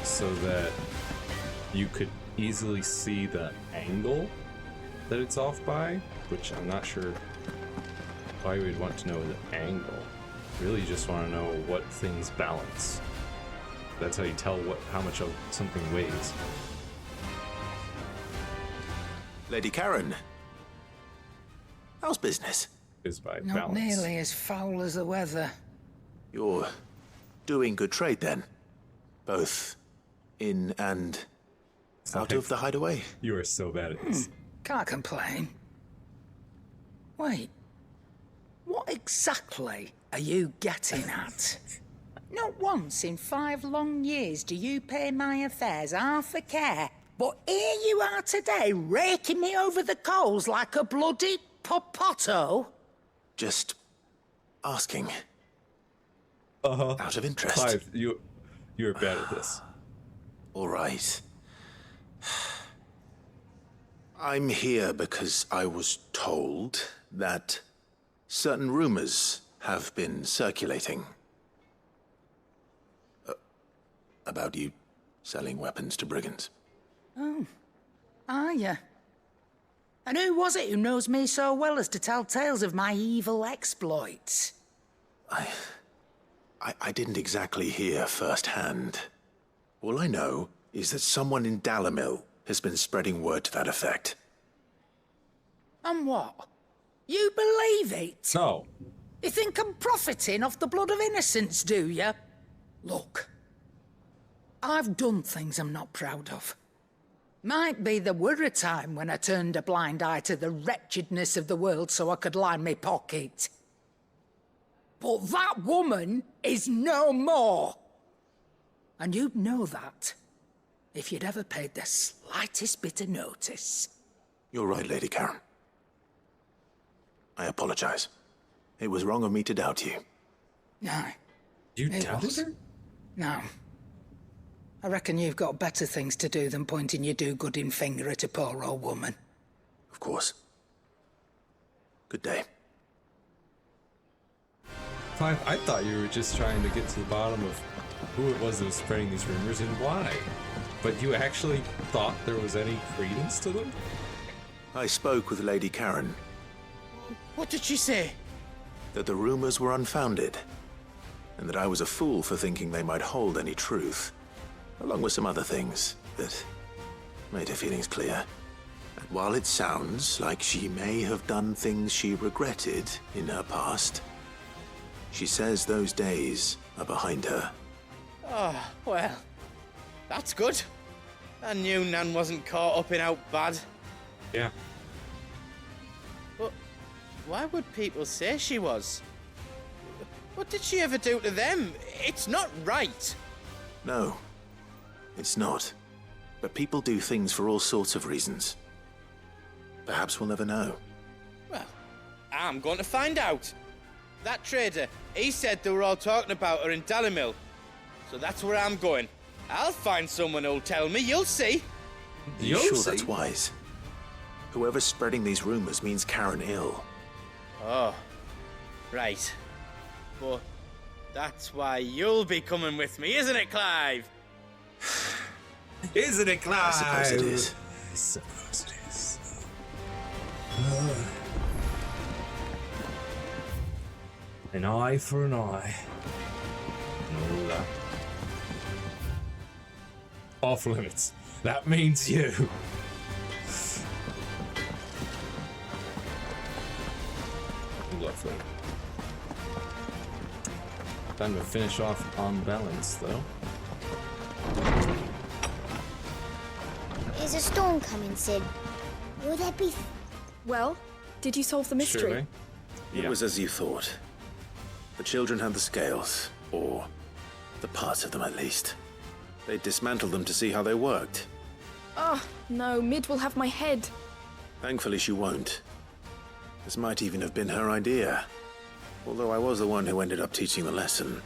so that you could easily see the angle that it's off by, which I'm not sure why we'd want to know the angle. Really just want to know what things balance. That's how you tell how much of something weighs. Lady Karen, how's business? Is by Not balance. nearly as foul as the weather. You're doing good trade then? Both in and out of the hideaway? You are so bad at this. Can't complain. Wait. What exactly are you getting at? Not once in 5 long years do you pay my affairs half a care. But here you are today, raking me over the coals like a bloody popoto. Just asking. Uh-huh. Out of interest. Clive, you're bad at this. All right. I'm here because I was told that certain rumors have been circulating about you selling weapons to brigands. Oh. Are you? And who was it who knows me so well as to tell tales of my evil exploits? I didn't exactly hear firsthand. All I know is that someone in Dalimil has been spreading word to that effect. And what? You believe it? No. You think I'm profiting off the blood of innocents, do you? Look, I've done things I'm not proud of. Might be there were a time when I turned a blind eye to the wretchedness of the world so I could line my pocket. But that woman is no more. And you'd know that if you'd ever paid the slightest bit of notice. You're right, Lady Karen. I apologize. It was wrong of me to doubt you. No. You doubted her? No. I reckon you've got better things to do than pointing your do-gooding finger at a poor old woman. Of course. Good day. Clive, I thought you were just trying to get to the bottom of who it was that was spreading these rumors and why. But you actually thought there was any credence to them? I spoke with Lady Karen. What did she say? That the rumors were unfounded, and that I was a fool for thinking they might hold any truth, along with some other things that made her feelings clear. And while it sounds like she may have done things she regretted in her past, she says those days are behind her. Oh, well, that's good. I knew Nan wasn't caught up in out bad. Yeah. But why would people say she was? What did she ever do to them? It's not right. No, it's not. But people do things for all sorts of reasons. Perhaps we'll never know. Well, I'm going to find out. That trader, he said they were all talking about her in Dalimil. So that's where I'm going. I'll find someone who'll tell me, you'll see. You sure that's wise? Whoever's spreading these rumors means Karen ill. Oh, right. But that's why you'll be coming with me, isn't it, Clive? Isn't it, Clive? I suppose it is. I suppose it is. An eye for an eye. And all that. Off limits. That means you. Lovely. Time to finish off on balance, though. Is a storm coming, Sid? Will there be... Well, did you solve the mystery? Surely. It was as you thought. The children had the scales, or the parts of them at least. They dismantled them to see how they worked. Oh, no, Mid will have my head. Thankfully she won't. This might even have been her idea. Although I was the one who ended up teaching the lesson.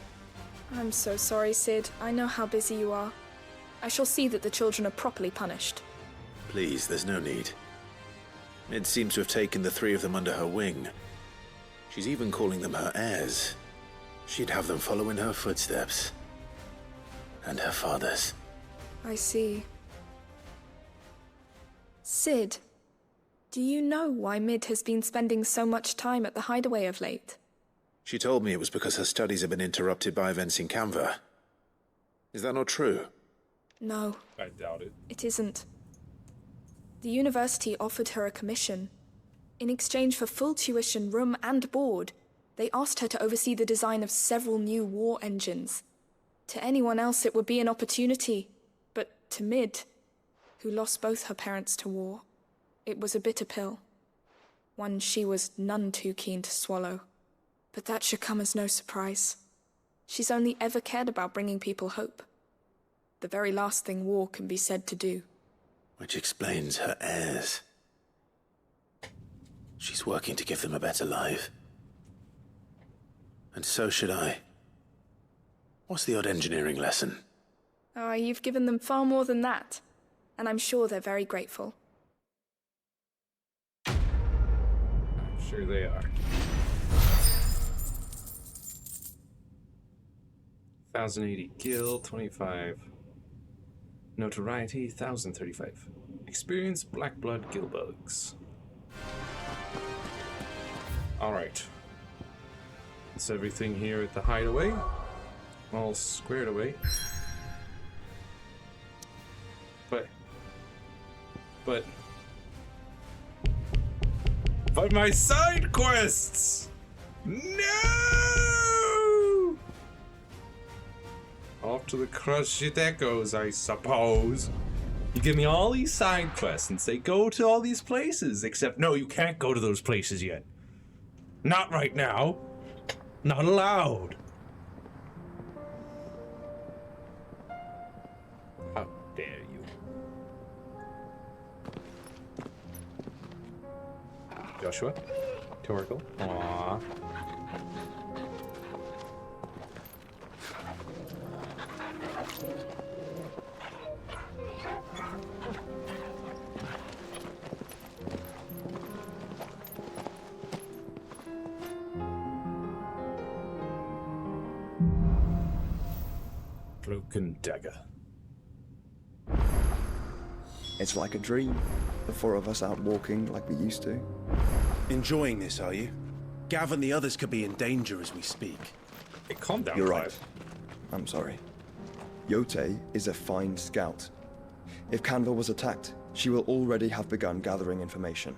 I'm so sorry, Sid. I know how busy you are. I shall see that the children are properly punished. Please, there's no need. Mid seems to have taken the three of them under her wing. She's even calling them her heirs. She'd have them follow in her footsteps. And her father's. I see. Sid, do you know why Mid has been spending so much time at the hideaway of late? She told me it was because her studies have been interrupted by events in Canva. Is that not true? No. I doubt it. It isn't. The university offered her a commission. In exchange for full tuition, room and board, they asked her to oversee the design of several new war engines. To anyone else it would be an opportunity, but to Mid, who lost both her parents to war, it was a bitter pill. One she was none too keen to swallow. But that should come as no surprise. She's only ever cared about bringing people hope. The very last thing war can be said to do. Which explains her heirs. She's working to give them a better life. And so should I. What's the odd engineering lesson? Ah, you've given them far more than that. And I'm sure they're very grateful. I'm sure they are. 1080 gil, 25 Notoriety 1035. Experience black blood gillbugs. Alright. That's everything here at the hideaway. All squared away. But my side quests! No! Off to the crushed echoes, I suppose. You give me all these side quests and say go to all these places, except no, you can't go to those places yet. Not right now. Not allowed. How dare you? Joshua? Torgal? Aww. Broken dagger. It's like a dream. The four of us out walking like we used to. Enjoying this, are you? Gav and the others could be in danger as we speak. Hey, calm down, You're right. I'm sorry. Yote is a fine scout. If Canville was attacked, she will already have begun gathering information.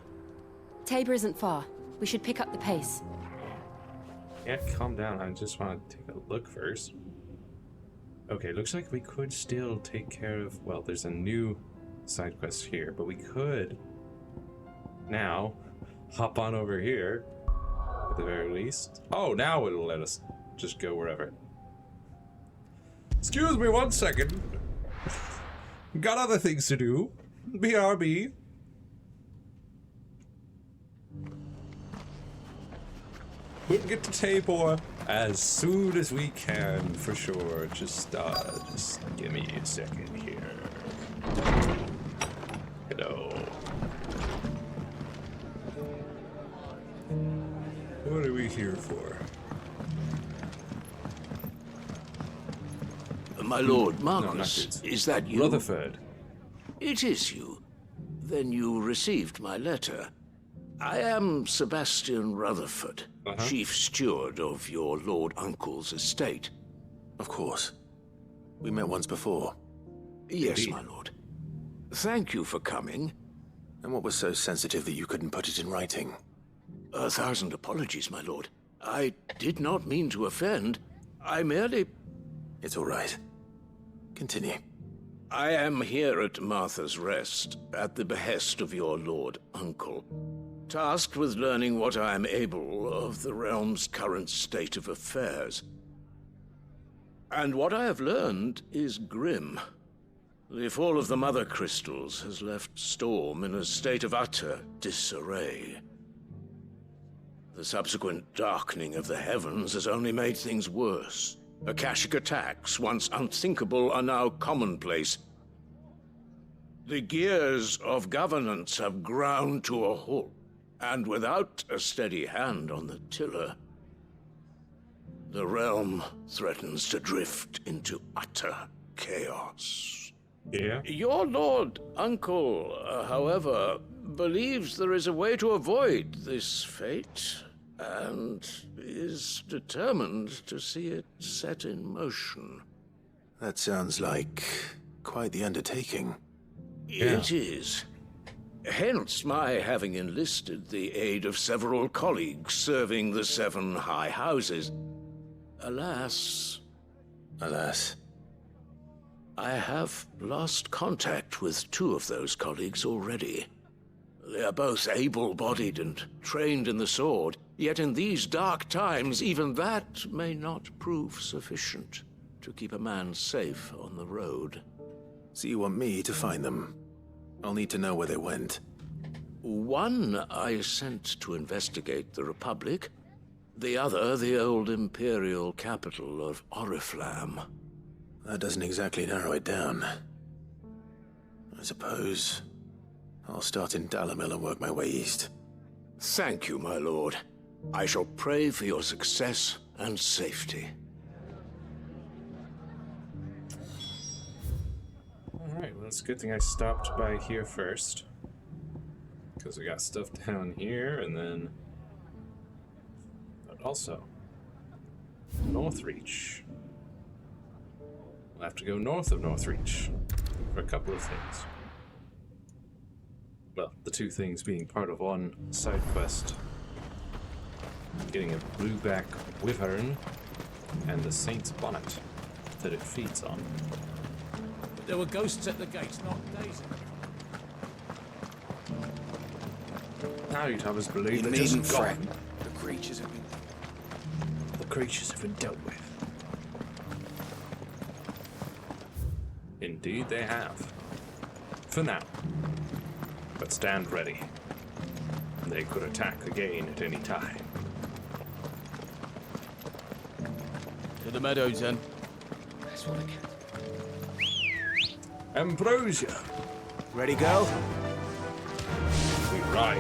Tabor isn't far. We should pick up the pace. Yeah, calm down. I just want to take a look first. Okay, looks like we could still take care of... Well, there's a new side quest here, but we could now hop on over here at the very least. Oh, now it'll let us just go wherever. Excuse me 1 second. Got other things to do. BRB. We'll get to Tabor as soon as we can, for sure. Just give me a second here. Hello. What are we here for? My lord, No, not Marcus, good. is that you? Rutherford. It is you. Then you received my letter. I am Sebastian Rutherford, chief steward of your lord uncle's estate. Of course. We met once before. Yes, Indeed. my lord. Thank you for coming. And what was so sensitive that you couldn't put it in writing? 1,000 apologies, my lord. I did not mean to offend. I merely... It's all right. Continue. I am here at Martha's Rest, at the behest of your lord uncle, tasked with learning what I am able of the realm's current state of affairs. And what I have learned is grim. The fall of the Mother Crystals has left Storm in a state of utter disarray. The subsequent darkening of the heavens has only made things worse. Akashic attacks, once unthinkable, are now commonplace. The gears of governance have ground to a halt, and without a steady hand on the tiller, the realm threatens to drift into utter chaos. Yeah? Your lord uncle, however, believes there is a way to avoid this fate, and is determined to see it set in motion. That sounds like quite the undertaking. It is. Hence my having enlisted the aid of several colleagues serving the 7 high houses. Alas, I have lost contact with 2 of those colleagues already. They are both able-bodied and trained in the sword, yet in these dark times, even that may not prove sufficient to keep a man safe on the road. So you want me to find them? I'll need to know where they went. One I sent to investigate the Republic, the other the old Imperial capital of Oriflamme. That doesn't exactly narrow it down. I suppose I'll start in Dalimil and work my way east. Thank you, my lord. I shall pray for your success and safety. Alright, It's a good thing I stopped by here first. Because we got stuff down here, and then... But also... Northreach. We'll have to go north of Northreach for a couple of things. Well, the two things being part of one side quest. Getting a blueback wyvern and the saint's bonnet that it feeds on. There were ghosts at the gates not days ago. Now you'd have us believe You they're just needn't gone. fret. The creatures have been... The creatures have been dealt with. Indeed they have. For now. But stand ready. They could attack again at any time. To the meadows, then. That's what I can. Ambrosia. Ready, go? We ride.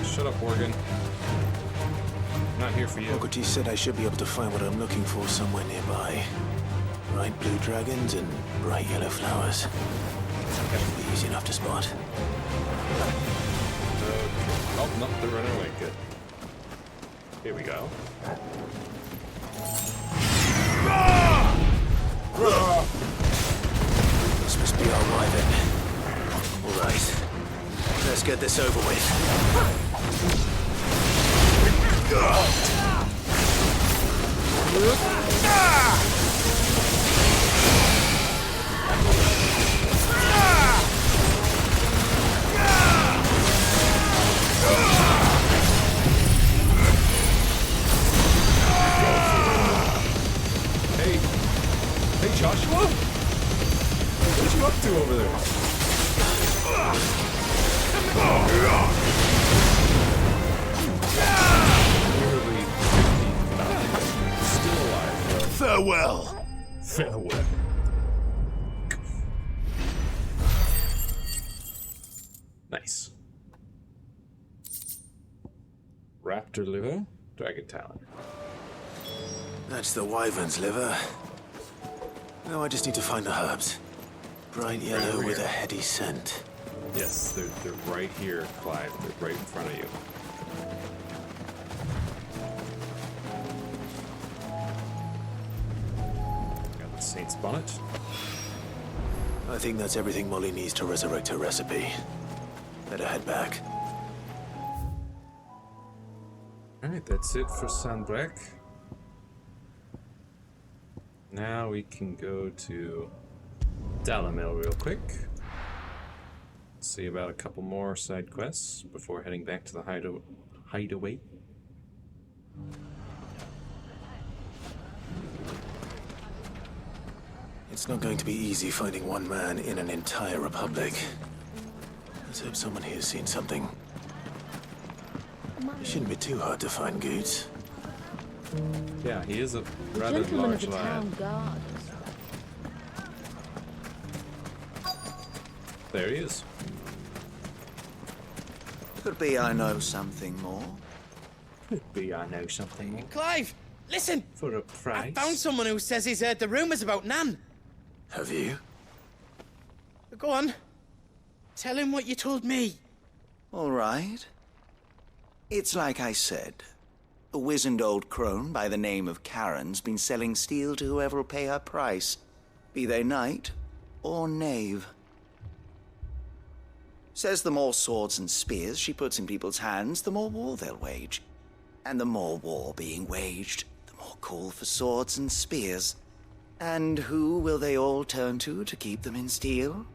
Shut up, Morgan. I'm not here for you. Ogati said I should be able to find what I'm looking for somewhere nearby. Bright blue dragons and bright yellow flowers. That should be easy enough to spot. Oh, no, they're running away. Good. Here we go. This must be our wyvern. All right. Let's get this over with. Hey, Joshua? What you up to over there? Still alive. Farewell. Farewell. Nice. Raptor liver, dragon talon. That's the wyvern's liver. Now I just need to find the herbs. Bright yellow with a heady scent. Yes, they're right here, Clive. They're right in front of you. Got the saint's bonnet. I think that's everything Molly needs to resurrect her recipe. Better head back. Alright, that's it for Sanbreque. Now we can go to Dalimil real quick. See about a couple more side quests before heading back to the hideaway. It's not going to be easy finding one man in an entire republic. Let's hope someone here's seen something. It shouldn't be too hard to find Goots. Yeah, he is a rather Gentleman large of the lad. town guard. There he is. Could be I know something more. Could be I know something more. Clive, listen! For a price. I found someone who says he's heard the rumors about Nan. Have you? Go on. Tell him what you told me. All right. It's like I said. A wizened old crone by the name of Karen's been selling steel to whoever will pay her price, be they knight or knave. Says the more swords and spears she puts in people's hands, the more war they'll wage. And the more war being waged, the more call for swords and spears. And who will they all turn to keep them in steel?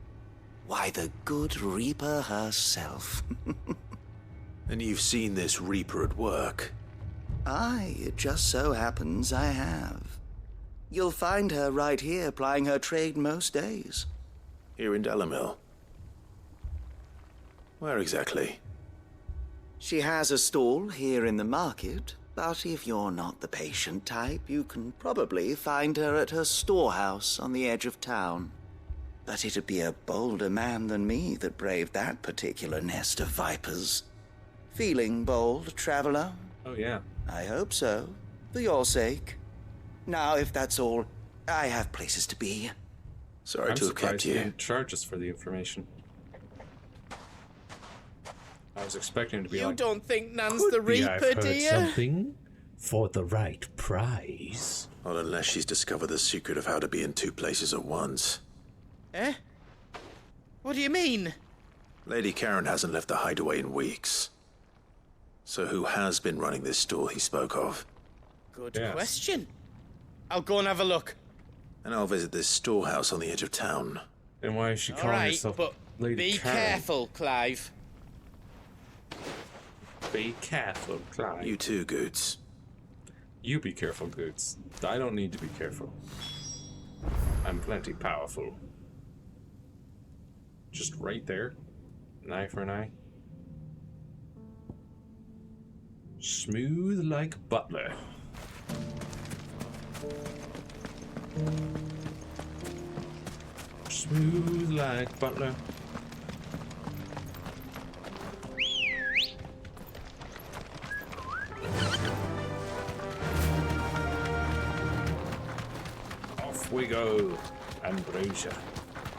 Why, the good Reaper herself. And you've seen this Reaper at work? Aye, it just so happens I have. You'll find her right here plying her trade most days. Here in Dalimil? Where exactly? She has a stall here in the market, but if you're not the patient type, you can probably find her at her storehouse on the edge of town. But it'd be a bolder man than me that braved that particular nest of vipers. Feeling bold, traveler? Oh, yeah. I hope so. For your sake. Now, if that's all, I have places to be. Sorry I'm to have kept surprised you you. didn't charge us for the information. I was expecting to be You like, don't think Nan's "Could the be I've Reaper, heard do you? something for the right price." Not unless she's discovered the secret of how to be in two places at once. Eh? What do you mean? Lady Karen hasn't left the hideaway in weeks. So who has been running this store he spoke of? Good question. I'll go and have a look. And I'll visit this storehouse on the edge of town. Then why is she All calling right, herself but Lady be Karen? careful, Clive. Be careful, Clyde. You too, Goots. You be careful, Goots. I don't need to be careful. I'm plenty powerful. Just right there. An eye for an eye. Smooth like butter. Smooth like butter. Off we go, Ambrosia.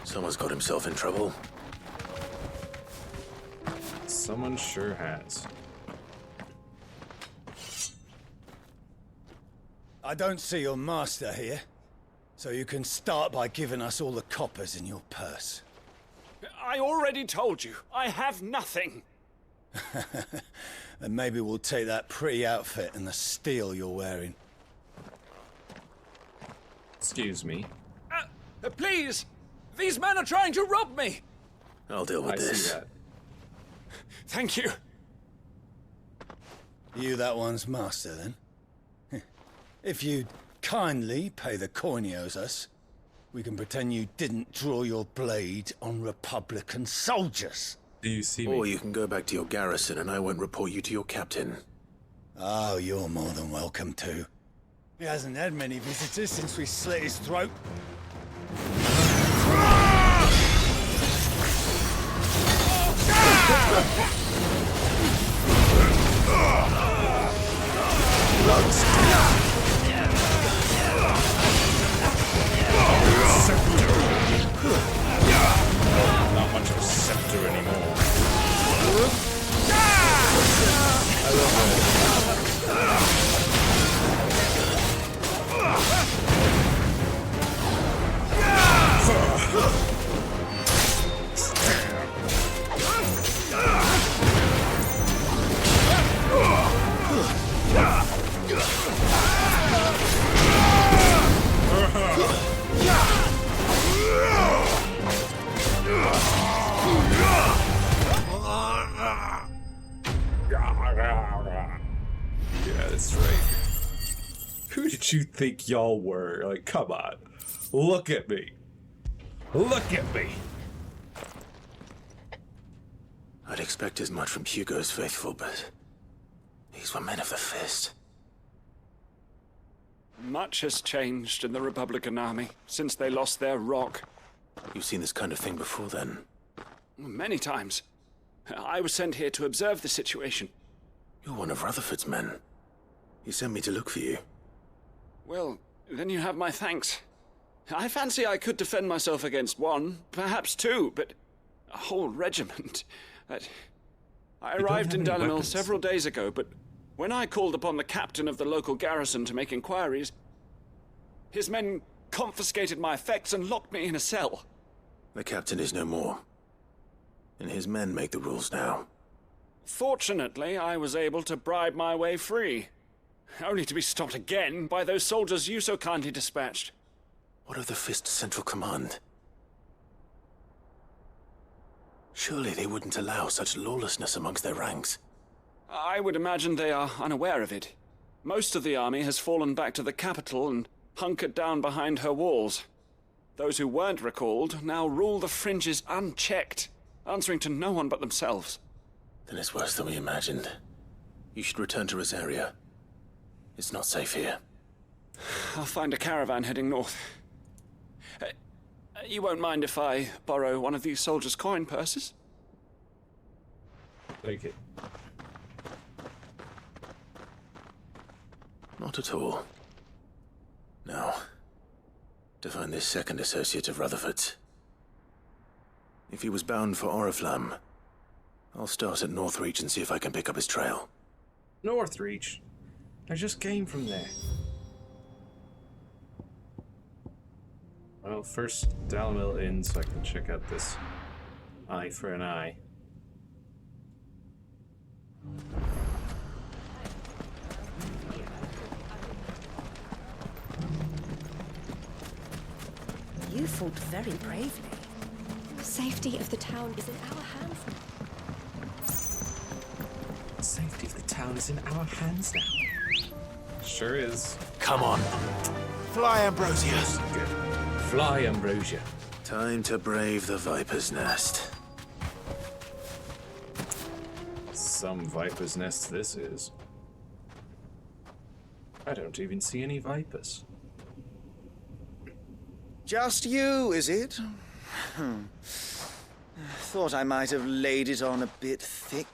Someone's got himself in trouble. Someone sure has. I don't see your master here, so you can start by giving us all the coppers in your purse. I already told you, I have nothing. And maybe we'll take that pretty outfit and the steel you're wearing. Excuse me. Please! These men are trying to rob me! I'll deal with I this. see that. Thank you. You that one's master, then? If you'd kindly pay the coin he owes us, we can pretend you didn't draw your blade on Republican soldiers. Do you see me? Or you can go back to your garrison and I won't report you to your captain. Oh, you're more than welcome to. He hasn't had many visitors since we slit his throat. Not much of a scepter anymore. I love Yeah, that's right. Who did you think y'all were? Like, come on. Look at me. Look at me. I'd expect as much from Hugo's faithful, but these were men of the fist. Much has changed in the Republican Army since they lost their rock. You've seen this kind of thing before, then? Many times. I was sent here to observe the situation. You're one of Rutherford's men. He sent me to look for you. Well, then you have my thanks. I fancy I could defend myself against one, perhaps two, but a whole regiment. I arrived in Dalimil several days ago, but when I called upon the captain of the local garrison to make inquiries, his men confiscated my effects and locked me in a cell. The captain is no more. And his men make the rules now. Fortunately, I was able to bribe my way free. Only to be stopped again by those soldiers you so kindly dispatched. What of the Fist Central Command? Surely they wouldn't allow such lawlessness amongst their ranks. I would imagine they are unaware of it. Most of the army has fallen back to the capital and hunkered down behind her walls. Those who weren't recalled now rule the fringes unchecked, answering to no one but themselves. Then it's worse than we imagined. You should return to Rosaria. It's not safe here. I'll find a caravan heading north. You won't mind if I borrow one of these soldiers' coin purses? Take it. Not at all. Now, to find this second associate of Rutherford's. If he was bound for Oriflamme, I'll start at Northreach and see if I can pick up his trail. Northreach? I just came from there. Well, first Dalimil Inn so I can check out this eye for an eye. You fought very bravely. The safety of the town is in our hands. The safety of the town is in our hands now. Sure is. Come on. Fly, Ambrosia. Good. Fly, Ambrosia. Time to brave the Viper's Nest. Some Viper's Nest this is. I don't even see any Vipers. Just you, is it? Thought I might have laid it on a bit thick.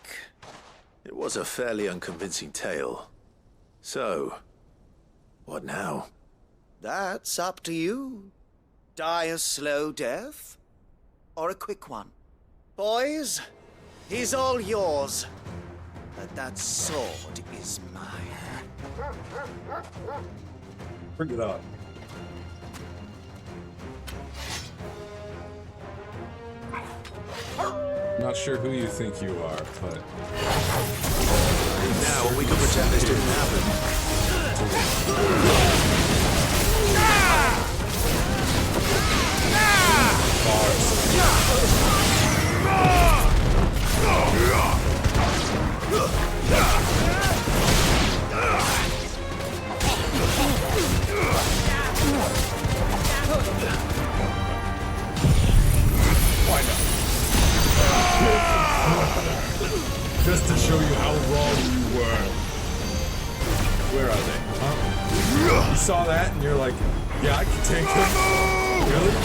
It was a fairly unconvincing tale. So, what now? That's up to you. Die a slow death, or a quick one. Boys, he's all yours. But that sword is mine. Bring it on. Not sure who you think you are, but... Now we can pretend this didn't Why not? Just to show you how wrong you were. Where are they? Huh? You saw that and you're like, yeah, I can take him. Really?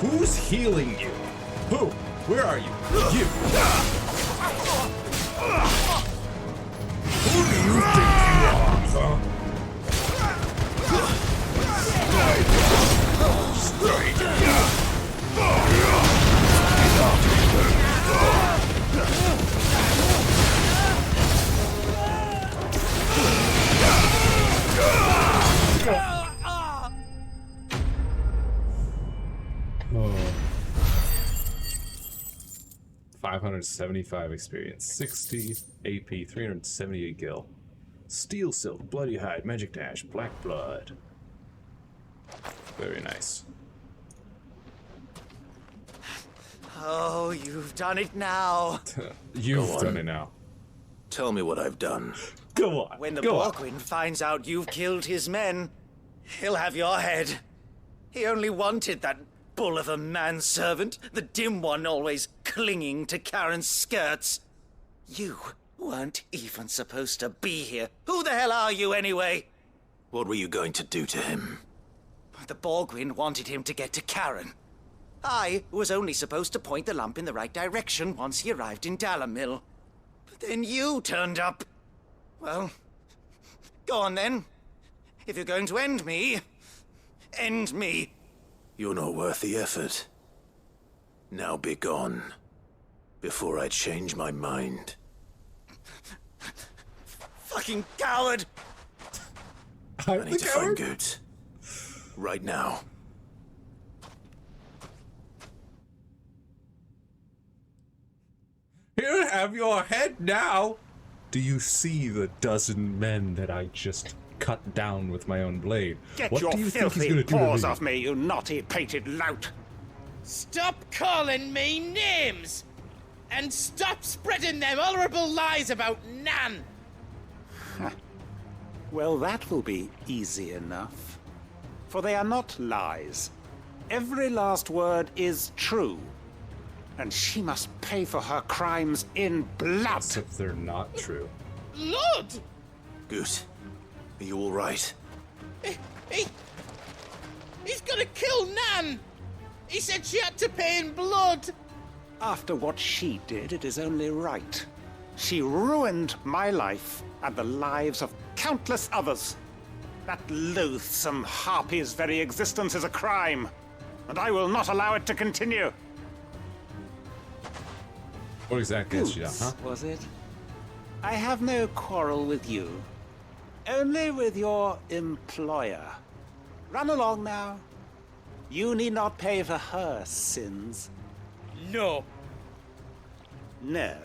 Who's healing you? Who? Where are you? You! Who do you think you are, huh? Oh. 575 experience, 60 AP, 378 gil. Steel Silk, Bloody Hide, Magic Dash, Black Blood. Very nice. Oh, you've done it now. You've done it now. Tell me what I've done. Go on. When the go Borgwyn finds out you've killed his men, he'll have your head. He only wanted that bull of a manservant, the dim one always clinging to Karen's skirts. You weren't even supposed to be here. Who the hell are you anyway? What were you going to do to him? The Borgwyn wanted him to get to Karen. I was only supposed to point the lamp in the right direction once he arrived in Dalimil. But then you turned up. Well, go on then. If you're going to end me, end me. You're not worth the effort. Now be gone, before I change my mind. Fucking coward! I need to find Goetz. Right now. have your head now. Do you see the dozen men that I just cut down with my own blade? Get what your do you think he's filthy gonna do to paws me? off me, you naughty-pated lout! Stop calling me names! And stop spreading them horrible lies about Nan! Well, that will be easy enough. For they are not lies. Every last word is true. And she must pay for her crimes in blood. Except they're not true. Blood! Goose, are you all right? He's gonna kill Nan! He said she had to pay in blood! After what she did, it is only right. She ruined my life and the lives of countless others. That loathsome harpy's very existence is a crime, and I will not allow it to continue. What exactly is she Goose, done, huh? was it? I have no quarrel with you. Only with your employer. Run along now. You need not pay for her sins. No. No?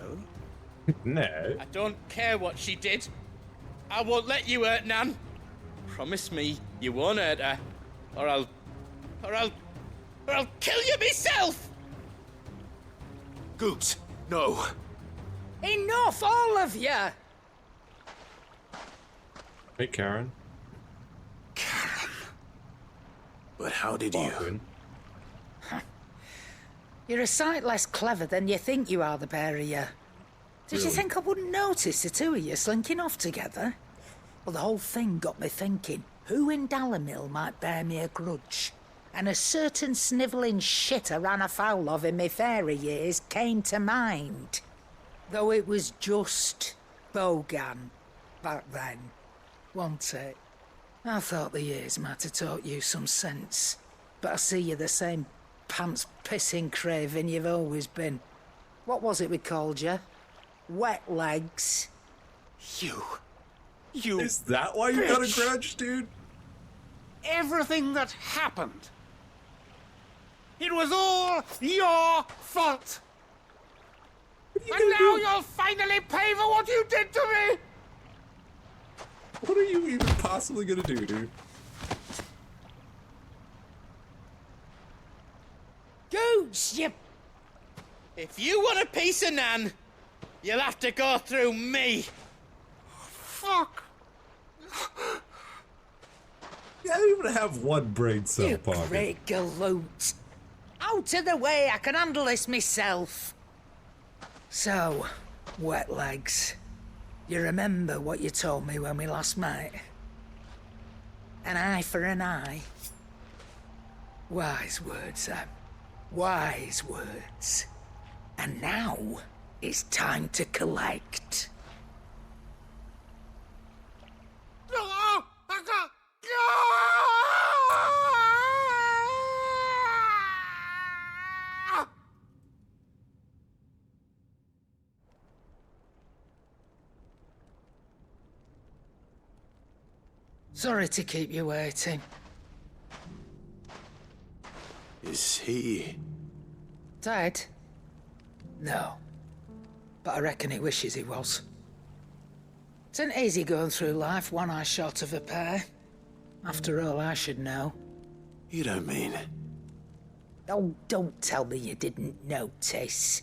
No. I don't care what she did. I won't let you hurt Nan. Promise me you won't hurt her, or I'll kill you myself! Goose, no. Enough, all of you! Hey, Karen. But how did you? You're a sight less clever than you think you are, the pair of you. Did you Really? think I wouldn't notice the two of you slinking off together? Well, the whole thing got me thinking, who in Dalamil might bear me a grudge? And a certain snivelling shit I ran afoul of in my fairy years came to mind. Though it was just Bogan back then, wasn't it? I thought the years might have taught you some sense, but I see you're the same pants-pissing craven you've always been. What was it we called you? Wet legs. You. Is that why you got a bitch. grudge, dude? Everything that happened. It was all your fault. And now you'll finally pay for what you did to me. What are you even possibly gonna do, dude? Goose, you... If you want a piece of Nan, you'll have to go through me. Fuck. You don't even have one brain cell You pocket. great galoot. Out of the way, I can handle this myself. So, wet legs. You remember what you told me when we last met? An eye for an eye. Wise words, Sam. Wise words. And now, it's time to collect. Sorry to keep you waiting. Is he? Dead? No. But I reckon he wishes he was. It isn't easy going through life one eye short of a pair. After all, I should know. You don't mean? Oh, don't tell me you didn't notice.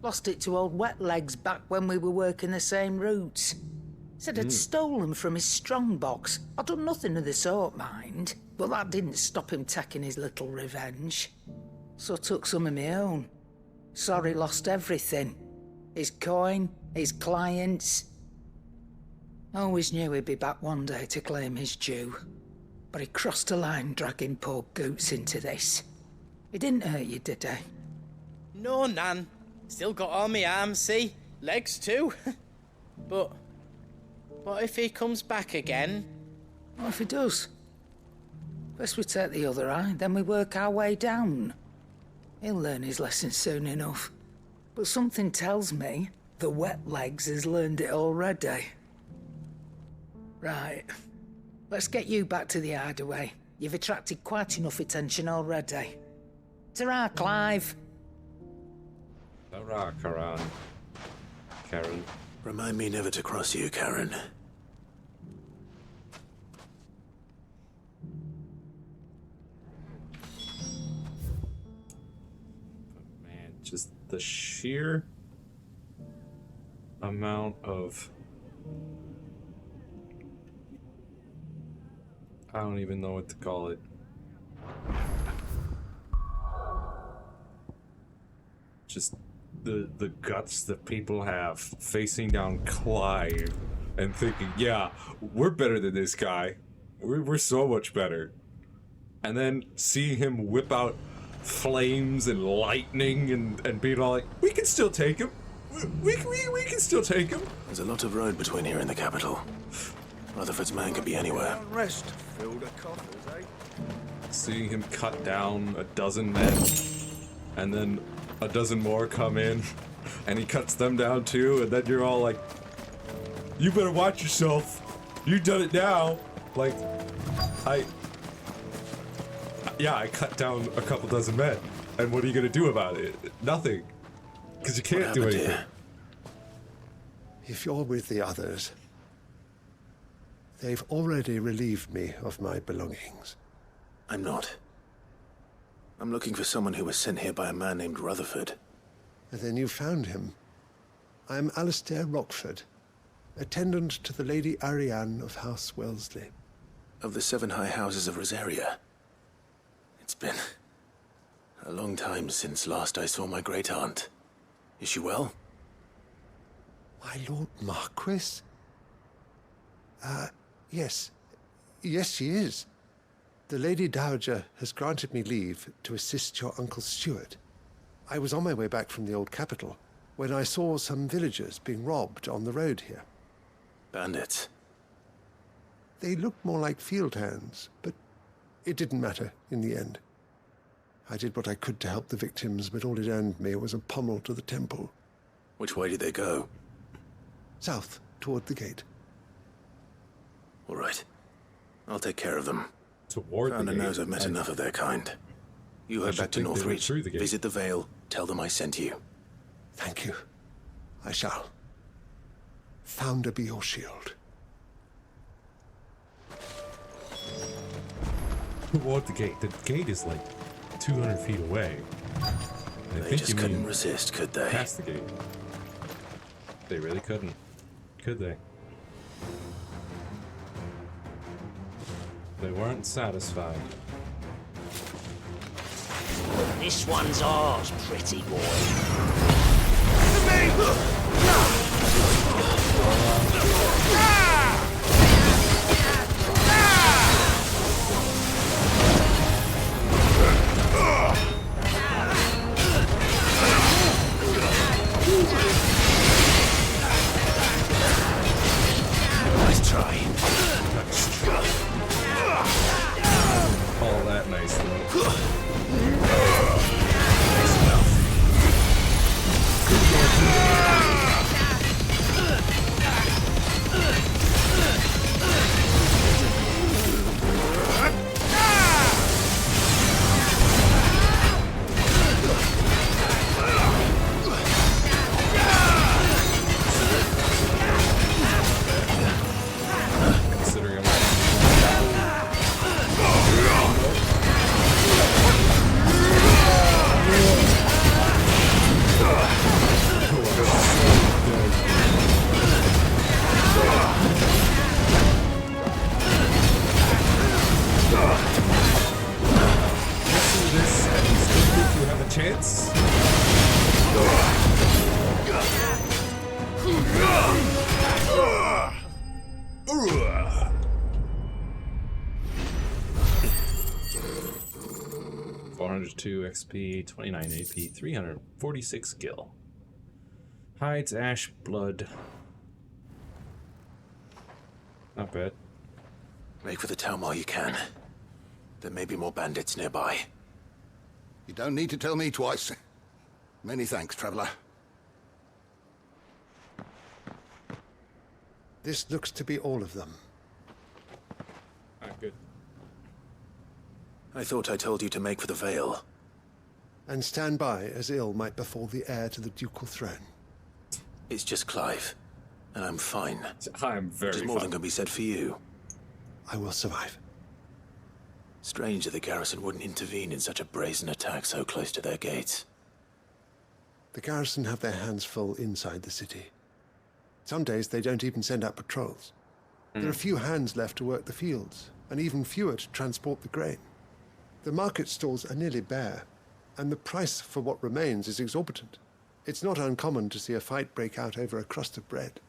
Lost it to old Wet Legs back when we were working the same routes. Said I'd stolen from his strongbox. I'd done nothing of the sort, mind. But that didn't stop him taking his little revenge. So I took some of my own. Sorry, lost everything. His coin, his clients. Always knew he'd be back one day to claim his due. But he crossed a line dragging poor Goots into this. He didn't hurt you, did he? No, Nan. Still got all my arms, see? Legs too. But what if he comes back again? What if he does? First we take the other eye, then we work our way down. He'll learn his lesson soon enough. But something tells me the Wet Legs has learned it already. Right. Let's get you back to the hideaway. You've attracted quite enough attention already. Ta-ra, Clive. Ta-ra, Karan. Karen. Remind me never to cross you, Karen. Man, just the sheer amount of... I don't even know what to call it. Just the guts that people have facing down Clive and thinking, yeah, we're better than this guy. We're so much better. And then seeing him whip out flames and lightning and being all like, we can still take him. We can still take him. There's a lot of road between here and the capital. Rutherford's man could be anywhere. Rest. Fill the coffers, eh? Seeing him cut down a dozen men, and then a dozen more come in, and he cuts them down too, and then you're all like, you better watch yourself. You've done it now. Like, I cut down a couple dozen men, and what are you gonna do about it? Nothing. Because you can't do anything. If you're with the others, they've already relieved me of my belongings. I'm not. I'm looking for someone who was sent here by a man named Rutherford. And then you found him. I'm Alistair Rockford, attendant to the Lady Ariane of House Wellesley. Of the 7 high houses of Rosaria. It's been a long time since last I saw my great-aunt. Is she well? My Lord Marquis? Yes. Yes, she is. The Lady Dowager has granted me leave to assist your Uncle Stuart. I was on my way back from the old capital when I saw some villagers being robbed on the road here. Bandits? They looked more like field hands, but it didn't matter in the end. I did what I could to help the victims, but all it earned me was a pommel to the temple. Which way did they go? South, toward the gate. All right. I'll take care of them. Toward Founder the gate? knows I've met enough of their kind. You head back to Northreach, through the gate. visit the Vale, tell them I sent you. Thank you. I shall. Founder be your shield. Toward the gate. The gate is like 200 feet away. I They think just you couldn't mean resist, could they? past the gate. They really couldn't. Could they? They weren't satisfied. This one's ours, pretty boy. Nice try. All that nicely. Considering this and you still think you have a chance? 402 XP, 29 AP, 346 skill. Hides, ash, blood. Not bad. Make for the town while you can. There may be more bandits nearby. You don't need to tell me twice. Many thanks, traveler. This looks to be all of them. Good. I thought I told you to make for the Vale. And stand by as ill might befall the heir to the ducal throne. It's just Clive, and I'm fine. I'm very There's more than can be said for you. I will survive. Strange that the garrison wouldn't intervene in such a brazen attack so close to their gates. The garrison have their hands full inside the city. Some days they don't even send out patrols. There are few hands left to work the fields, and even fewer to transport the grain. The market stalls are nearly bare, and the price for what remains is exorbitant. It's not uncommon to see a fight break out over a crust of bread.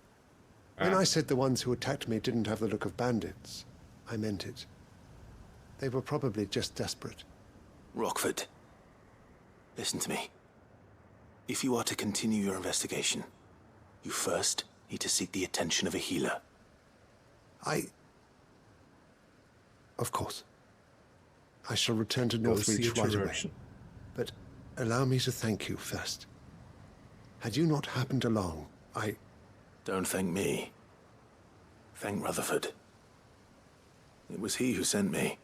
When I said the ones who attacked me didn't have the look of bandits, I meant it. They were probably just desperate. Rockford, listen to me. If you are to continue your investigation, you first need to seek the attention of a healer. Of course. I shall return to Northreach right away. But allow me to thank you first. Had you not happened along, Don't thank me. Thank Rutherford. It was he who sent me.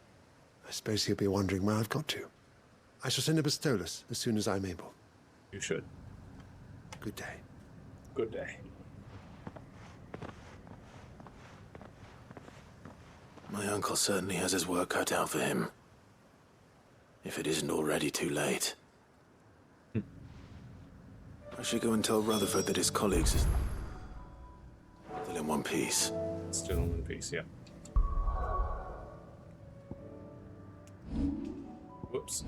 I suppose he'll be wondering where I've got to. I shall send a Bastolus as soon as I'm able. You should. Good day. Good day. My uncle certainly has his work cut out for him. If it isn't already too late. I should go and tell Rutherford that his colleagues are still in one piece. Still in one piece, yeah. Whoops.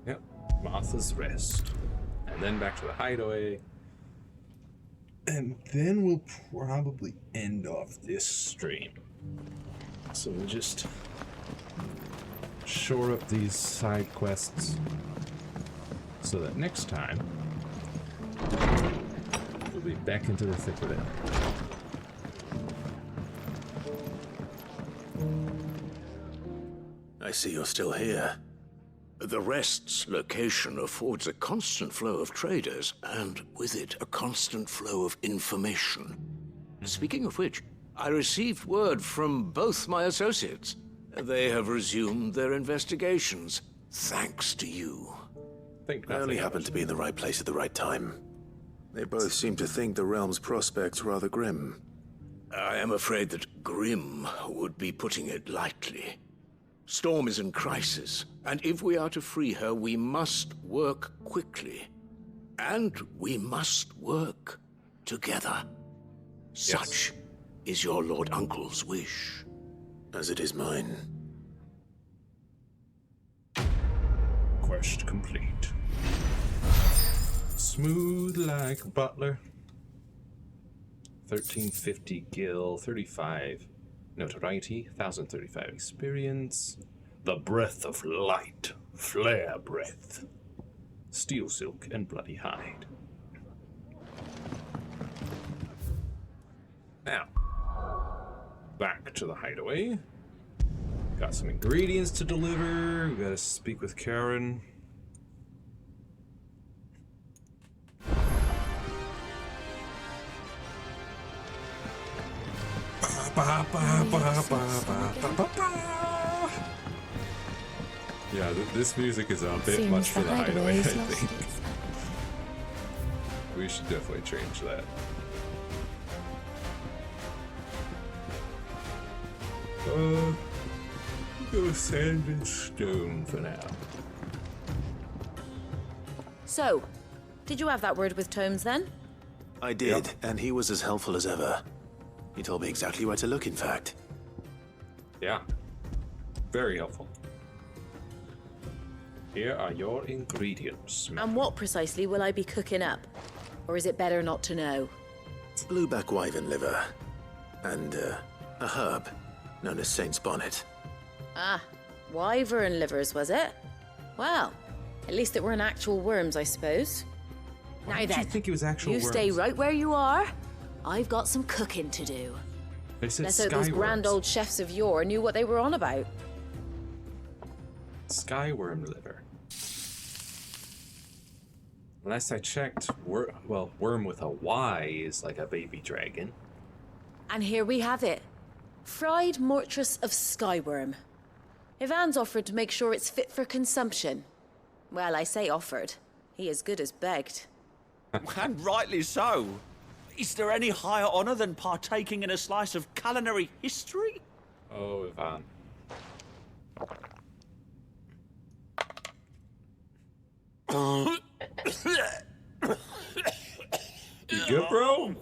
Yep. Martha's Rest. And then back to the hideaway. And then we'll probably end off this stream. So we'll just shore up these side quests so that next time we'll be back into the thick of it. I see you're still here. The Rest's location affords a constant flow of traders, and with it, a constant flow of information. Speaking of which, I received word from both my associates. They have resumed their investigations, thanks to you. I only happened to be in the right place at the right time. They both seem to think the realm's prospects rather grim. I am afraid that grim would be putting it lightly. Storm is in crisis, and if we are to free her, we must work quickly. And we must work together. Such is your Lord Uncle's wish. As it is mine. Quest complete. Smooth like butler. 1350 gil, 35 notoriety, 1035 experience. The breath of light, flare breath. Steel silk and bloody hide. Now, back to the hideaway. Got some ingredients to deliver. We gotta speak with Karen. Yeah, this music is a bit much for the hideaway, I think. We should definitely change that. Go sand and stone for now. So, did you have that word with Tomes then? I did, and he was as helpful as ever. He told me exactly where to look, in fact. Yeah. Very helpful. Here are your ingredients. And what precisely will I be cooking up? Or is it better not to know? Blueback wyvern liver. And, a herb known as Saint's Bonnet. Ah, wyvern livers, was it? Well, at least it weren't actual worms, I suppose. Why Now did then, you think it was actual you stay worms? right where you are. I've got some cooking to do. They said Let's hope those grand old chefs of yore knew what they were on about. Skyworm liver. Last I checked, worm with a Y is like a baby dragon. And here we have it. Fried mortress of skyworm. Ivan's offered to make sure it's fit for consumption. Well, I say offered. He as good as begged. And rightly so. Is there any higher honor than partaking in a slice of culinary history? Oh, Ivan. You good, bro?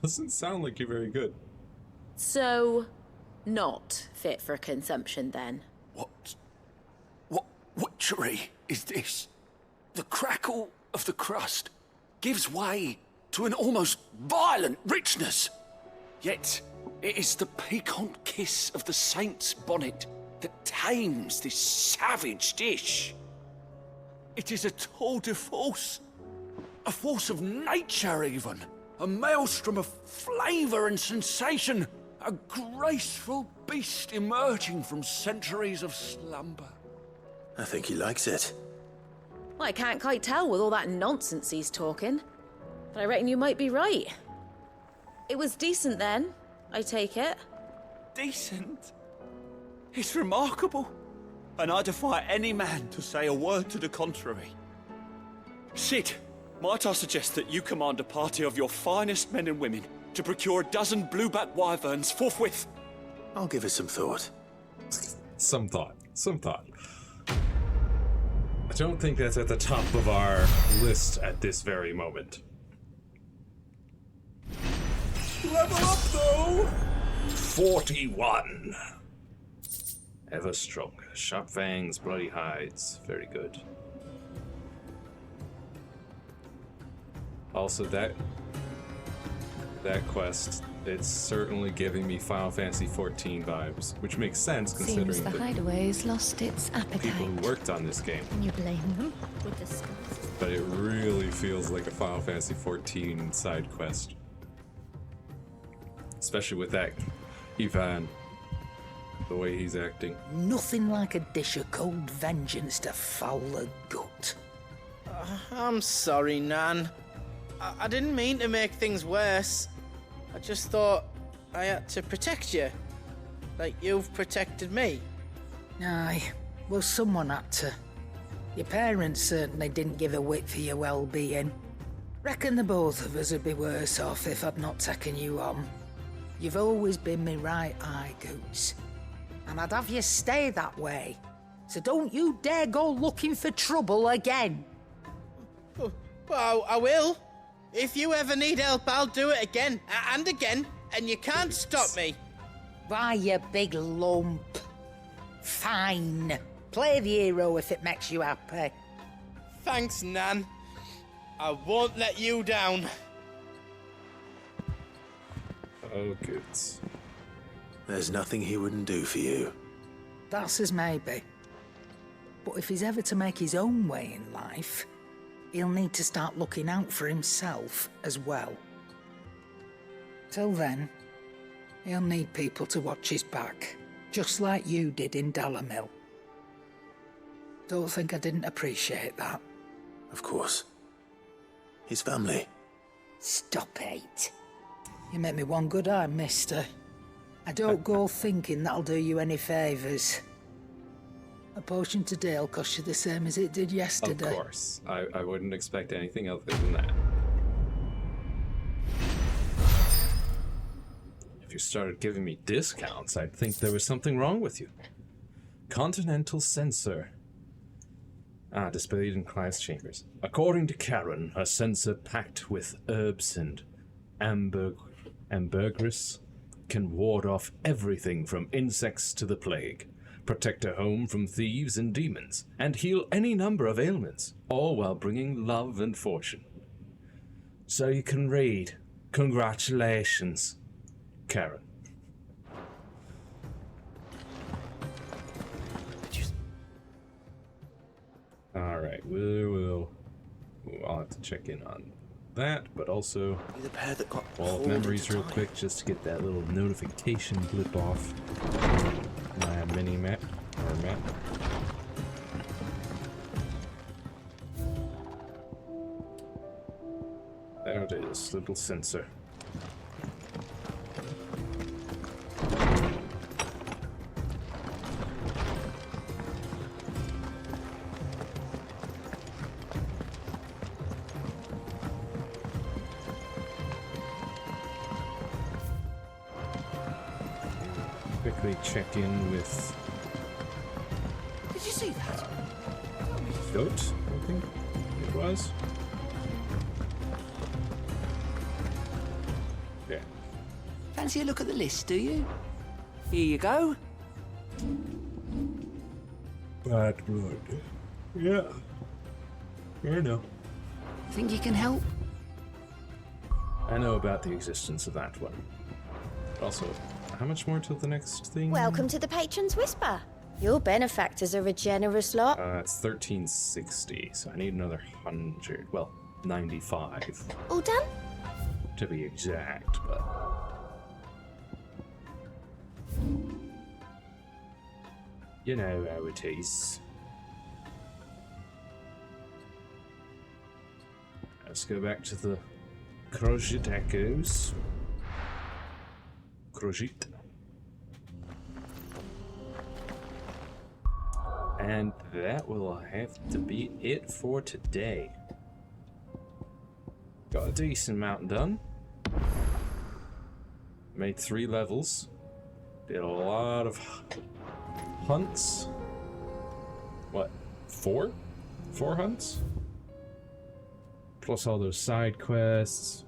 Doesn't sound like you're very good. So, not fit for consumption then? What witchery is this? The crackle of the crust gives way to an almost violent richness. Yet, it is the piquant kiss of the saint's bonnet that tames this savage dish. It is a tour de force, a force of nature even, a maelstrom of flavour and sensation, a graceful beast emerging from centuries of slumber. I think he likes it. Well, I can't quite tell with all that nonsense he's talking. But I reckon you might be right. It was decent then, I take it. Decent? It's remarkable. And I defy any man to say a word to the contrary. Sid, might I suggest that you command a party of your finest men and women to procure a dozen blueback wyverns forthwith? I'll give it some thought. Some thought. Some thought. I don't think that's at the top of our list at this very moment. Level up, though! 41. Ever stronger. Sharp fangs, bloody hides. Very good. Also, that quest, it's certainly giving me Final Fantasy XIV vibes, which makes sense considering Seems the the hideaway's lost its appetite. people who worked on this game. Can you blame them? With the scars. But it really feels like a Final Fantasy XIV side quest. Especially with that Ivan, the way he's acting. Nothing like a dish of cold vengeance to foul the gut. I'm sorry, Nan. I didn't mean to make things worse. I just thought I had to protect you. Like you've protected me. Aye, well, someone had to. Your parents certainly didn't give a whit for your well-being. Reckon the both of us would be worse off if I'd not taken you on. You've always been me right eye, Goots. And I'd have you stay that way. So don't you dare go looking for trouble again. Well, I will. If you ever need help, I'll do it again and again, and you can't stop me. Why, you big lump. Fine. Play the hero if it makes you happy. Thanks, Nan. I won't let you down. Oh, good. There's nothing he wouldn't do for you. That's as maybe. But if he's ever to make his own way in life, he'll need to start looking out for himself as well. Till then, he'll need people to watch his back, just like you did in Dalamil. Don't think I didn't appreciate that. Of course. His family. Stop it. You make me one good eye, mister. I don't go thinking that'll do you any favours. A potion today will cost you the same as it did yesterday. Of course. I wouldn't expect anything other than that. If you started giving me discounts, I'd think there was something wrong with you. Continental Censor. Displayed in Clive's chambers. According to Karen, a censer packed with herbs and ambergris can ward off everything from insects to the plague, protect a home from thieves and demons, and heal any number of ailments, all while bringing love and fortune. So you can read. Congratulations, Karen. Alright, I'll have to check in on that, but also the pair that got wall of memories real quick just to get that little notification blip off my mini map or map. There it is, little sensor. quickly check in with Did you see that? Goat, I think it was. Yeah. Fancy a look at the list, do you? Here you go. Bad blood. Yeah. I know. Think you can help? I know about the existence of that one. Also, how much more till the next thing? Welcome to the Patron's Whisper. Your benefactors are a generous lot. It's 1360, so I need another 100. Well, 95. All done? To be exact, but... You know how it is. Let's go back to the Crojit Echoes. Crojit. And that will have to be it for today. Got a decent amount done. Made 3 levels. Did a lot of hunts. What? 4? 4 hunts? Plus all those side quests.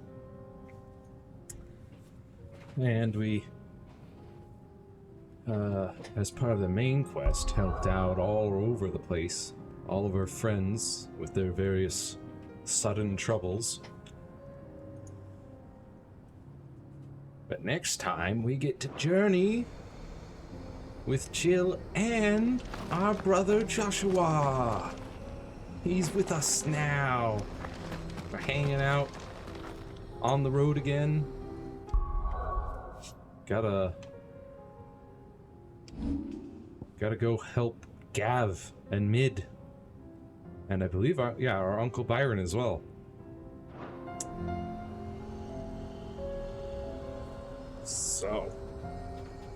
And we, as part of the main quest, helped out all over the place. All of our friends with their various sudden troubles. But next time we get to journey with Jill and our brother Joshua. He's with us now. We're hanging out on the road again. Gotta go help Gav and Mid. And I believe our Uncle Byron as well. So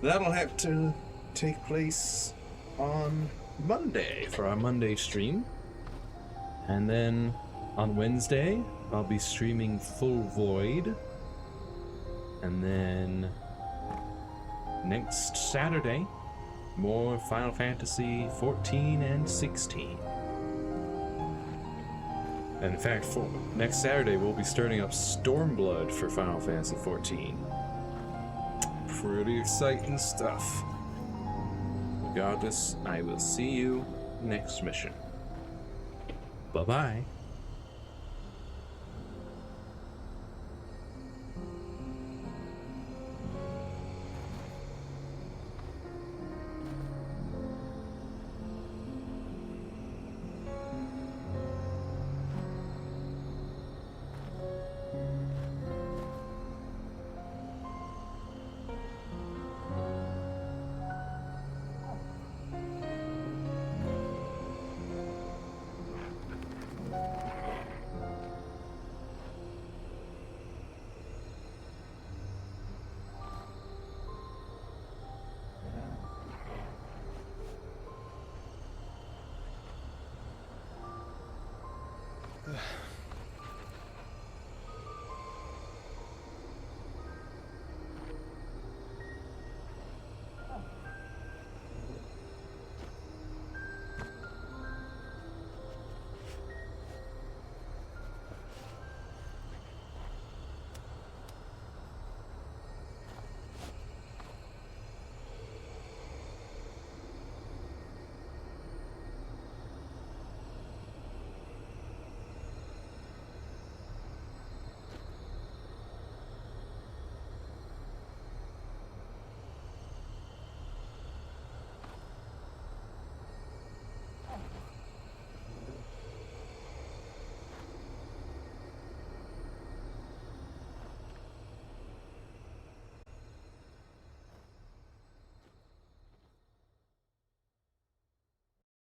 that'll have to take place on Monday for our Monday stream. And then on Wednesday, I'll be streaming Full Void. And then next Saturday, more Final Fantasy 14 and 16. And in fact, next Saturday, we'll be starting up Stormblood for Final Fantasy 14. Pretty exciting stuff. Regardless, I will see you next mission. Bye-bye.